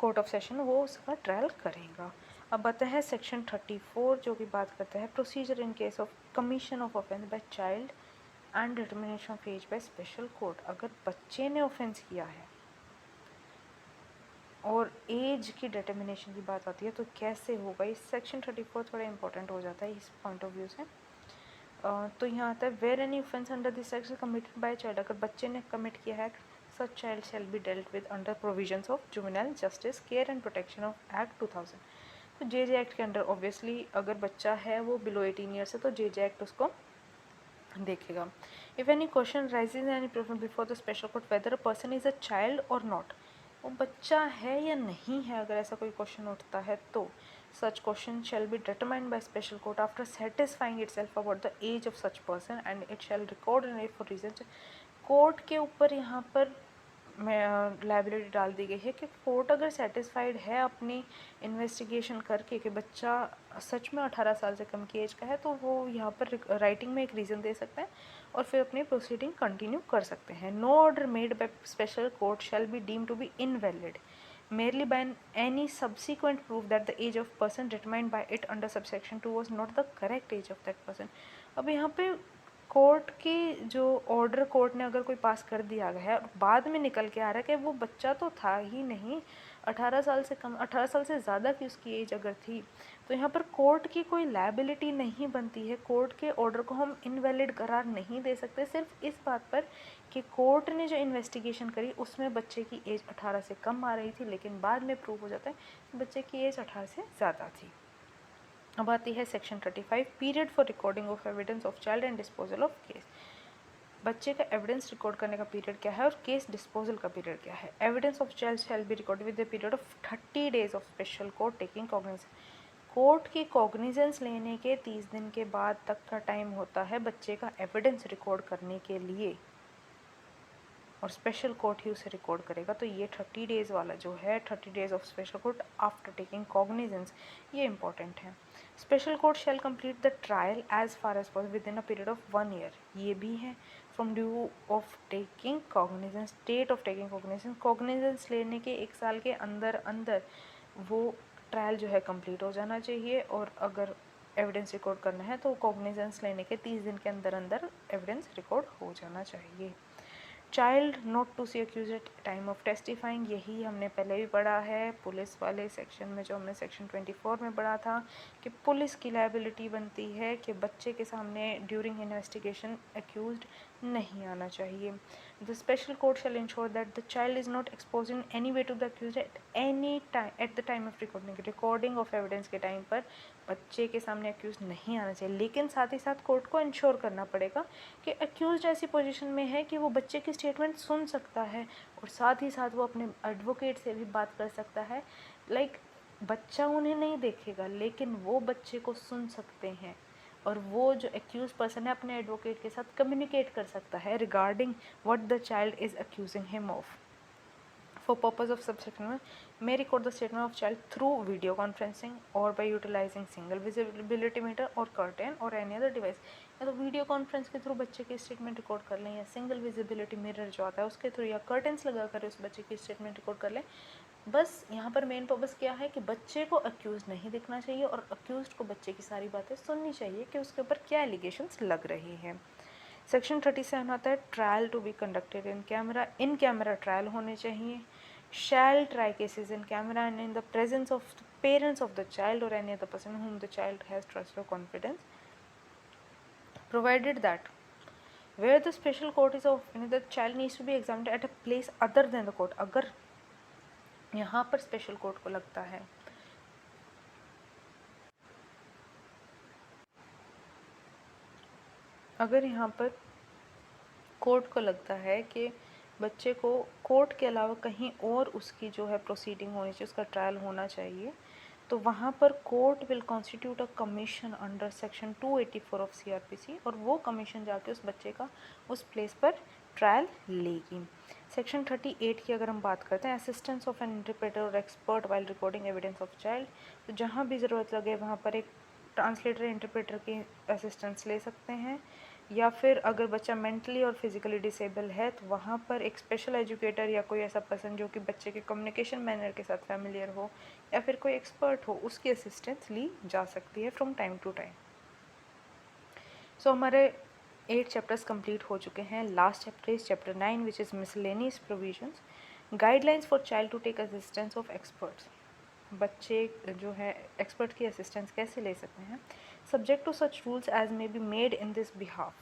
court of session वो उसका ट्रायल करेगा। अब आता है सेक्शन 34 जो कि बात करता है procedure in case of commission of offence by child and determination of age by special court. अगर बच्चे ने ऑफेंस किया है और एज की डिटर्मिनेशन की बात आती है तो कैसे होगा, इस सेक्शन 34 थोड़ा इंपॉर्टेंट हो जाता है इस पॉइंट ऑफ व्यू से। तो यहाँ आता है where any offence under this section committed by child, अगर बच्चे ने कमिट किया है such child shall be dealt with under provisions of juvenile justice care and protection of act 2000। तो JJ एक्ट के अंडर ऑब्वियसली अगर बच्चा है वो बिलो 18 ईयर्स है तो JJ एक्ट उसको देखेगा। If any question rises any proof before the special court weather a person is a child और नॉट, वो बच्चा है या नहीं है, अगर ऐसा कोई क्वेश्चन उठता है तो such question shall be determined by special court after satisfying itself about the age of such person and it shall record in it for reasons। Court के ऊपर यहाँ पर लाइबिलिटी डाल दी गई है कि कोर्ट अगर सेटिस्फाइड है अपनी इन्वेस्टिगेशन करके कि बच्चा सच में 18 साल से कम की एज का है, तो वो यहाँ पर राइटिंग में एक रीज़न दे सकते हैं और फिर अपनी प्रोसीडिंग कंटिन्यू कर सकते हैं। No order made by special court shall be deem to be invalid merely by any subsequent proof that the age of person determined by it under subsection 2 was not the correct age of that person। अब यहाँ पे court की जो order court ने अगर कोई पास कर दिया गया है और बाद में निकल के आ रहा है कि वो बच्चा तो था ही नहीं, 18 साल से कम, 18 साल से ज़्यादा की उसकी एज अगर थी, तो यहाँ पर कोर्ट की कोई लायबिलिटी नहीं बनती है। कोर्ट के ऑर्डर को हम इनवैलिड करार नहीं दे सकते सिर्फ इस बात पर कि कोर्ट ने जो इन्वेस्टिगेशन करी उसमें बच्चे की एज 18 से कम आ रही थी, लेकिन बाद में प्रूव हो जाता है कि बच्चे की एज 18 से ज़्यादा थी। अब आती है section 35, period for recording of evidence of child and disposal of case. बच्चे का एविडेंस रिकॉर्ड करने का पीरियड क्या है और केस डिस्पोजल का पीरियड क्या है। Evidence of child shall be recorded with the period of 30 days of special court taking cognizance. Court की कॉग्निजेंस लेने के 30 दिन के बाद तक का टाइम होता है बच्चे का एविडेंस रिकॉर्ड करने के लिए, और स्पेशल कोर्ट ही उसे रिकॉर्ड करेगा। तो ये 30 डेज़ वाला जो है, 30 days of special court after taking cognizance, ये इंपॉर्टेंट है। Special court shall complete the trial as far as possible within a period of 1 year, ये भी है। From due of taking cognizance, date of taking cognizance, cognizance लेने के 1 साल के अंदर अंदर वो ट्रायल जो है कंप्लीट हो जाना चाहिए, और अगर एविडेंस रिकॉर्ड करना है तो कॉग्निजेंस लेने के 30 दिन के अंदर अंदर एविडेंस रिकॉर्ड हो जाना चाहिए। Child not to see accused at time of testifying, यही हमने पहले भी पढ़ा है पुलिस वाले सेक्शन में, जो हमने सेक्शन 24 में पढ़ा था कि पुलिस की लायबिलिटी बनती है कि बच्चे के सामने ड्यूरिंग इन्वेस्टिगेशन अक्यूज्ड नहीं आना चाहिए। The special court shall ensure that the child is not expose in any way to the accused at any time at the time of recording of evidence के टाइम पर बच्चे के सामने accused नहीं आना चाहिए। लेकिन साथ ही साथ कोर्ट को इंश्योर करना पड़ेगा कि अक्यूज ऐसी पोजीशन में है कि वो बच्चे की स्टेटमेंट सुन सकता है और साथ ही साथ वो अपने एडवोकेट से भी बात कर सकता है। बच्चा उन्हें नहीं देखेगा लेकिन वो बच्चे को सुन सकते हैं, और वो जो एक्यूज पर्सन है अपने एडवोकेट के साथ कम्युनिकेट कर सकता है regarding what the child is accusing him of. For purpose of subsection 1 may record the statement of child through video conferencing or by utilizing single visibility meter or curtain or any other device। या तो video conference के through बच्चे की statement record कर लें, या single visibility mirror जो आता है उसके थ्रू, या कर्टेंस लगा कर उस बच्चे की स्टेटमेंट रिकॉर्ड कर लें। बस यहाँ पर मेन पर्पस क्या है कि बच्चे को अक्यूज नहीं दिखना चाहिए और अक्यूज को बच्चे की सारी बातें सुननी चाहिए कि उसके ऊपर क्या एलिगेशंस लग रही हैं। सेक्शन 37 आता है trial to be conducted in camera, in camera trial होने चाहिए। Shall try cases in camera and in the presence of the parents of the child और any other person whom the child has trust or confidence, provided that where the special court is of the child needs to be examined at a place other than the court। अगर यहाँ पर special court को लगता है अगर यहाँ पर court को लगता है कि बच्चे को कोर्ट के अलावा कहीं और उसकी जो है प्रोसीडिंग होनी चाहिए, उसका ट्रायल होना चाहिए, तो वहाँ पर court will constitute a commission under section 284 of CRPC, और वो कमीशन जाके उस बच्चे का उस प्लेस पर ट्रायल लेगी। सेक्शन 38 की अगर हम बात करते हैं, असिस्टेंस ऑफ एन इंटरप्रेटर और expert while recording evidence of child, तो जहाँ भी ज़रूरत लगे वहाँ पर एक ट्रांसलेटर इंटरप्रेटर की असिस्टेंस ले सकते हैं, या फिर अगर बच्चा मेंटली और फिजिकली डिसेबल है तो वहाँ पर एक स्पेशल एजुकेटर या कोई ऐसा पर्सन जो कि बच्चे के कम्युनिकेशन मैनर के साथ फैमिलियर हो, या फिर कोई एक्सपर्ट हो, उसकी असिस्टेंस ली जा सकती है from time to time. So हमारे 8 चैप्टर्स कंप्लीट हो चुके हैं। Last chapter is chapter 9 which is miscellaneous provisions, guidelines for child to take assistance of experts. बच्चे जो है एक्सपर्ट की असिस्टेंस कैसे ले सकते हैं। Subject to such rules as may be made in this behalf,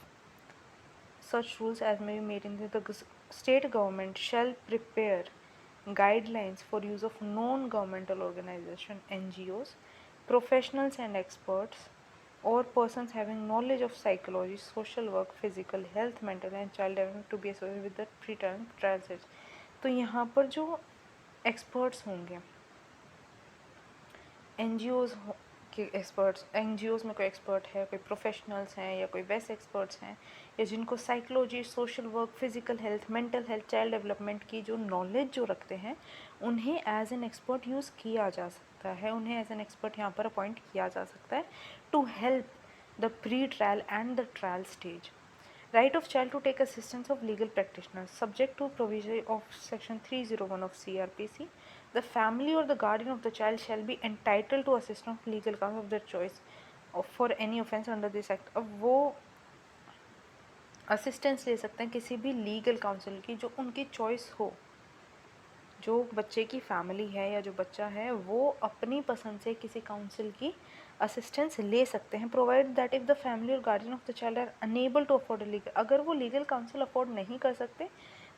such rules as may be made in the state government shall prepare guidelines for use of non-governmental organization NGOs, professionals and experts, or persons having knowledge of psychology, social work, physical health, mental and child development to be associated with the preterm trial stage। तो यहाँ पर जो experts होंगे NGOs के experts, NGOs में कोई expert है, कोई प्रोफेशनल्स हैं या कोई वैसे एक्सपर्ट्स हैं या जिनको psychology, social work, physical health, mental health, child development की जो नॉलेज जो रखते हैं, उन्हें एज एन एक्सपर्ट यूज़ किया जा सकता है, उन्हें एज एन एक्सपर्ट यहाँ पर अपॉइंट किया जा सकता है to help the pre trial and the trial stage. Right of child to take assistance of legal practitioners. Subject to provision of section 301 of CRPC, the family or the guardian of the child shall be entitled to assistance of legal counsel of their choice for any offence under this act. अब वो assistance ले सकते हैं किसी भी legal council की जो उनकी चॉइस हो. जो बच्चे की फैमिली है या जो बच्चा है वो अपनी पसंद से किसी काउंसिल की असिस्टेंस ले सकते हैं, provide that if the family और guardian of the child are unable to afford legal. अगर वो लीगल काउंसिल अफोर्ड नहीं कर सकते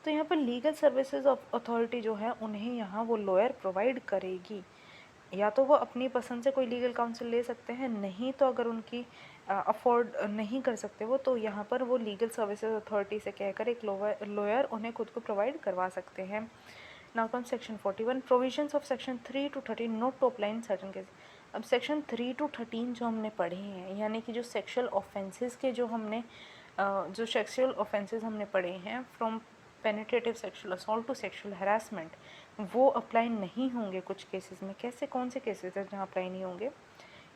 तो यहाँ पर लीगल सर्विसेज ऑफ अथॉरिटी जो है उन्हें यहाँ वो लॉयर प्रोवाइड करेगी. या तो वो अपनी पसंद से कोई लीगल काउंसिल ले सकते हैं, नहीं तो अगर उनकी अफोर्ड नहीं कर सकते वो तो यहाँ पर वो लीगल सर्विसेज अथॉरिटी से कहकर एक लॉयर उन्हें खुद को प्रोवाइड करवा सकते हैं. Now comes section 41. Provisions of section 3 to 13 not to apply in certain cases. अब सेक्शन 3 to 13 जो हमने पढ़े हैं, यानी कि जो सेक्शुअल ऑफेंसेस के जो सेक्शुअल ऑफेंसेस हमने पढ़े हैं from penetrative sexual assault to sexual harassment, वो अप्लाई नहीं होंगे कुछ केसेस में. कैसे, कौन से केसेस हैं जहाँ अप्लाई नहीं होंगे?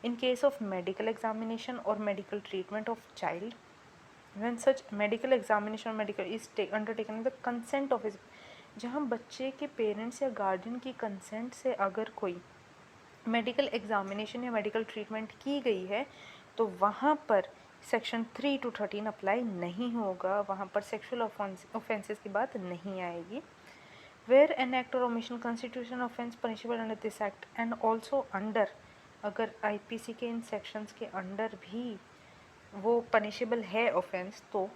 In case of medical examination और medical treatment of child, when such medical examination or medical is undertaken with the consent of his, जहाँ बच्चे के पेरेंट्स या गार्जियन की कंसेंट से अगर कोई मेडिकल एग्जामिनेशन या मेडिकल ट्रीटमेंट की गई है तो वहाँ पर सेक्शन 3 to 13 अप्लाई नहीं होगा, वहाँ पर सेक्शुअल ऑफेंसेस की बात नहीं आएगी. वेयर एन एक्ट और omission constitution offence punishable under this act and also under, अगर आईपीसी के इन सेक्शंस के अंडर भी वो पनिशेबल है ऑफेंस, तो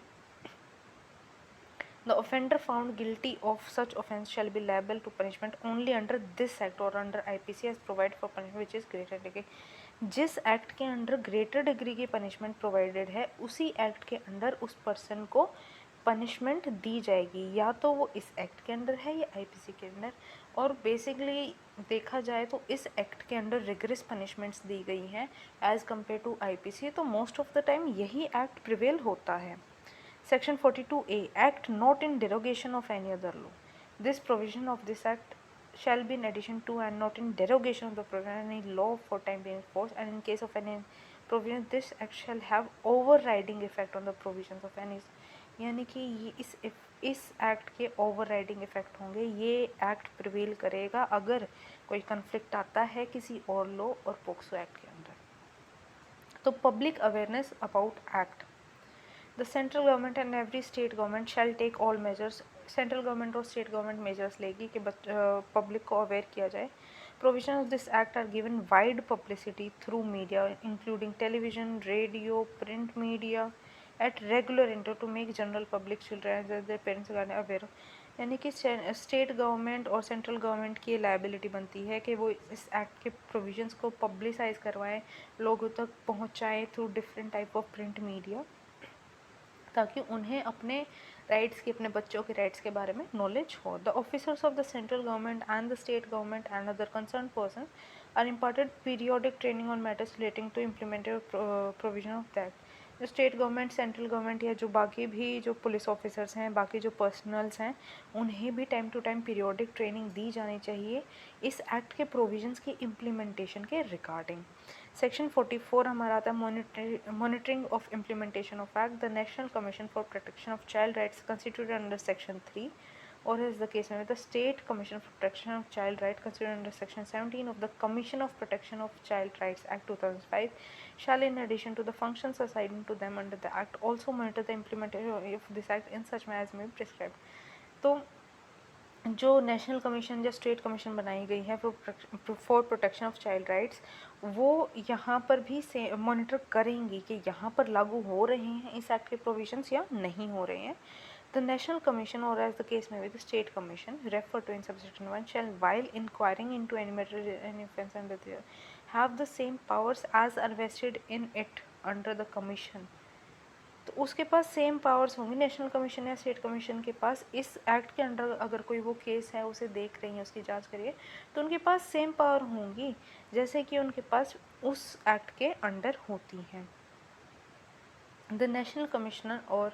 the offender found guilty of such offence shall be liable to punishment only under this act or under IPC as provided for punishment which is greater degree. जिस act के under greater degree की punishment provided है उसी act के under उस person को punishment दी जाएगी, या तो वो इस एक्ट के अंडर है या आईपीसी के अंडर. और बेसिकली देखा जाए तो इस एक्ट के अंडर रिगरस पनिशमेंट्स दी गई हैं एज़ कम्पेयर टू आईपीसी, तो मोस्ट ऑफ द टाइम यही एक्ट प्रिवेल होता है. Section 42A. Act not in derogation of any other law. This provision of this act shall be in addition to and not in derogation of the provision of any law for time being enforced, and in case of any provision this act shall have overriding effect on the provisions of any. यानी कि ये इस act के overriding effect होंगे, ये act prevail करेगा अगर कोई कन्फ्लिक्ट आता है किसी और लॉ और पोक्सो एक्ट के अंदर. तो public awareness about act. The central government and every state government shall take all measures. Central government और स्टेट गवर्नमेंट मेजर्स लेगी कि पब्लिक को अवेयर किया जाए. Provision of this act are given wide publicity through media including television, radio, print media at regular interval to make general public children their parents aware. यानी कि state government और central government की liability बनती है कि वो इस act के प्रोविजंस को पब्लिसाइज करवाएं, लोगों तक पहुंचाएं through different type of print media, ताकि उन्हें अपने राइट्स की, अपने बच्चों के राइट्स के बारे में नॉलेज हो. The officers of the central government and the state government and other concern person are imparted periodic training on matters relating to implemented provision of that. जो स्टेट गवर्नमेंट, सेंट्रल गवर्नमेंट या जो बाकी भी जो police officers हैं, बाकी जो personnels हैं, उन्हें भी time to time periodic training दी जानी चाहिए इस एक्ट के प्रोविजंस की इम्प्लीमेंटेशन के रिगार्डिंग. सेक्शन 44 हमारा आता है monitoring of implementation of act. The national commission for protection of child rights constituted under section 3 or as the case may be the state commission for protection of child rights considered under section 17 of the commission of protection of child rights act 2005 shall in addition to the functions assigned to them under the act also monitor the implementation of this act in such manner as may be prescribed. तो जो national commission या state commission बनाई गई है for protection of child rights, वो यहाँ पर भी से मॉनिटर करेंगी कि यहाँ पर लागू हो रहे हैं इस एक्ट के प्रोविजंस या नहीं हो रहे हैं. The National Commission, or as the case may be the State Commission, referred to in subsection 1, shall, while inquiring into any matter, any offence under the, have the same powers as are vested in it under the Commission. तो उसके पास same powers होंगी national commission या state commission के पास। इस act के under अगर कोई वो केस है उसे देख रही है, उसकी जांच करिए, तो उनके पास सेम पावर होंगी जैसे कि उनके पास उस एक्ट के अंडर होती हैं। द नेशनल कमिश्नर और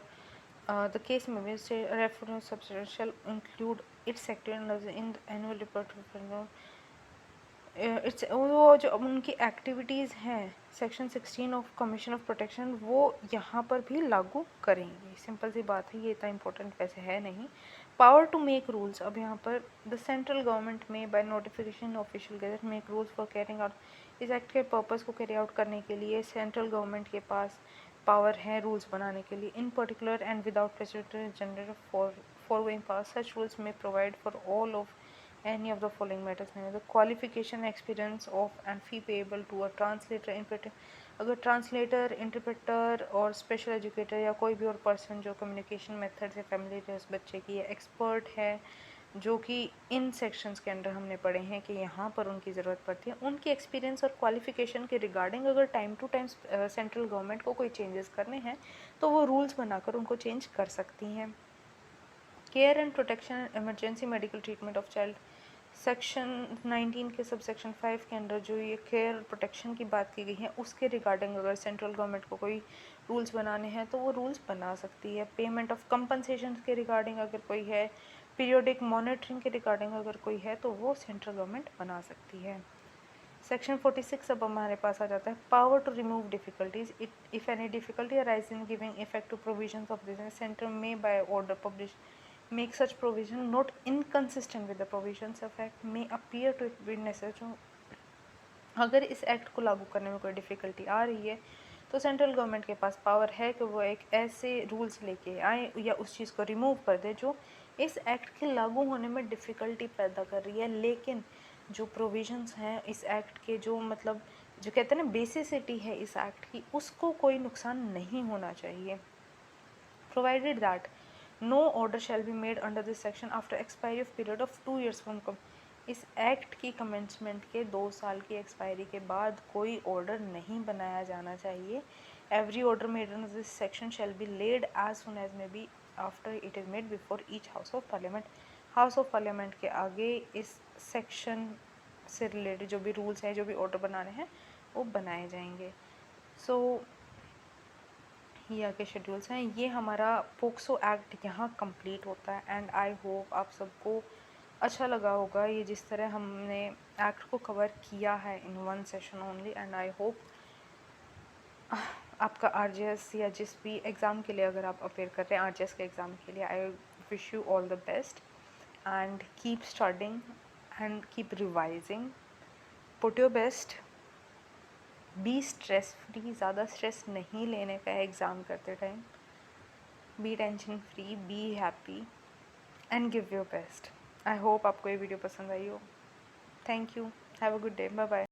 the case may be referred substantial include its sector in the annual report it's वो जो उनकी एक्टिविटीज़ हैं section 16 of commission of protection वो यहाँ पर भी लागू करेंगे। सिंपल सी बात है, ये इतना इंपॉर्टेंट वैसे है नहीं। पावर टू मेक रूल्स, अब यहाँ पर द सेंट्रल गवर्नमेंट में bye notification official gazette make rules for carrying out. इस एक्ट के पर्पस को कैरी आउट करने के लिए सेंट्रल गवर्नमेंट के पास पावर है रूल्स बनाने के लिए। In particular and without president general foregoing power such rules may provide for all of any of the following matters नहीं। the qualification experience of and fee payable to a translator interpreter। अगर translator, interpreter और special educator या कोई भी और person जो communication method से family है उस बच्चे की एक्सपर्ट है, जो कि इन सेक्शंस के अंदर हमने पढ़े हैं कि यहाँ पर उनकी ज़रूरत पड़ती है, उनकी एक्सपीरियंस और क्वालिफिकेशन के रिगार्डिंग अगर time to time central government को कोई चेंजेस करने हैं तो वो रूल्स बनाकर उनको चेंज कर सकती हैं। Care and protection and emergency medical treatment of child, section 19 के सब सेक्शन 5 के अंदर जो ये केयर प्रोटेक्शन की बात की गई है उसके रिगार्डिंग अगर सेंट्रल गवर्नमेंट को कोई रूल्स बनाने हैं तो वो रूल्स बना सकती है। पेमेंट ऑफ कंपनसेशन के रिगार्डिंग अगर कोई है, पीरियोडिक मॉनिटरिंग के रिगार्डिंग अगर कोई है तो वो सेंट्रल गवर्नमेंट बना सकती है। सेक्शन 46 अब हमारे पास आ जाता है power to remove difficulties if any difficulty arise in giving effect to provisions of this centre may by order publish make such provision not inconsistent with the provisions of act may appear to be necessary। अगर इस act को लागू करने में कोई difficulty आ रही है तो सेंट्रल गवर्नमेंट के पास पावर है कि वो एक ऐसे रूल्स लेके आए या उस चीज़ को रिमूव कर दे जो इस एक्ट के लागू होने में डिफ़िकल्टी पैदा कर रही है, लेकिन जो प्रोविजंस हैं इस एक्ट के, जो मतलब जो कहते हैं ना बेसिसिटी है इस एक्ट की, उसको कोई नुकसान नहीं होना चाहिए। Provided that no order shall be made under this section after expiry of period of 2 years from इस एक्ट की कमेंसमेंट के 2 साल की एक्सपायरी के बाद कोई ऑर्डर नहीं बनाया जाना चाहिए। Every order made under this section shall be laid as soon as may be after it is made before each house of parliament. House of parliament के आगे इस सेक्शन से रिलेटेड जो भी रूल्स हैं, जो भी ऑर्डर बनाने हैं वो बनाए जाएंगे। सो ये आगे शेड्यूल्स हैं। ये हमारा पोक्सो एक्ट यहाँ कंप्लीट होता है एंड आई होप आप सबको अच्छा लगा होगा ये जिस तरह हमने एक्ट को कवर किया है in one session only. And I hope आपका आरजेएस या जिस भी एग्ज़ाम के लिए अगर आप अपेयर कर रहे हैं आरजेएस के एग्ज़ाम के लिए, I wish you all the best and keep studying and keep revising, put your best, be stress free, ज़्यादा स्ट्रेस नहीं लेने का है एग्ज़ाम करते time, be tension free, be happy and give your best. I hope आपको ये video पसंद आई हो। Thank you, have a good day, bye bye.